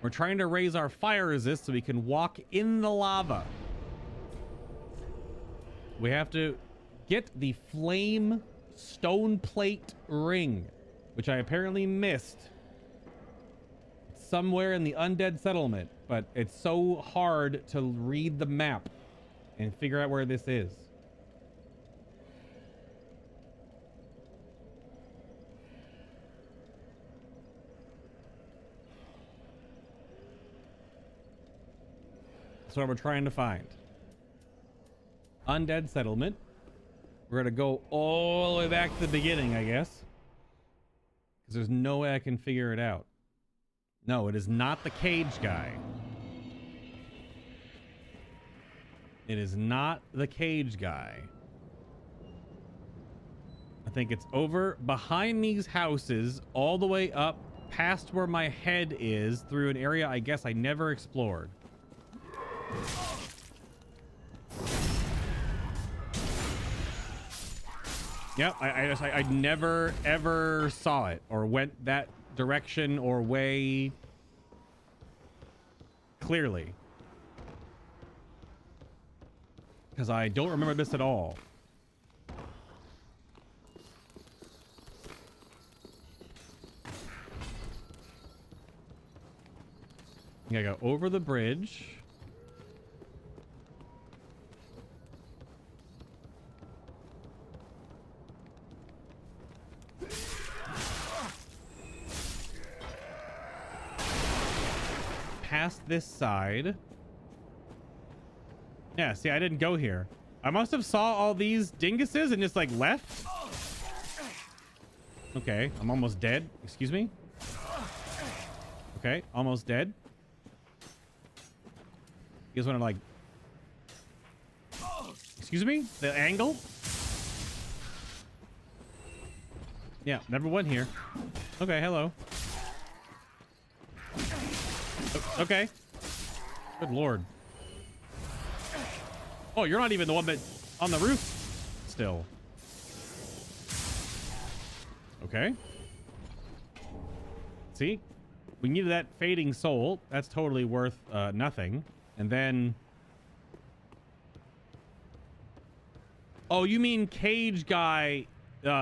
We're trying to raise our fire resist so we can walk in the lava. We have to get the flame stone plate ring, which I apparently missed somewhere in the Undead Settlement, but it's so hard to read the map and figure out where this is. That's what we're trying to find. Undead Settlement. We're gonna go all the way back to the beginning, I guess. Because there's no way I can figure it out. No, it is not the cage guy. It is not the cage guy. I think it's over behind these houses, all the way up past where my head is, through an area I guess I never explored. Yep, I never ever saw it or went that direction or way clearly. Because I don't remember this at all. You gotta go over the bridge. Past this side. Yeah, see, I didn't go here. I must have saw all these dinguses and just like left. Okay, I'm almost dead. Excuse me. Okay, almost dead. You guys want to like... Excuse me? The angle? Yeah, never went here. Okay, hello. Okay. Good lord. Oh, you're not even the one that on the roof still. Okay. See? We needed that fading soul. That's totally worth nothing. And then... Oh, you mean cage guy, the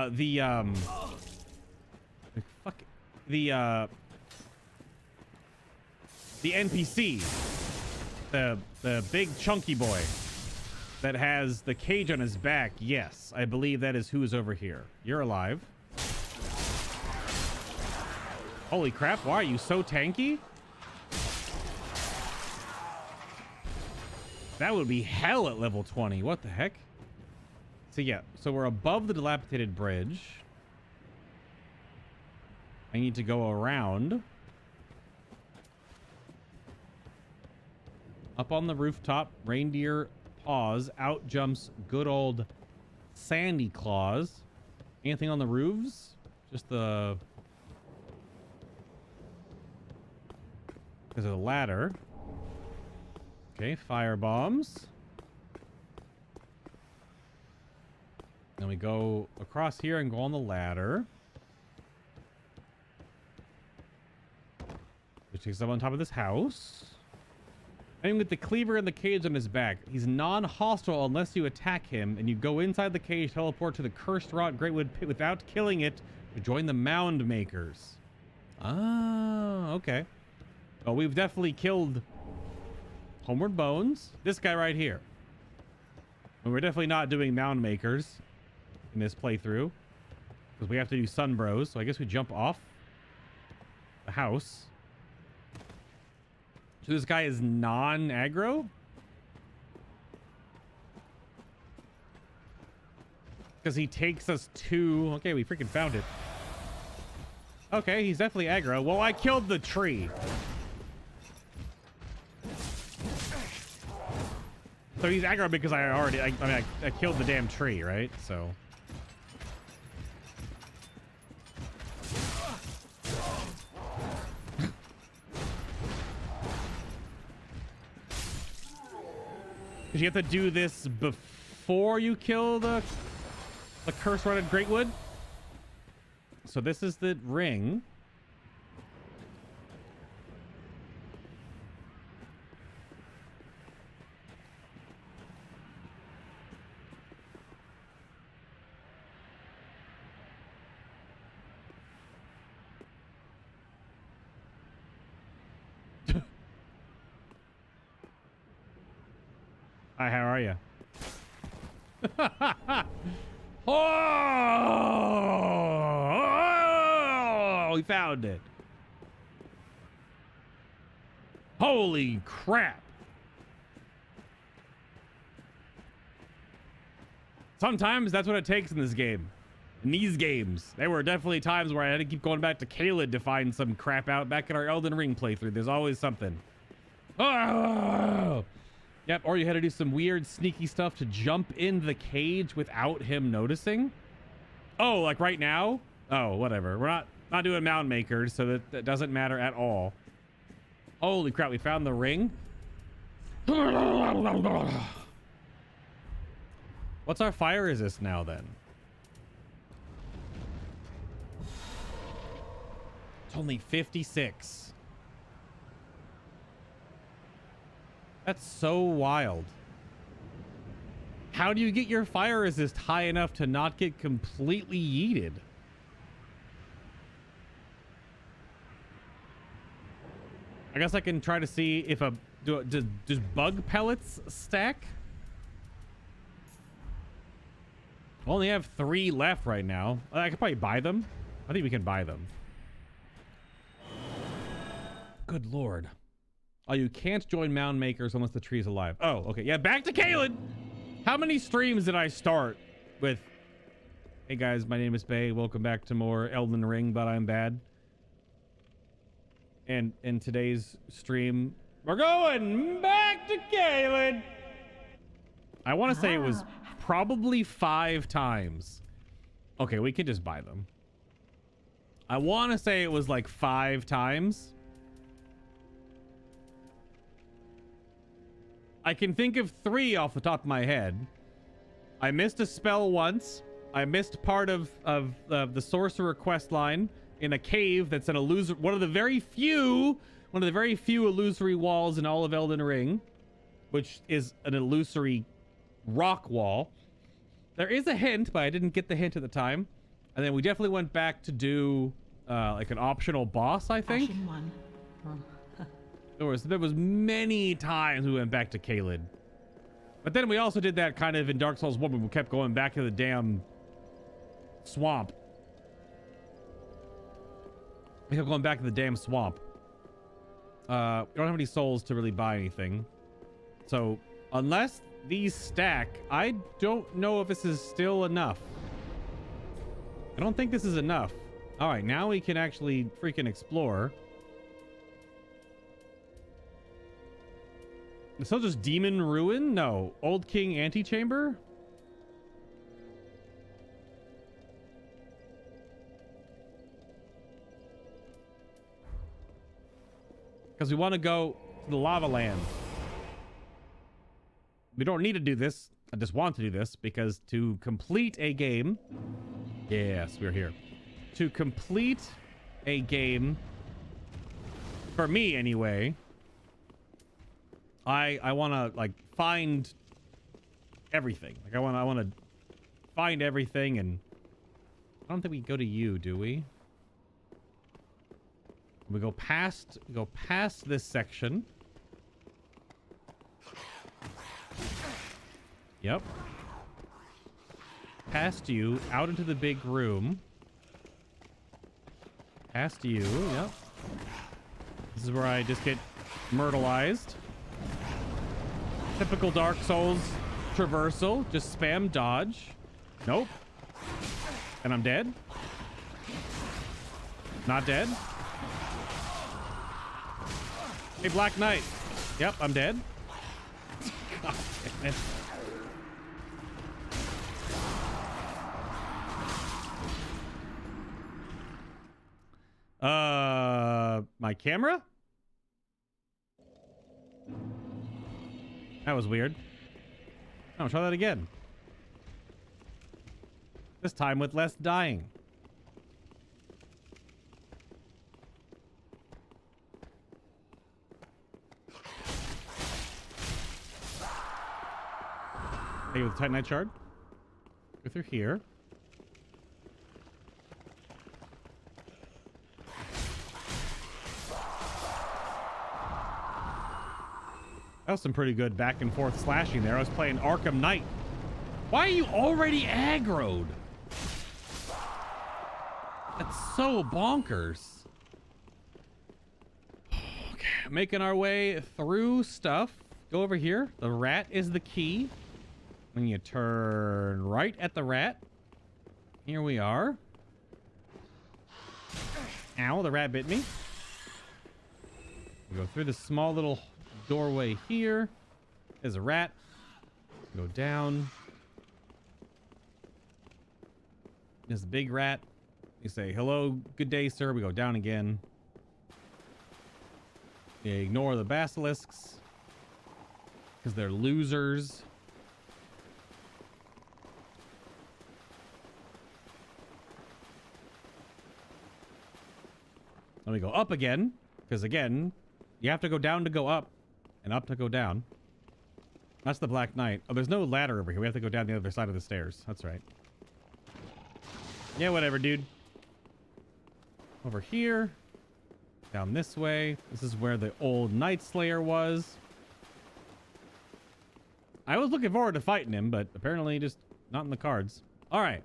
NPC, the big chunky boy that has the cage on his back. Yes, I believe that is who is over here. You're alive. Holy crap, why are you so tanky? That would be hell at level 20. What the heck? So yeah, so we're above the dilapidated bridge. I need to go around. Up on the rooftop, reindeer paws, out jumps good old Sandy Claus. Anything on the roofs? Just the... There's a ladder. Okay, fire bombs. Then we go across here and go on the ladder. Which takes up on top of this house. And with the cleaver and the cage on his back, he's non-hostile unless you attack him, and you go inside the cage, teleport to the cursed wrought Greatwood pit without killing it to join the mound makers. Ah, okay. Well, we've definitely killed Homeward Bones. This guy right here. And we're definitely not doing mound makers in this playthrough, because we have to do Sun Bros. So I guess we jump off the house. So this guy is non-aggro? Because he takes us to... Okay, we freaking found it. Okay, he's definitely aggro. Well, I killed the tree. So he's aggro because I killed the damn tree, right? So... you have to do this before you kill the curse-rotted Greatwood. So this is the ring. Hi, how are you? Oh, we found it. Holy crap. Sometimes that's what it takes in this game. In these games, there were definitely times where I had to keep going back to Caelid to find some crap out. Back in our Elden Ring playthrough, there's always something. Oh! Yep, or you had to do some weird sneaky stuff to jump in the cage without him noticing. Oh, like right now? Oh, whatever. We're not doing mound makers, so that doesn't matter at all. Holy crap, we found the ring. What's our fire resist now then? It's only 56. That's so wild. How do you get your fire resist high enough to not get completely yeeted? I guess I can try to see if does bug pellets stack? I only have 3 left right now. I could probably buy them. I think we can buy them. Good lord. Oh, you can't join mound makers unless the tree's alive. Oh, okay. Yeah, back to Caelid. How many streams did I start with? Hey guys, my name is Bay. Welcome back to more Elden Ring, but I'm bad. And in today's stream, we're going back to Caelid. I want to say it was probably 5 times. Okay, we can just buy them. I want to say it was like 5 times. I can think of 3 off the top of my head. I missed a spell once. I missed part of the sorcerer quest line in a cave that's an illusory, one of the very few illusory walls in all of Elden Ring, which is an illusory rock wall. There is a hint, but I didn't get the hint at the time. And then we definitely went back to do like an optional boss, I think. Ashen one. There was many times we went back to Caelid. But then we also did that kind of in Dark Souls 1 when we kept going back to the damn swamp. We kept going back to the damn swamp. We don't have any souls to really buy anything. So unless these stack, I don't know if this is still enough. I don't think this is enough. All right, now we can actually freaking explore. It's still just Demon Ruin? No. Old King Antechamber? Because we want to go to the lava land. We don't need to do this. I just want to do this because to complete a game... Yes, we're here. To complete a game, for me anyway... I want to like find everything. Like I want to find everything, and I don't think we go to you, do we? We go past this section. Yep. Past you, out into the big room. Past you, yep. This is where I just get myrtleized. Typical Dark Souls traversal. Just spam dodge. Nope. And I'm dead. Not dead. Hey, Black Knight. Yep, I'm dead. God damn it. My camera? That was weird. Oh, try that again. This time with less dying. Hey, with the Titanite shard. Go through here. That was some pretty good back and forth slashing there. I was playing Arkham Knight. Why are you already aggroed? That's so bonkers. Okay, making our way through stuff. Go over here. The rat is the key. When you turn right at the rat. Here we are. Ow, the rat bit me. We go through this small little doorway here. There's a rat. Go down. There's a big rat. You say, hello, good day, sir. We go down again. You ignore the basilisks because they're losers. Let me go up again, because again, you have to go down to go up, and up to go down. That's the Black Knight. Oh, there's no ladder over here. We have to go down the other side of the stairs. That's right. Yeah, whatever, dude. Over here. Down this way. This is where the old Night Slayer was. I was looking forward to fighting him, but apparently just not in the cards. All right.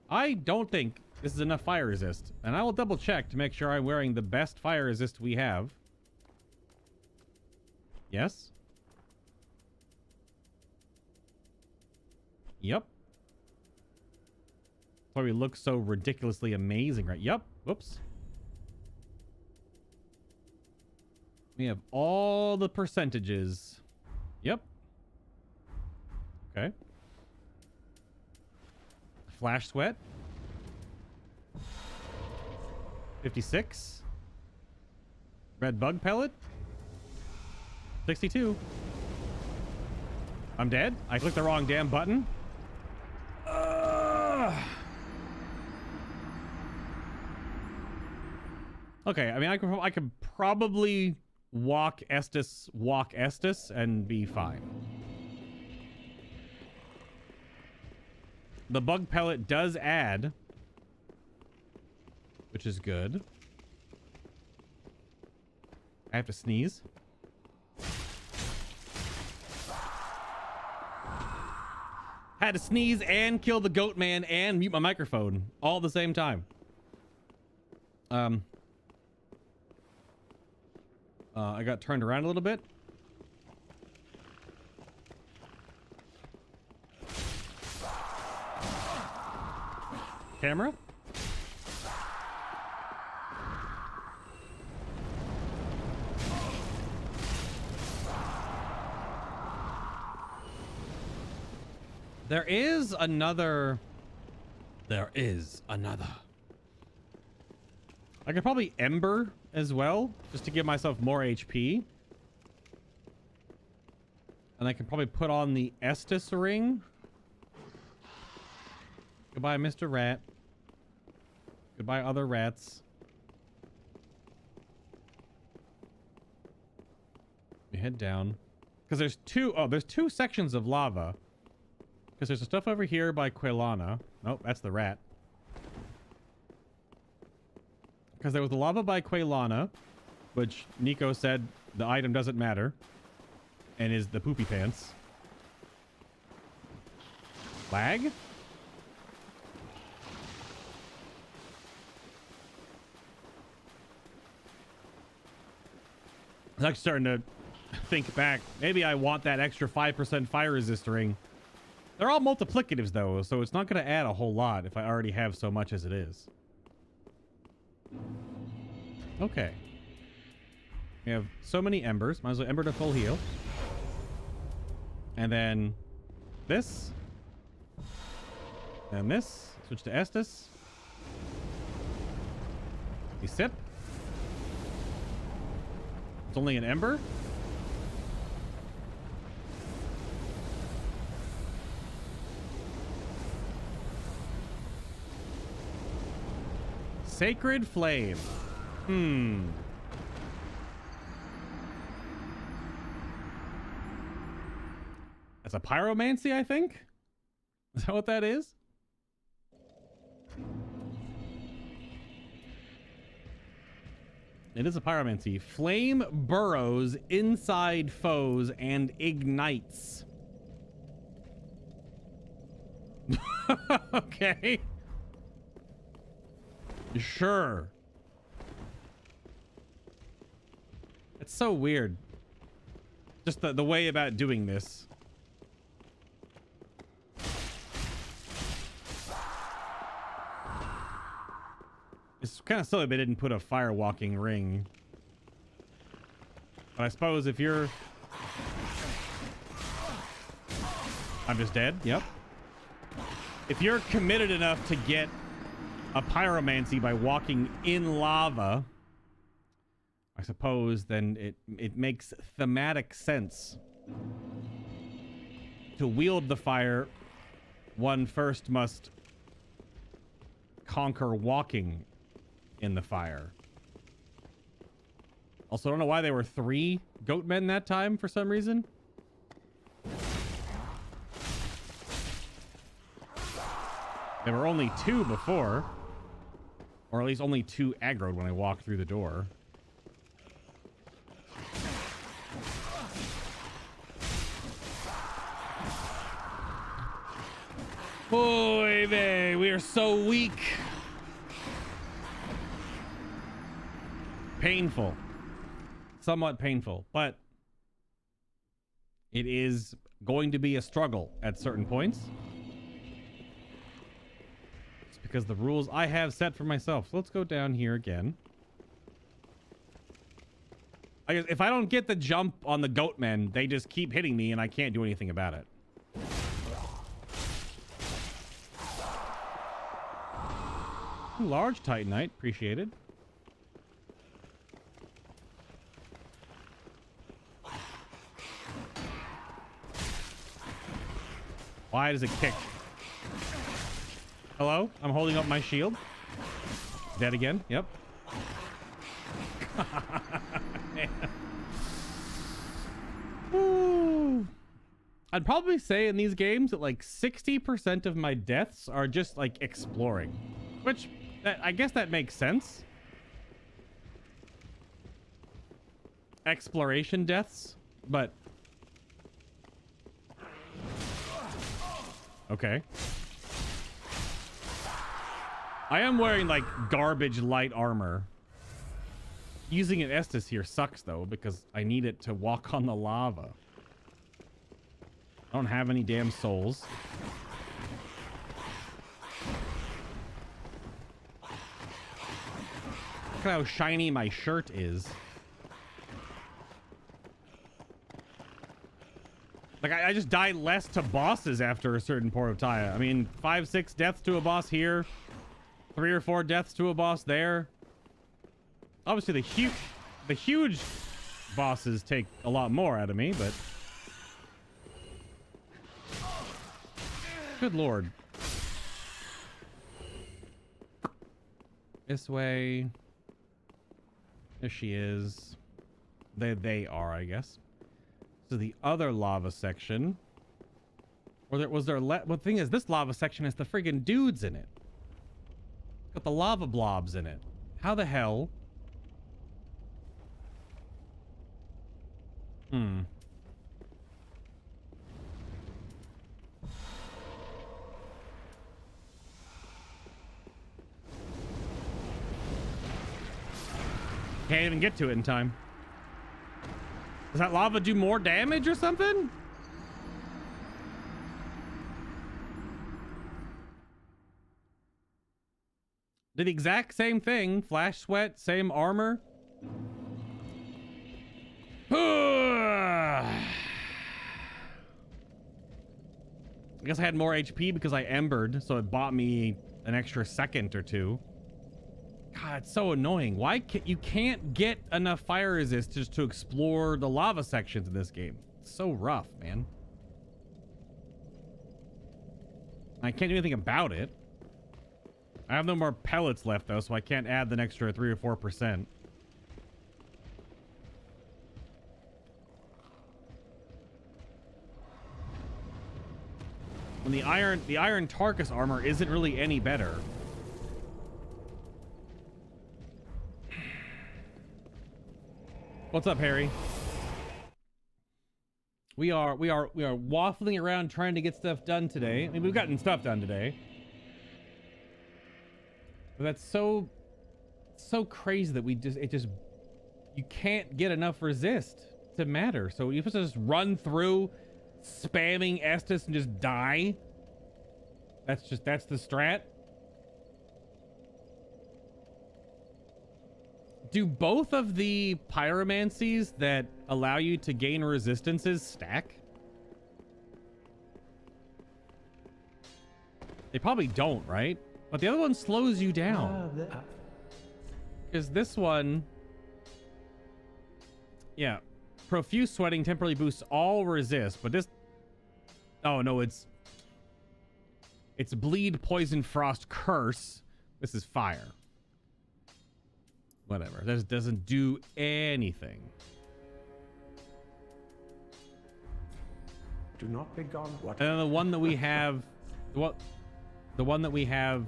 I don't think this is enough fire resist, and I will double check to make sure I'm wearing the best fire resist we have. Yes? Yep. That's why we look so ridiculously amazing, right? Yep. Whoops. We have all the percentages. Yep. Okay. Flash sweat. 56. Red bug pellet. 62. I'm dead. I clicked the wrong damn button. Okay, I mean, I could probably walk Estus and be fine. The bug pellet does add, which is good. I have to sneeze. Had to sneeze and kill the goat man and mute my microphone all at the same time. I got turned around a little bit. Camera. There is another. I could probably Ember as well, just to give myself more HP. And I could probably put on the Estus ring. Goodbye, Mr. Rat. Goodbye, other rats. We head down. Because there's two sections of lava. Because there's stuff over here by Quelana. Nope, that's the rat. Because there was the lava by Quelana, which Nico said the item doesn't matter. And is the poopy pants. Lag? I was actually starting to think back. Maybe I want that extra 5% fire resist ring. They're all multiplicatives though, so it's not going to add a whole lot if I already have so much as it is. Okay. We have so many embers. Might as well ember to full heal. And then this. And this. Switch to Estus. We sip. It's only an ember. Sacred Flame. That's a pyromancy, I think? Is that what that is? It is a pyromancy. Flame burrows inside foes and ignites. Okay. Sure. It's so weird. Just the way about doing this. kind of silly they didn't put a fire walking ring. But I suppose if you're... I'm just dead. Yep. If you're committed enough to get a pyromancy by walking in lava, I suppose then it makes thematic sense to wield the fire. One first must conquer walking in the fire. Also, I don't know why there were 3 goat men that time for some reason. There were only 2 before. Or at least only 2 aggroed when I walked through the door. Boy, man, we are so weak. Painful. Somewhat painful, but it is going to be a struggle at certain points. It's because the rules I have set for myself. So let's go down here again. I guess if I don't get the jump on the goat men, they just keep hitting me and I can't do anything about it. Large Titanite, appreciated. Why does it kick? Hello? I'm holding up my shield. Dead again? Yep. Woo. I'd probably say in these games that like 60% of my deaths are just like exploring. Which, I guess that makes sense. Exploration deaths, but... Okay. I am wearing, like, garbage light armor. Using an Estus here sucks, though, because I need it to walk on the lava. I don't have any damn souls. Look at how shiny my shirt is. Like, I just die less to bosses after a certain point of time. I mean, 5-6 deaths to a boss here. 3 or 4 deaths to a boss there. Obviously, the huge bosses take a lot more out of me, but... Good lord. This way. There she is. They are, I guess. So the other lava section. Or there was there... Well, the thing is, this lava section has the friggin' dudes in it. Got the lava blobs in it. How the hell? Hmm. Can't even get to it in time. Does that lava do more damage or something? Did the exact same thing. Flash sweat, same armor. I guess I had more HP because I embered, so it bought me an extra second or 2. God, it's so annoying. Why can't you get enough fire resist just to explore the lava sections in this game? It's so rough, man. I can't do anything about it. I have no more pellets left though, so I can't add the extra 3 or 4%. When the iron Tarkus armor isn't really any better. What's up, Harry? We are waffling around trying to get stuff done today. I mean, we've gotten stuff done today. But that's so crazy that you can't get enough resist to matter. So you're supposed to just run through spamming Estus and just die. That's the strat. Do both of the pyromancies that allow you to gain resistances stack? They probably don't, right? But the other one slows you down. Because this one... Yeah. Profuse sweating temporarily boosts all resist, but this... Oh, no, it's bleed, poison, frost, curse. This is fire. Whatever. This doesn't do anything. Do not be gone. What? And then the one that we have... The one that we have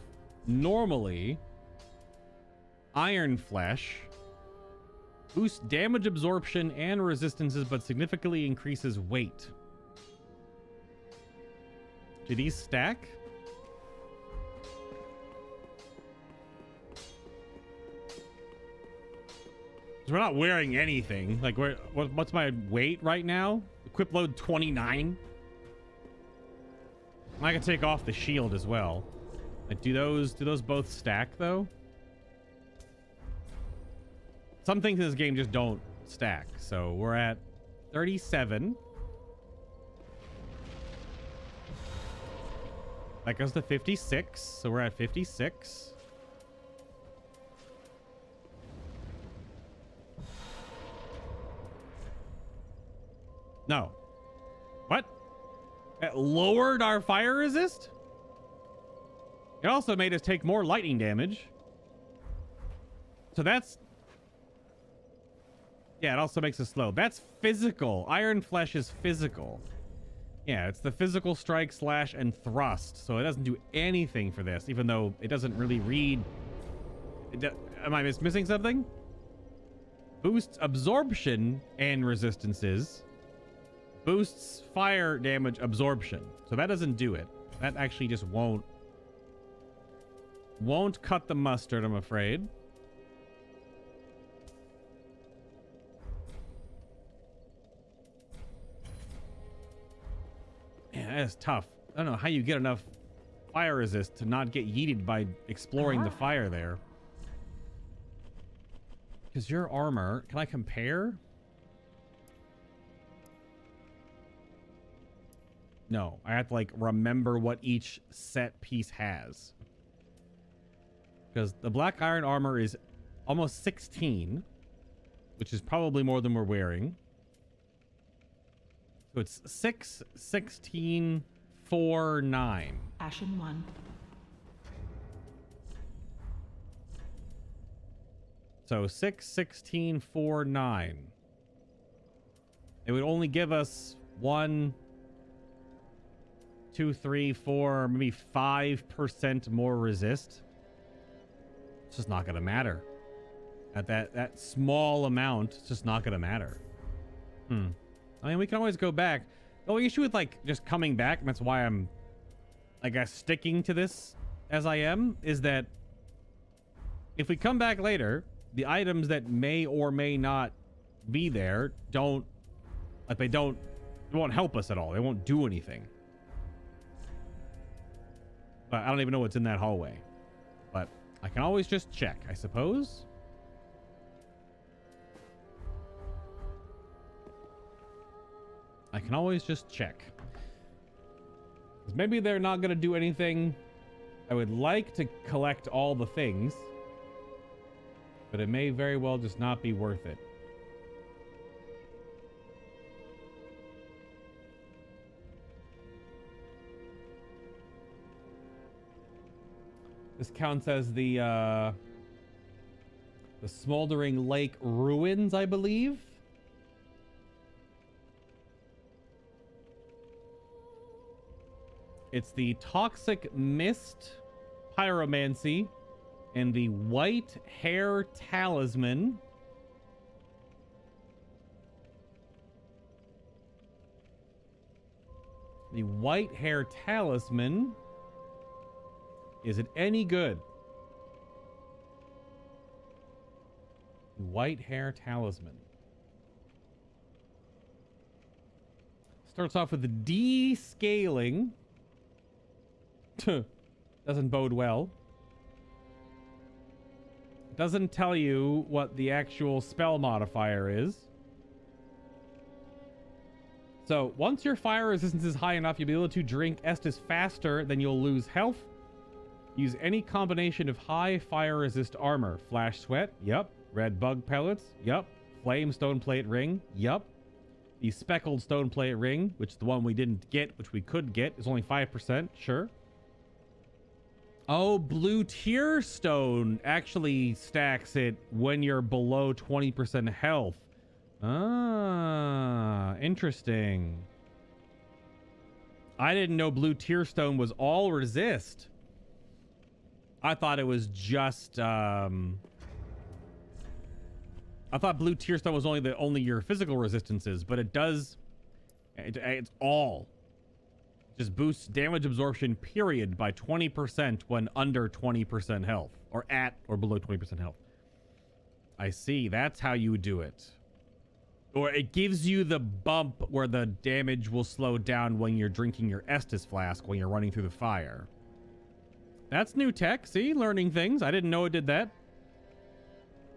normally... Iron Flesh... Boosts damage absorption and resistances, but significantly increases weight. Do these stack? We're not wearing anything. Like, what's my weight right now? Equip load 29. I can take off the shield as well. Like, do those both stack though? Some things in this game just don't stack. So we're at 37. That goes to 56. So we're at 56. No. What? It lowered our fire resist? It also made us take more lightning damage. So that's... Yeah, it also makes us slow. That's physical. Iron Flesh is physical. Yeah, it's the physical strike, slash, and thrust. So it doesn't do anything for this, even though it doesn't really read... Am I missing something? Boosts absorption and resistances. Boosts fire damage absorption. So that doesn't do it. That actually just won't cut the mustard, I'm afraid. Yeah, that is tough. I don't know how you get enough fire resist to not get yeeted by exploring the fire there. Because your armor, can I compare? No, I have to like remember what each set piece has. Because the black iron armor is almost 16, which is probably more than we're wearing. So it's 6, 16, 4, 9. Ashen 1. So 6, 16, 4, 9. It would only give us 1, 2, 3, 4, maybe 5% more resist. It's just not going to matter. At that small amount, it's just not going to matter. I mean, we can always go back. The only issue with, like, just coming back, and that's why I'm, I guess, sticking to this as I am, is that if we come back later, the items that may or may not be there don't, like, they won't help us at all. They won't do anything. But I don't even know what's in that hallway. But I can always just check, I suppose. I can always just check. 'Cause maybe they're not going to do anything. I would like to collect all the things. But it may very well just not be worth it. This counts as the Smoldering Lake Ruins, I believe. It's the Toxic Mist Pyromancy and the White Hair Talisman. The White Hair Talisman. Is it any good? The White Hair Talisman. Starts off with the descaling. Doesn't bode well. doesn't tell you what the actual spell modifier is. So once your fire resistance is high enough, you'll be able to drink Estus faster than you'll lose health. Use any combination of high fire resist armor. Flash sweat, yep. Red bug pellets, yep. Flame stone plate ring, yep. The speckled stone plate ring, which is the one we didn't get, which we could get, is only 5%, sure. Oh, blue tier stone actually stacks it when you're below 20% health. Ah, interesting. I didn't know blue tier stone was all resist. I thought it was just I thought blue tier stone was only your physical resistances, but it does it's all. Just boosts damage absorption period by 20% when under 20% health, or at or below 20% health. I see. That's how you do it. Or it gives you the bump where the damage will slow down when you're drinking your Estus flask when you're running through the fire. That's new tech. See, learning things. I didn't know it did that.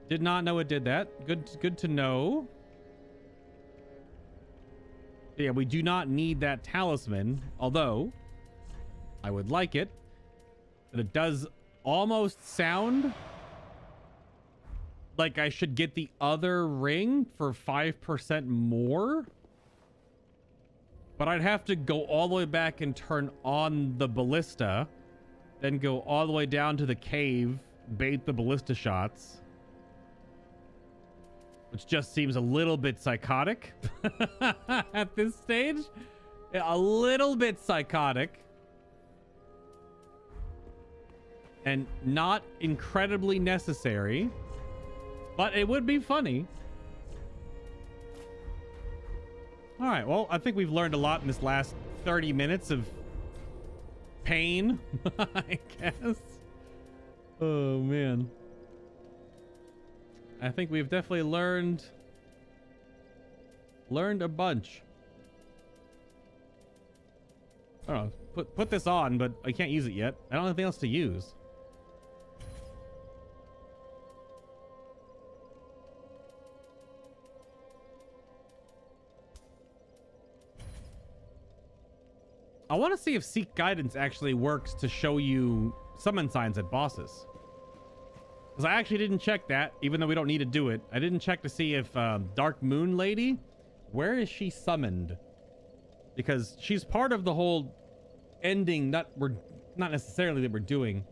Did not know it did that. Good to know. Yeah, we do not need that talisman, although I would like it. But it does almost sound like I should get the other ring for 5% more. But I'd have to go all the way back and turn on the ballista, then go all the way down to the cave, bait the ballista shots, which just seems a little bit psychotic at this stage. A little bit psychotic. And not incredibly necessary. But it would be funny. All right, well, I think we've learned a lot in this last 30 minutes of pain, I guess. Oh, man. I think we've definitely learned a bunch. I don't know. Put this on, but I can't use it yet. I don't have anything else to use. I want to see if Seek Guidance actually works to show you summon signs at bosses. Because I actually didn't check that, even though we don't need to do it. I didn't check to see if Dark Moon Lady, where is she summoned? Because she's part of the whole ending, not necessarily that we're doing.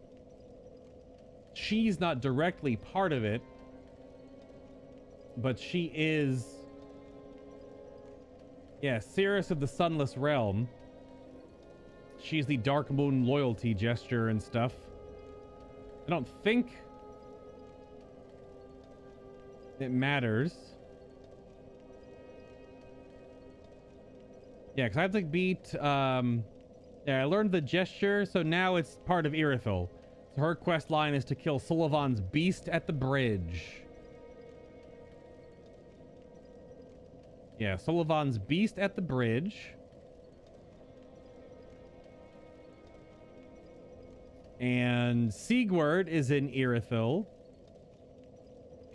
She's not directly part of it, but she is, yeah, Seeress of the Sunless Realm. She's the Dark Moon loyalty gesture and stuff. I don't think it matters. Yeah, because I have to beat... yeah, I learned the gesture, so now it's part of Irithyll. So her quest line is to kill Sulyvahn's beast at the bridge. Yeah, Sulyvahn's beast at the bridge. And Sigurd is in Irithyll.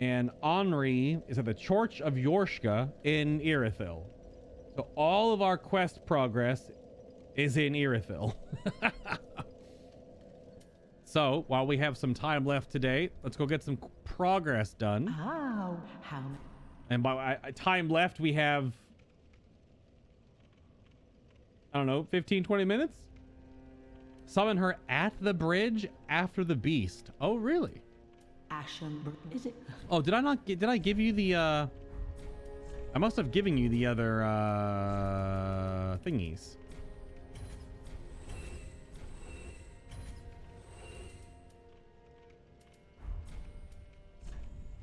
And Henri is at the Church of Yorshka in Irithyll. So all of our quest progress is in Irithyll. So while we have some time left today, let's go get some progress done. Oh, how... And by time left, we have, I don't know, 15, 20 minutes? Summon her at the bridge after the beast. Oh, really? Ashen... Is it... Oh, did I give you the, I must have given you the other, thingies.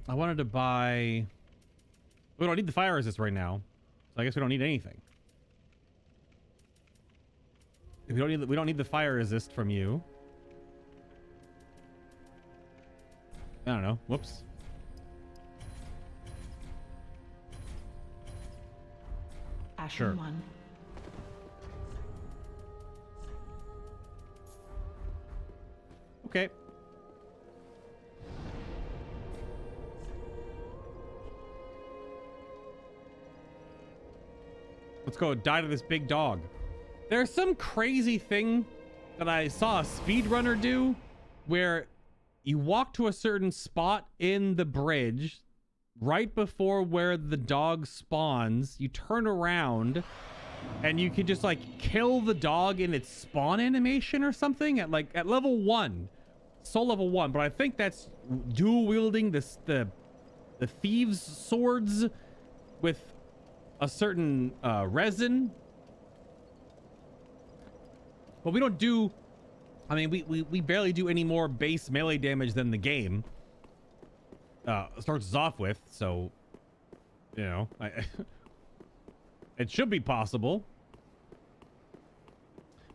I wanted to buy... We don't need the fire resist right now, so I guess we don't need anything. We don't need the fire resist from you. I don't know. Whoops. Ashen Sure. one. Okay. Let's go die to this big dog. There's some crazy thing that I saw a speedrunner do where you walk to a certain spot in the bridge right before where the dog spawns. You turn around and you can just like kill the dog in its spawn animation or something at level 1. Soul level 1, but I think that's dual wielding the thieves' swords with a certain resin. But we don't do, I mean, we barely do any more base melee damage than the game starts us off with, so, you know, it should be possible.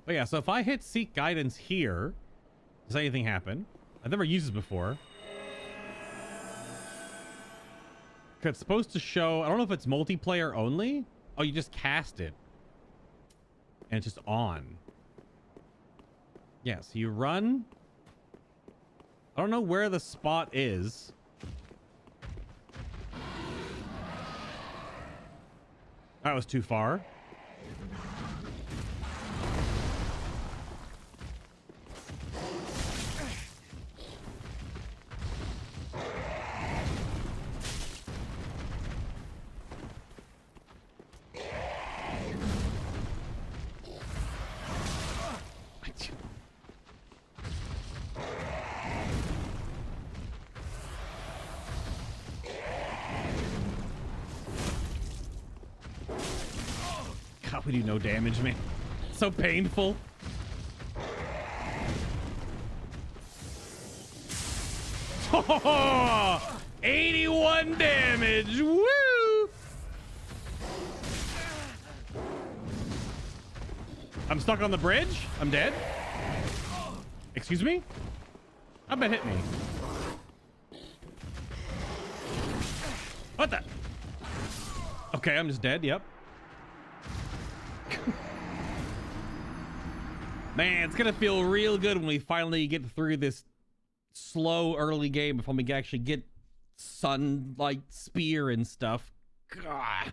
But yeah, so if I hit Seek Guidance here, does anything happen? I've never used this before. It's supposed to show, I don't know if it's multiplayer only. Oh, you just cast it. And it's just on. Yeah, so you run. I don't know where the spot is. That was too far. God, we do no damage, man. So painful. Oh, 81 damage. Woo! I'm stuck on the bridge. I'm dead. Excuse me? I bet hit me. What the? Okay, I'm just dead. Yep. Man, it's gonna feel real good when we finally get through this slow early game before we can actually get sunlight spear and stuff. God.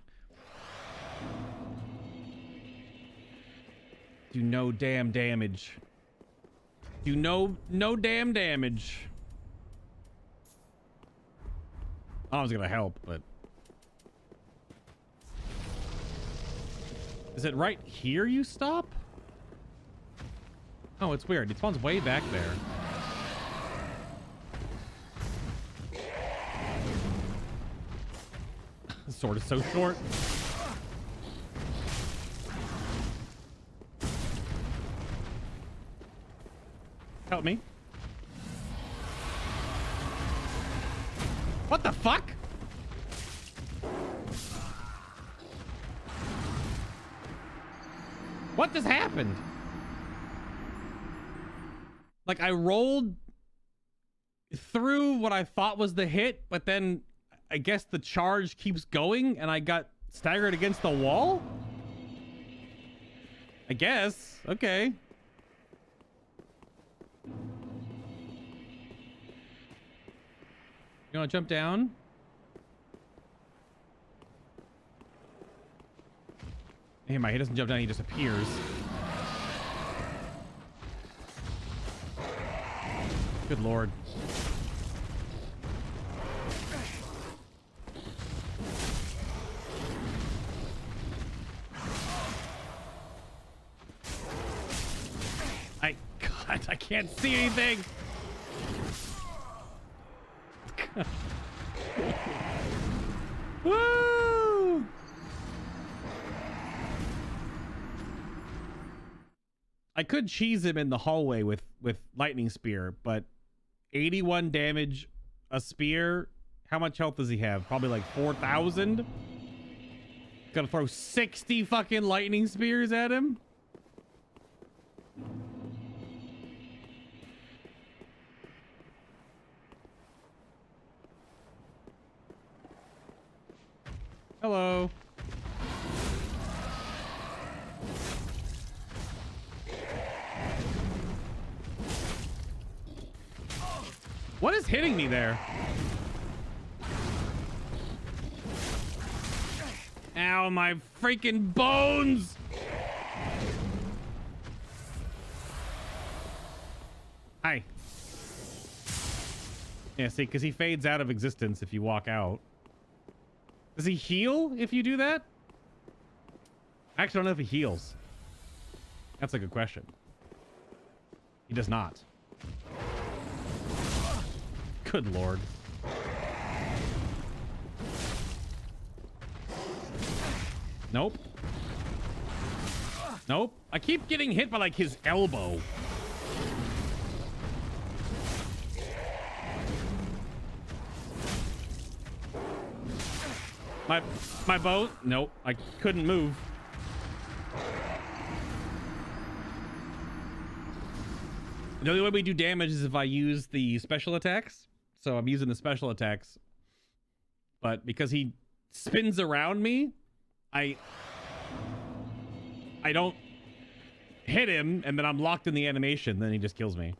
Do no damn damage. Do no damn damage. I was gonna help, but is it right here you stop? Oh, it's weird. It spawns way back there. The sword is so short. Help me. What the fuck? What just happened? Like, I rolled through what I thought was the hit, but then I guess the charge keeps going and I got staggered against the wall? I guess. Okay. You want to jump down? Hey, he doesn't jump down, he just appears. Good lord. God, I can't see anything. Woo! I could cheese him in the hallway with lightning spear, but 81 damage a spear. How much health does he have? Probably like 4,000. Gonna throw 60 fucking lightning spears at him. Hello. What is hitting me there? Ow, my freaking bones! Hi. Yeah, see, because he fades out of existence if you walk out. Does he heal if you do that? I actually don't know if he heals. That's a good question. He does not. Good lord. Nope. Nope. I keep getting hit by like his elbow. My bow? Nope. I couldn't move. The only way we do damage is if I use the special attacks. So I'm using the special attacks. But because he spins around me, I don't hit him, and then I'm locked in the animation. Then he just kills me.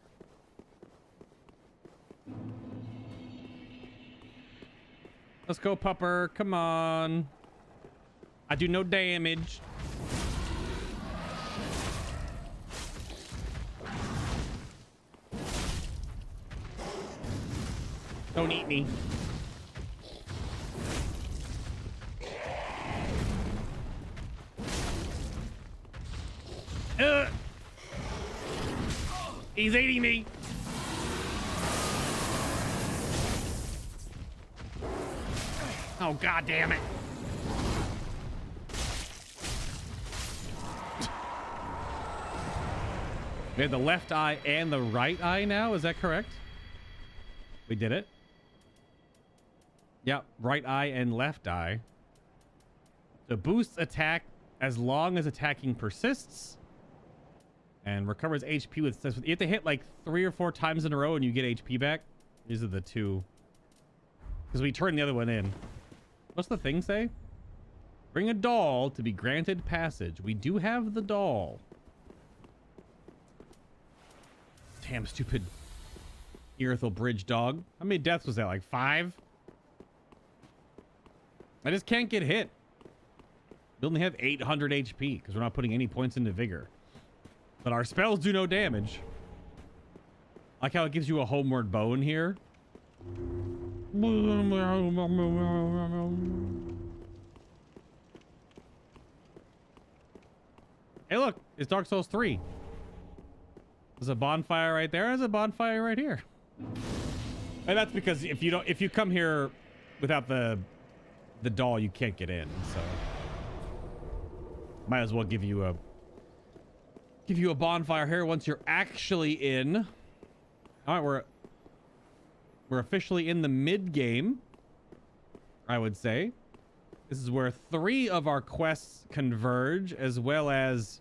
Let's go, pupper. Come on. I do no damage. Don't eat me. He's eating me. Oh, god damn it. We have the left eye and the right eye now. Is that correct? We did it. Yep, right eye and left eye. The boosts attack as long as attacking persists. And recovers HP with... You have to hit like 3 or 4 times in a row and you get HP back. These are the two. Because we turned the other one in. What's the thing say? Bring a doll to be granted passage. We do have the doll. Damn stupid Irithel Bridge dog. How many deaths was that? Like 5? I just can't get hit. We only have 800 HP because we're not putting any points into vigor. But our spells do no damage. Like how it gives you a homeward bone here. Hey, look, it's Dark Souls 3. There's a bonfire right there. There's a bonfire right here. And that's because if you come here without the doll, you can't get in. So might as well give you a bonfire here once you're actually in. All right, we're officially in the mid game, I would say. This is where 3 of our quests converge, as well as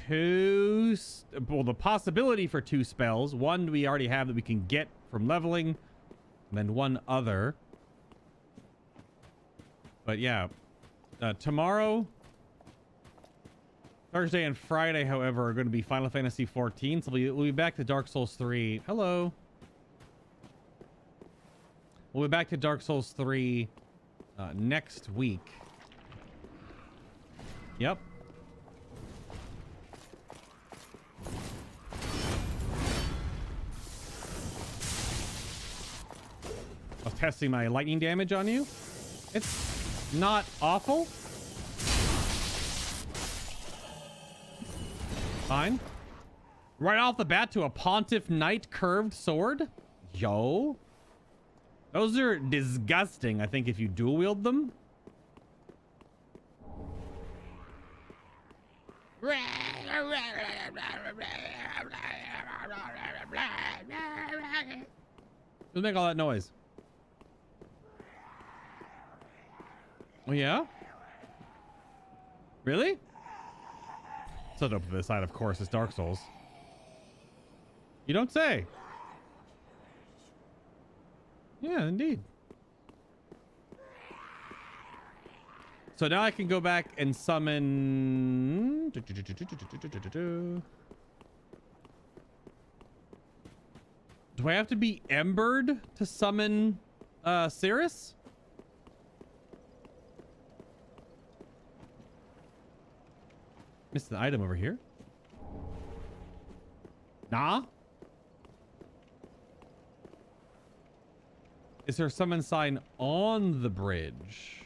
2, well, the possibility for 2 spells. 1 we already have that we can get from leveling, and then 1 other. But yeah, tomorrow, Thursday and Friday, however, are going to be Final Fantasy 14. So we'll be back to Dark Souls 3. Hello. We'll be back to Dark Souls 3 next week. Yep. I was testing my lightning damage on you. It's not awful. Fine. Right off the bat to a Pontiff Knight curved sword. Yo. Those are disgusting, I think, if you dual wield them. Just make all that noise. Oh, yeah? Really? Set up to the side, of course, it's Dark Souls. You don't say. Yeah, indeed. So now I can go back and summon... Do I have to be embered to summon Cirrus? Missed an item over here. Nah. Is there a summon sign on the bridge?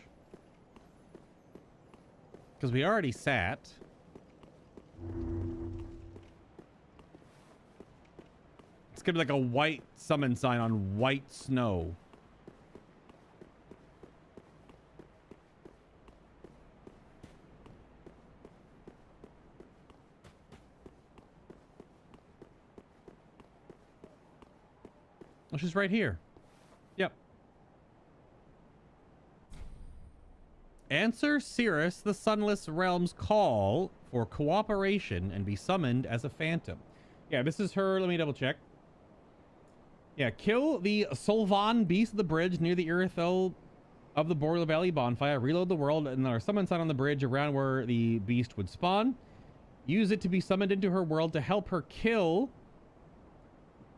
Because we already sat. It's gonna be like a white summon sign on white snow. Oh, she's right here. Yep. Answer Cirrus the Sunless Realm's call for cooperation and be summoned as a phantom. Yeah, this is her. Let me double check. Yeah, kill the Sulyvahn beast of the bridge near the Irithyll of the Boreal Valley bonfire. Reload the world and there are summon sign on the bridge around where the beast would spawn. Use it to be summoned into her world to help her kill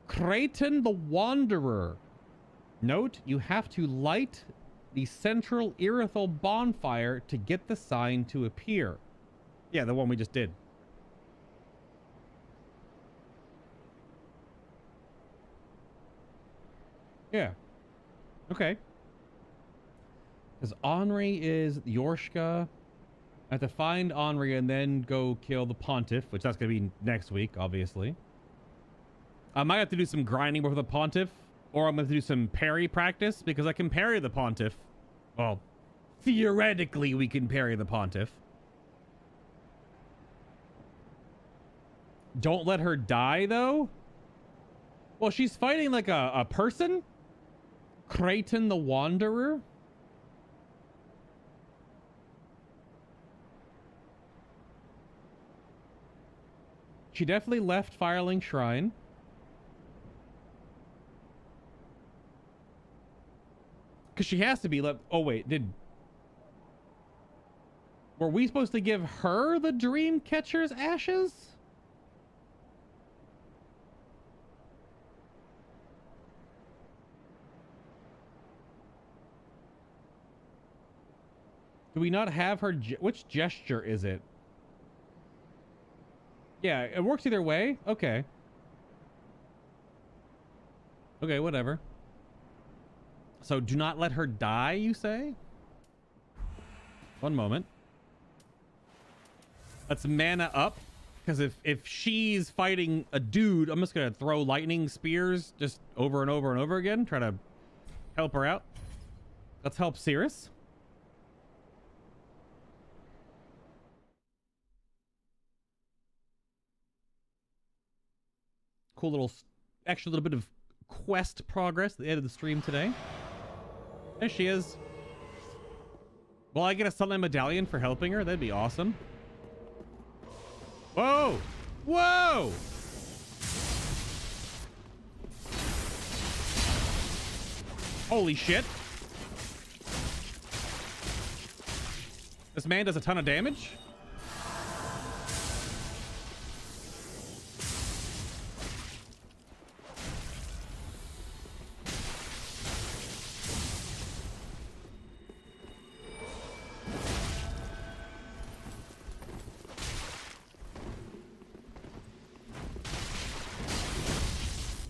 Creighton the Wanderer. Note, you have to light the central Irithyll bonfire to get the sign to appear. Yeah, the one we just did. Yeah. Okay. Because Henri is Yorshka. I have to find Henri and then go kill the Pontiff, which that's going to be next week, obviously. I might have to do some grinding with the Pontiff, or I'm going to do some parry practice, because I can parry the Pontiff. Well, theoretically, we can parry the Pontiff. Don't let her die, though? Well, she's fighting like a person? Creighton the Wanderer? She definitely left Firelink Shrine. Because she has to be left. Oh, wait. Were we supposed to give her the Dreamcatcher's ashes? Do we not have her? Which gesture is it? Yeah, it works either way. Okay. Okay, whatever. So do not let her die, you say? One moment. Let's mana up. Because if she's fighting a dude, I'm just going to throw lightning spears just over and over and over again. Try to help her out. Let's help Cirrus. Cool little, extra little bit of quest progress at the end of the stream today. There she is. Will I get a Sunlight Medallion for helping her? That'd be awesome. Whoa! Whoa! Holy shit. This man does a ton of damage.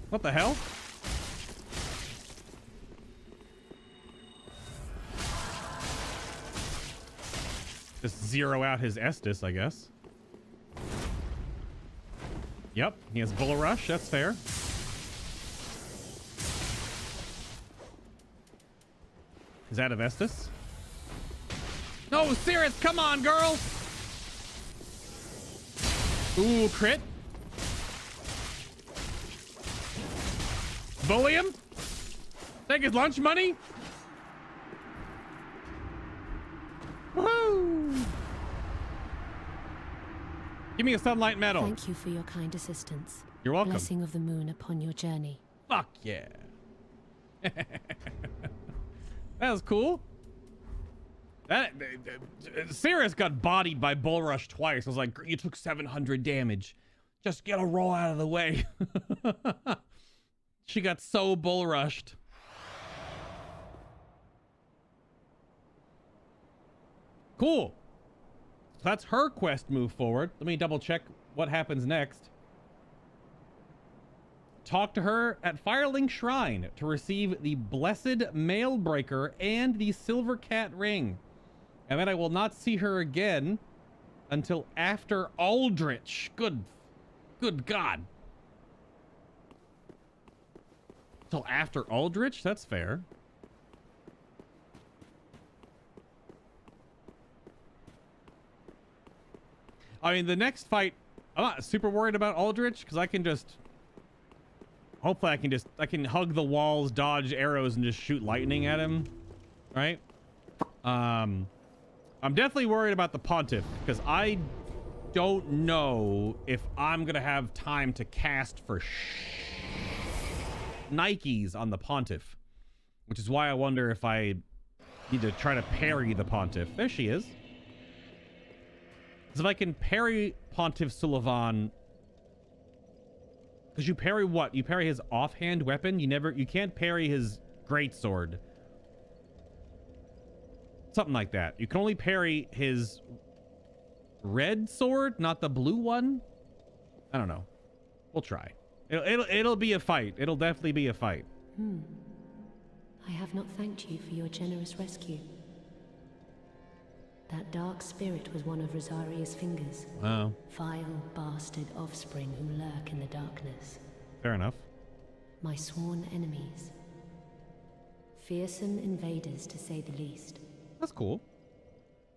What the hell? Just zero out his Estus, I guess. Yep, he has Bull Rush. That's fair. Is that of Estus? No, Cirrus, come on, girl! Ooh, crit. Bully him? Take his lunch money? Woo! Give me a sunlight medal. Thank you for your kind assistance. You're welcome. Blessing of the moon upon your journey. Fuck yeah. That was cool. Cirrus got bodied by Bull Rush twice. I was like, you took 700 damage. Just get a roll out of the way. She got so Bull Rushed. Cool. that's her quest move forward. Let me double check what happens next. Talk to her at Firelink Shrine to receive the Blessed Mailbreaker and the Silver Cat Ring. And then I will not see her again until after Aldrich. Good God. Till after Aldrich? That's fair. I mean, the next fight, I'm not super worried about Aldrich because I can just... Hopefully I can hug the walls, dodge arrows, and just shoot lightning at him. Right? I'm definitely worried about the Pontiff because I don't know if I'm going to have time to cast for Nikes on the Pontiff. Which is why I wonder if I need to try to parry the Pontiff. There she is. Because if I can parry Pontiff Sulyvahn... Because you parry what? You parry his offhand weapon? You can't parry his greatsword. Something like that. You can only parry his red sword, not the blue one. I don't know. We'll try. It'll be a fight. It'll definitely be a fight. I have not thanked you for your generous rescue. That dark spirit was one of Rosaria's fingers. Oh. Vile bastard offspring who lurk in the darkness. Fair enough. My sworn enemies. Fearsome invaders, to say the least. That's cool.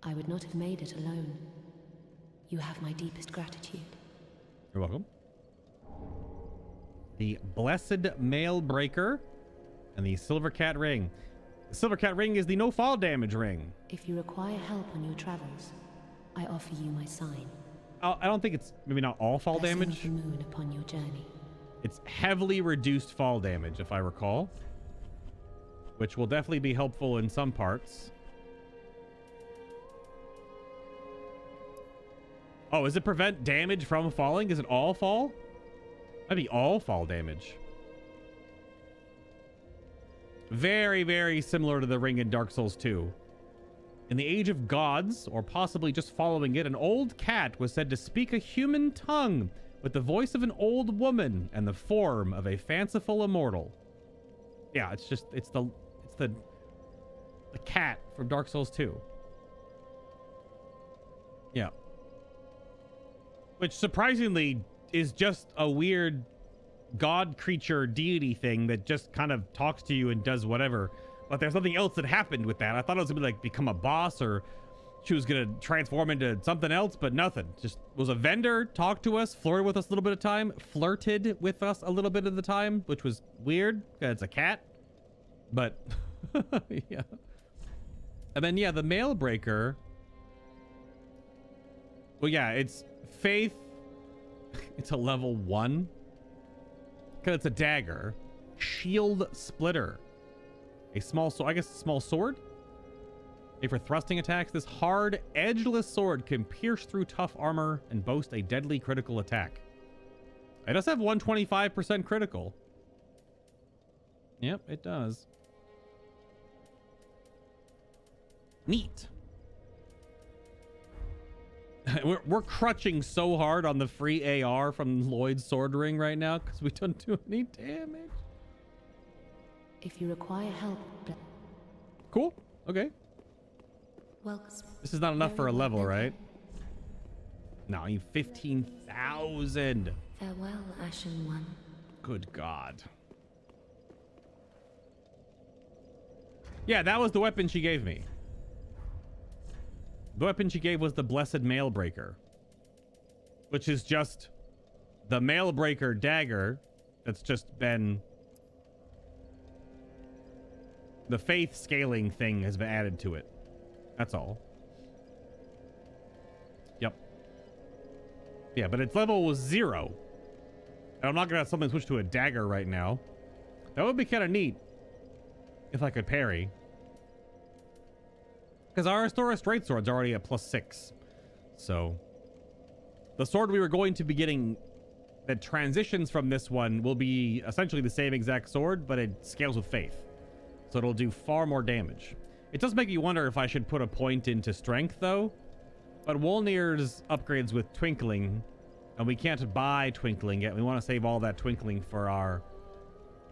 I would not have made it alone. You have my deepest gratitude. You're welcome. The Blessed Mailbreaker and the Silver Cat Ring. The Silver Cat Ring is the no fall damage ring. If you require help on your travels, I offer you my sign. I don't think it's maybe not all fall Blessing damage. of the moon upon your journey. It's heavily reduced fall damage, if I recall, which will definitely be helpful in some parts. Oh, does it prevent damage from falling? Is it all fall? That'd be all fall damage. Very, very similar to the ring in Dark Souls 2. In the Age of Gods, or possibly just following it, an old cat was said to speak a human tongue with the voice of an old woman and the form of a fanciful immortal. Yeah, it's the cat from Dark Souls 2. Yeah. Which surprisingly is just a weird god creature deity thing that just kind of talks to you and does whatever. But there's nothing else that happened with that. I thought it was gonna be like become a boss or she was gonna transform into something else, but nothing. Just was a vendor, talked to us, flirted with us a little bit of time, flirted with us a little bit of the time, which was weird because it's a cat. But yeah. And then yeah, the Mailbreaker. Well, yeah, it's faith. It's a level 1. Because it's a dagger. Shield Splitter. A small sword. I guess a small sword? Made for thrusting attacks. This hard, edgeless sword can pierce through tough armor and boast a deadly critical attack. It does have 125% critical. Yep, it does. Neat. We're crutching so hard on the free AR from Lloyd's sword ring right now because we don't do any damage. If you require help, Cool. Okay. well, This is not enough for a level, right? No, you 15,000. Farewell, Ashen One. Good God. Yeah, that was the weapon she gave me. The weapon she gave was the Blessed Mailbreaker, which is just the Mailbreaker dagger that's just been... The faith scaling thing has been added to it. That's all. Yep. Yeah, but its level was 0. And I'm not going to have something switch to a dagger right now. That would be kind of neat if I could parry. Because our Astora straight sword's already at +6. So the sword we were going to be getting that transitions from this one will be essentially the same exact sword, but it scales with faith. So it'll do far more damage. It does make you wonder if I should put a point into strength, though. But Wolnir's upgrades with Twinkling, and we can't buy Twinkling yet. We want to save all that Twinkling for our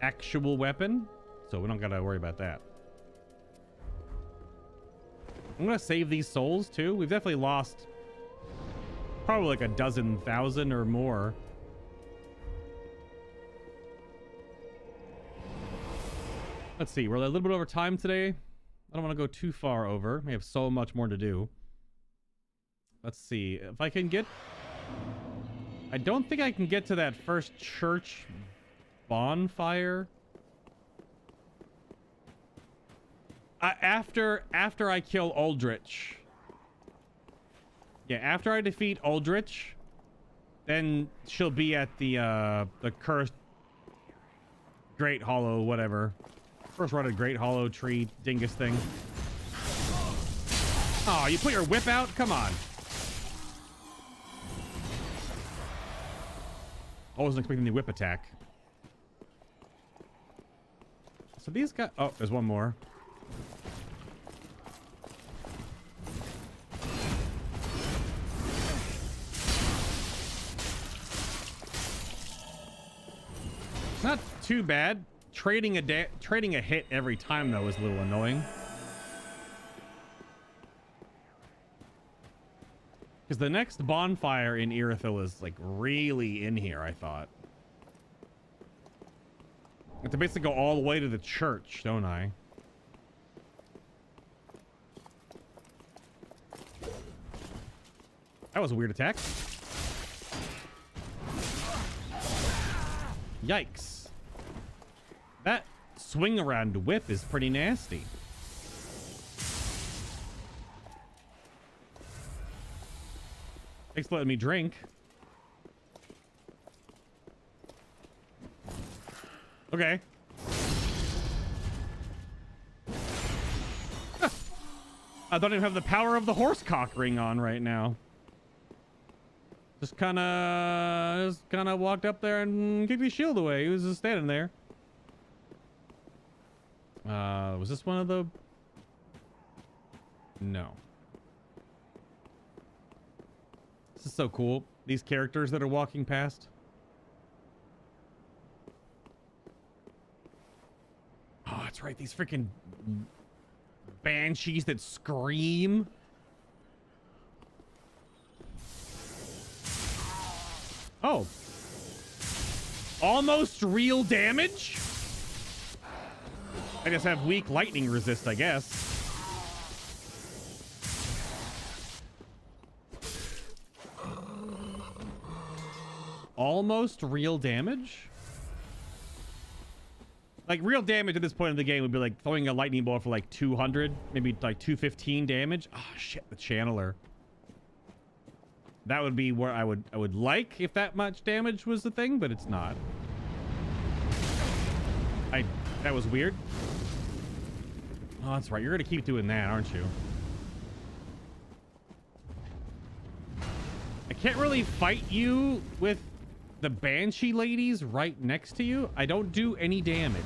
actual weapon, so we don't gotta worry about that. I'm gonna save these souls too. We've definitely lost probably like a dozen thousand or more. Let's see, we're a little bit over time today. I don't want to go too far over. We have so much more to do. Let's see if I can get... I don't think I can get to that first church bonfire. After I kill Aldrich. Yeah, after I defeat Aldrich, then she'll be at the cursed Great Hollow, whatever. First run of Great Hollow tree dingus thing. Oh, you put your whip out? Come on. I wasn't expecting the whip attack. So these guys... Oh, there's one more. Not too bad. Trading a hit every time, though, is a little annoying. Because the next bonfire in Irithyll is, like, really in here, I thought. I have to basically go all the way to the church, don't I? That was a weird attack. Yikes. That swing around whip is pretty nasty. Thanks for letting me drink. Okay. I don't even have the power of the horse cock ring on right now. Just kind of walked up there and kicked his shield away. He was just standing there. Was this one of the... No. This is so cool. These characters that are walking past. Oh, that's right. These freaking banshees that scream. Oh. Almost real damage? I just have weak lightning resist, I guess. Almost real damage? Like, real damage at this point in the game would be like throwing a lightning bolt for like 200, maybe like 215 damage. Oh shit, the channeler. That would be where I would like if that much damage was the thing, but it's not. That was weird. Oh, that's right. You're gonna keep doing that, aren't you? I can't really fight you with the Banshee ladies right next to you. I don't do any damage.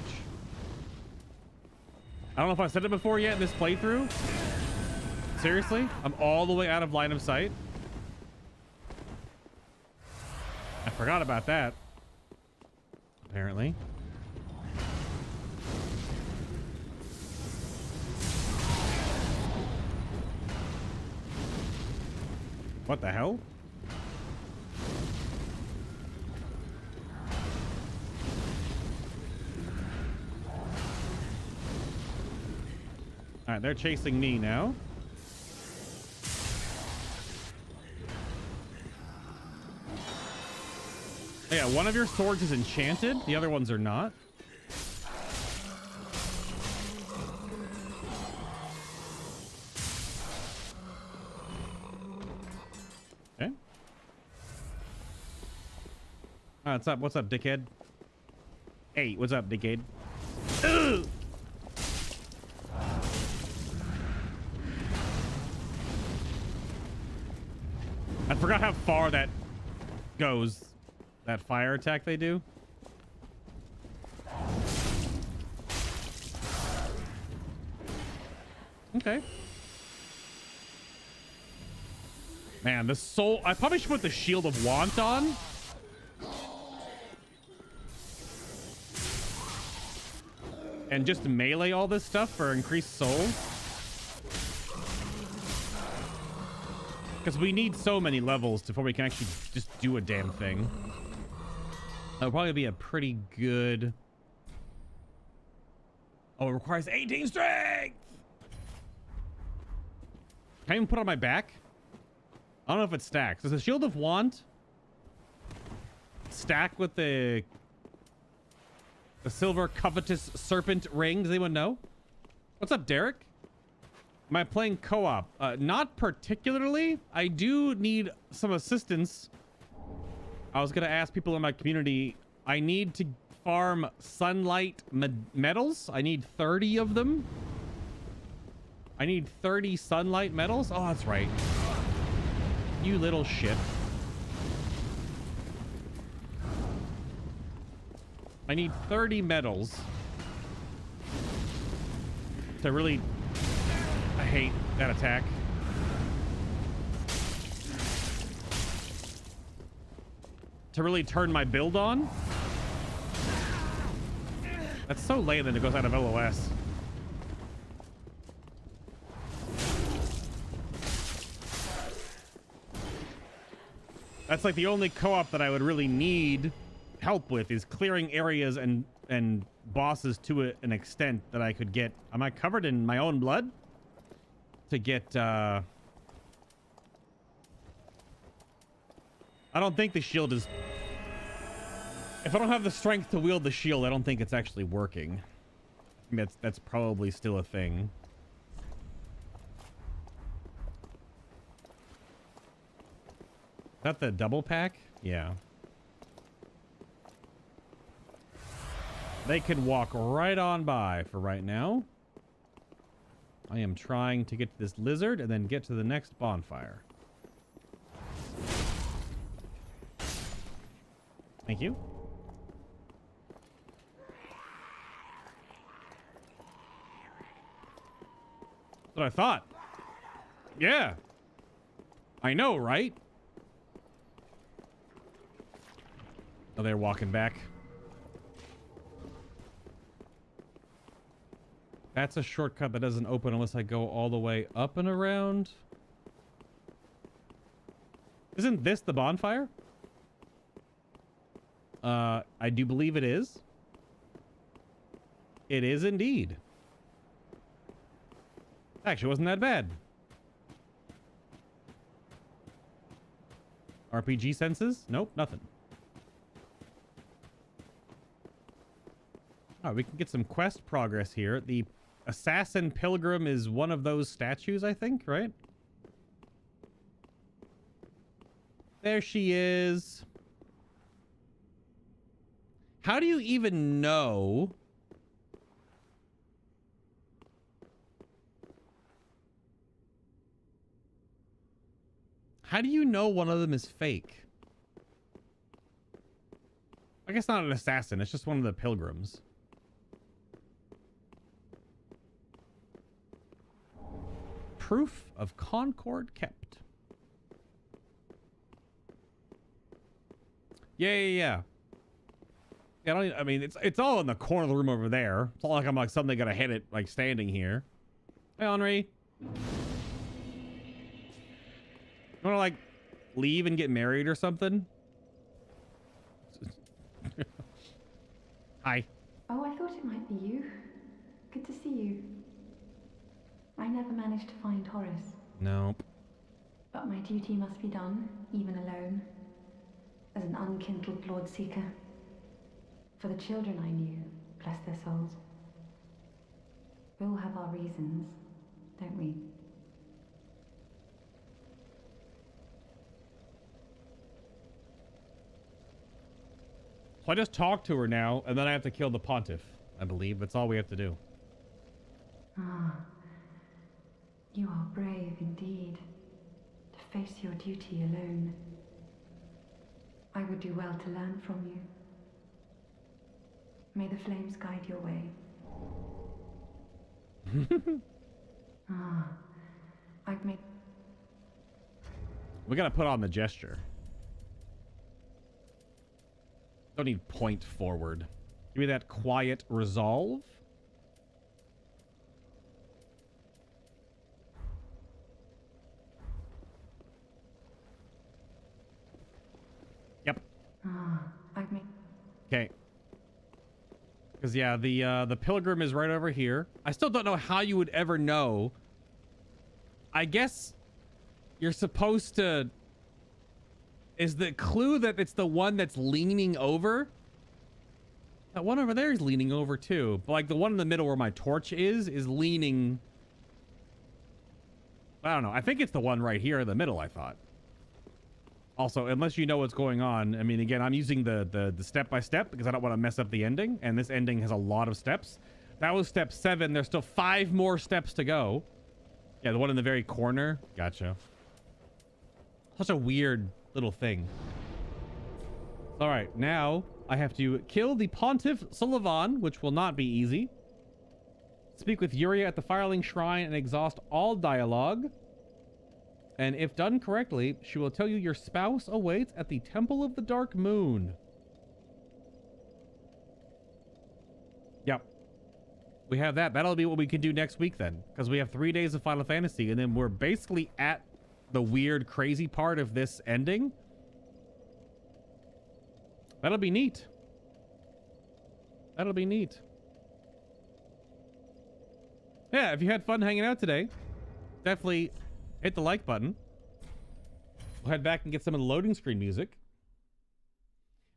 I don't know if I said it before yet in this playthrough. Seriously? I'm all the way out of line of sight. I forgot about that. Apparently. What the hell? All right, they're chasing me now. Yeah, one of your swords is enchanted. The other ones are not. Okay. What's up? What's up, dickhead? Hey, what's up, dickhead? Ugh! I forgot how far that goes. That fire attack they do. Okay. Man, the soul... I probably should put the Shield of Want on. And just melee all this stuff for increased soul. Because we need so many levels before we can actually just do a damn thing. That would probably be a pretty good... Oh, it requires 18 strength! Can I even put it on my back? I don't know if it stacks. Does the Shield of Want stack with the silver covetous serpent ring? Does anyone know? What's up, Derek? Am I playing co-op? Not particularly. I do need some assistance. I was gonna ask people in my community. I need to farm sunlight metals. I need 30 of them. I need 30 sunlight metals. Oh, that's right. You little shit. I need 30 metals to really... I hate that attack. To really turn my build on. That's so late that it goes out of LOS. That's like the only co-op that I would really need help with is clearing areas and bosses to an extent that I could get. Am I covered in my own blood? To get, I don't think the shield is... If I don't have the strength to wield the shield, I don't think it's actually working. I mean, that's probably still a thing. Is that the double pack? Yeah. They could walk right on by for right now. I am trying to get to this lizard and then get to the next bonfire. Thank you. That's what I thought. Yeah. I know, right? Oh, they're walking back. That's a shortcut that doesn't open unless I go all the way up and around. Isn't this the bonfire? I do believe it is. It is indeed. Actually, wasn't that bad. RPG senses? Nope, nothing. Oh, we can get some quest progress here. The Assassin Pilgrim is one of those statues, I think, right? There she is. How do you even know? How do you know one of them is fake? I guess not an assassin. It's just one of the pilgrims. Proof of Concord kept. Yeah. I mean, it's all in the corner of the room over there. It's not like I'm like suddenly gonna hit it like standing here. Hey, Henri. You wanna like leave and get married or something? Hi. Oh, I thought it might be you. Good to see you. I never managed to find Horace. Nope. But my duty must be done, even alone, as an unkindled Lord Seeker. For the children I knew, bless their souls. We all have our reasons, don't we? So I just talk to her now, and then I have to kill the Pontiff, I believe. That's all we have to do. Ah, you are brave indeed, to face your duty alone. I would do well to learn from you. May the flames guide your way. I've made... We gotta put on the gesture. Don't need point forward. Give me that quiet resolve. Yep. Okay. Because yeah, the pilgrim is right over here. I still don't know how you would ever know. I guess you're supposed to... Is the clue that it's the one that's leaning over? That one over there is leaning over too. But like the one in the middle where my torch is leaning... I don't know. I think it's the one right here in the middle, I thought. Also, unless you know what's going on, I mean, again, I'm using the step-by-step because I don't want to mess up the ending, and this ending has a lot of steps. That was step 7. There's still 5 more steps to go. Yeah, the one in the very corner. Gotcha. Such a weird little thing. All right, now I have to kill the Pontiff Sulyvahn, which will not be easy. Speak with Yuria at the Firelink Shrine and exhaust all dialogue. And if done correctly, she will tell you your spouse awaits at the Temple of the Dark Moon. Yep. We have that. That'll be what we can do next week then. Because we have 3 days of Final Fantasy. And then we're basically at the weird, crazy part of this ending. That'll be neat. That'll be neat. Yeah, if you had fun hanging out today, definitely... hit the like button. We'll head back and get some of the loading screen music.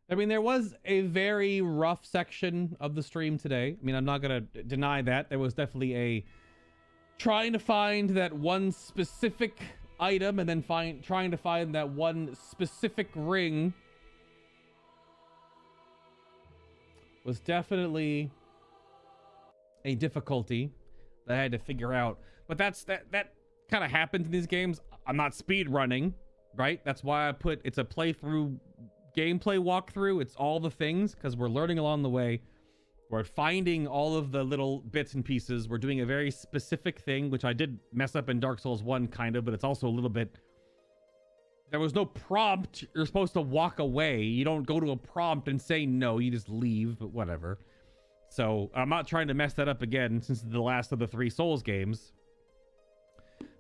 I mean, there was a very rough section of the stream today. I mean, I'm not going to deny that. There was definitely a trying to find that one specific item and then trying to find that one specific ring was definitely a difficulty that I had to figure out. But that kind of happens in these games. I'm not speed running, right? That's why I put it's a playthrough gameplay walkthrough. It's all the things because we're learning along the way. We're finding all of the little bits and pieces. We're doing a very specific thing, which I did mess up in Dark Souls 1 kind of, but it's also a little bit... There was no prompt. You're supposed to walk away. You don't go to a prompt and say no. You just leave, but whatever. So I'm not trying to mess that up again since it's the last of the 3 Souls games.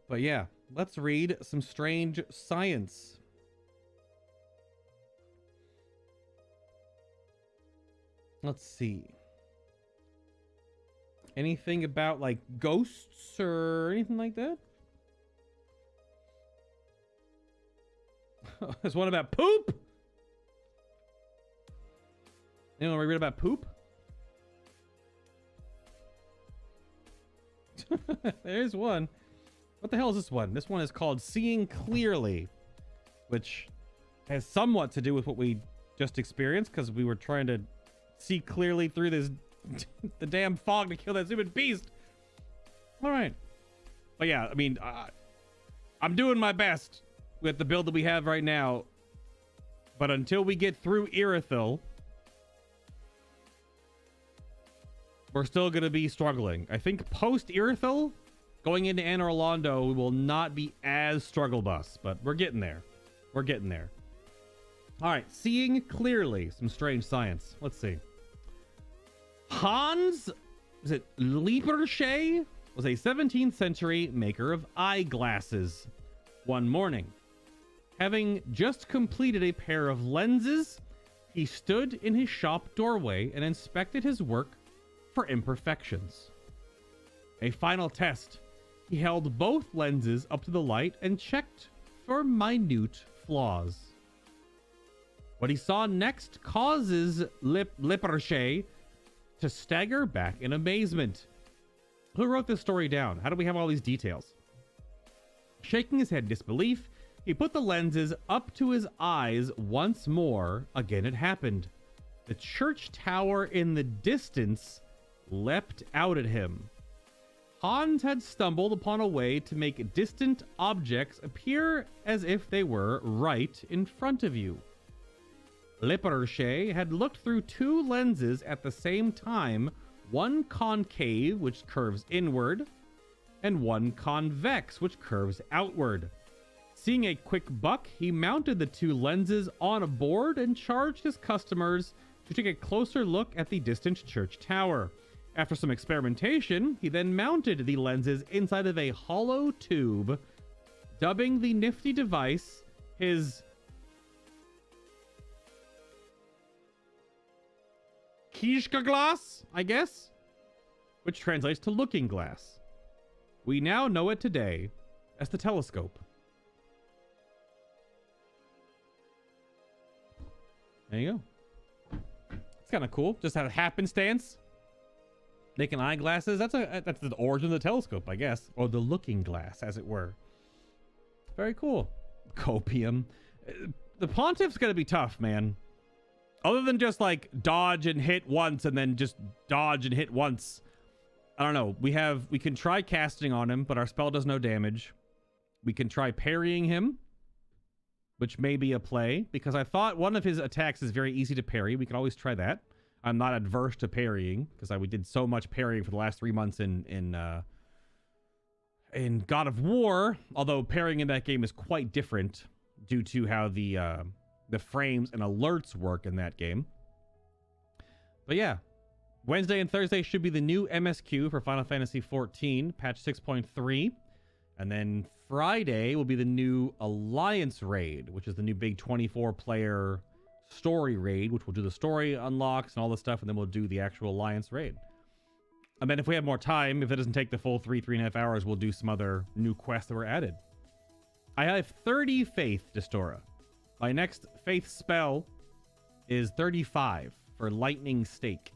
But yeah, let's read some strange science. Let's see. Anything about like ghosts or anything like that? There's one about poop. Anyone want to read about poop? There's one. What the hell is this one? This one is called Seeing Clearly, which has somewhat to do with what we just experienced because we were trying to see clearly through this the damn fog to kill that stupid beast. All right. But yeah, I mean, I'm doing my best with the build that we have right now. But until we get through Irithyll, we're still going to be struggling. I think post Irithyll, going into Anor Londo, we will not be as struggle bus, but we're getting there. We're getting there. All right, Seeing Clearly, some strange science. Let's see. Hans, is it Leapershay, was a 17th century maker of eyeglasses. One morning, having just completed a pair of lenses, he stood in his shop doorway and inspected his work for imperfections. A final test. He held both lenses up to the light and checked for minute flaws. What he saw next causes Leapershay to stagger back in amazement. Who wrote this story down? How do we have all these details? Shaking his head in disbelief, he put the lenses up to his eyes once more. Again, it happened. The church tower in the distance leapt out at him. Hans had stumbled upon a way to make distant objects appear as if they were right in front of you. Leapershay had looked through 2 lenses at the same time, one concave, which curves inward, and one convex, which curves outward. Seeing a quick buck, he mounted the 2 lenses on a board and charged his customers to take a closer look at the distant church tower. After some experimentation, he then mounted the lenses inside of a hollow tube, dubbing the nifty device his Kishka glass, I guess, which translates to looking glass. We now know it today as the telescope. There you go. It's kind of cool. Just had a happenstance. Making eyeglasses. That's the origin of the telescope, I guess. Or the looking glass, as it were. Very cool. Copium. The Pontiff's gonna be tough, man. Other than just like dodge and hit once and then just dodge and hit once. I don't know. We can try casting on him, but our spell does no damage. We can try parrying him, which may be a play, because I thought one of his attacks is very easy to parry. We can always try that. I'm not adverse to parrying, because we did so much parrying for the last 3 months in God of War, although parrying in that game is quite different due to how the frames and alerts work in that game. But yeah, Wednesday and Thursday should be the new MSQ for Final Fantasy XIV, patch 6.3. And then Friday will be the new Alliance raid, which is the new big 24-player story raid, which will do the story unlocks and all this stuff, and then we'll do the actual Alliance raid. And then if we have more time, if it doesn't take the full 3.5 hours, we'll do some other new quests that were added. I have 30 faith, Distora. My next faith spell is 35 for Lightning Stake.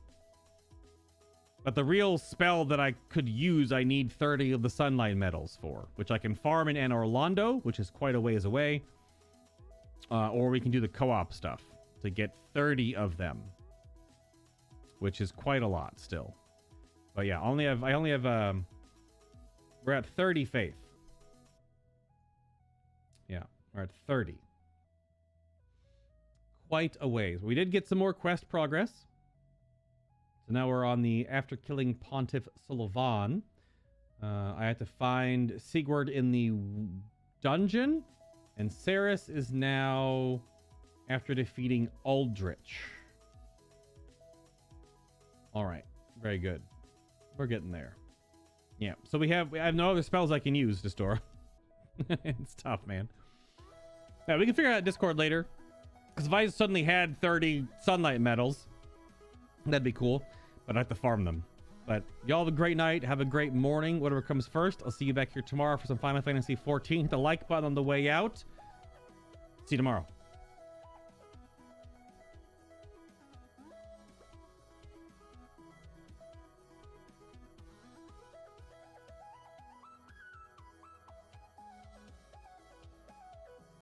But the real spell that I could use, I need 30 of the Sunlight Medals for, which I can farm in Anne Orlando, which is quite a ways away. Or we can do the co-op stuff to get 30 of them, which is quite a lot still. But yeah, I only have we're at 30 faith. Yeah, we're at 30. Quite a ways. We did get some more quest progress. So now we're on the after killing Pontiff Sulyvahn. I had to find Sigurd in the dungeon, and Ceres is now after defeating Aldrich. All right, very good. We're getting there. Yeah, so I have no other spells I can use to store. It's tough, man. Yeah, we can figure out Discord later. Because if I suddenly had 30 Sunlight Medals, that'd be cool. But I have to farm them. But y'all have a great night. Have a great morning. Whatever comes first. I'll see you back here tomorrow for some Final Fantasy XIV. Hit the like button on the way out. See you tomorrow.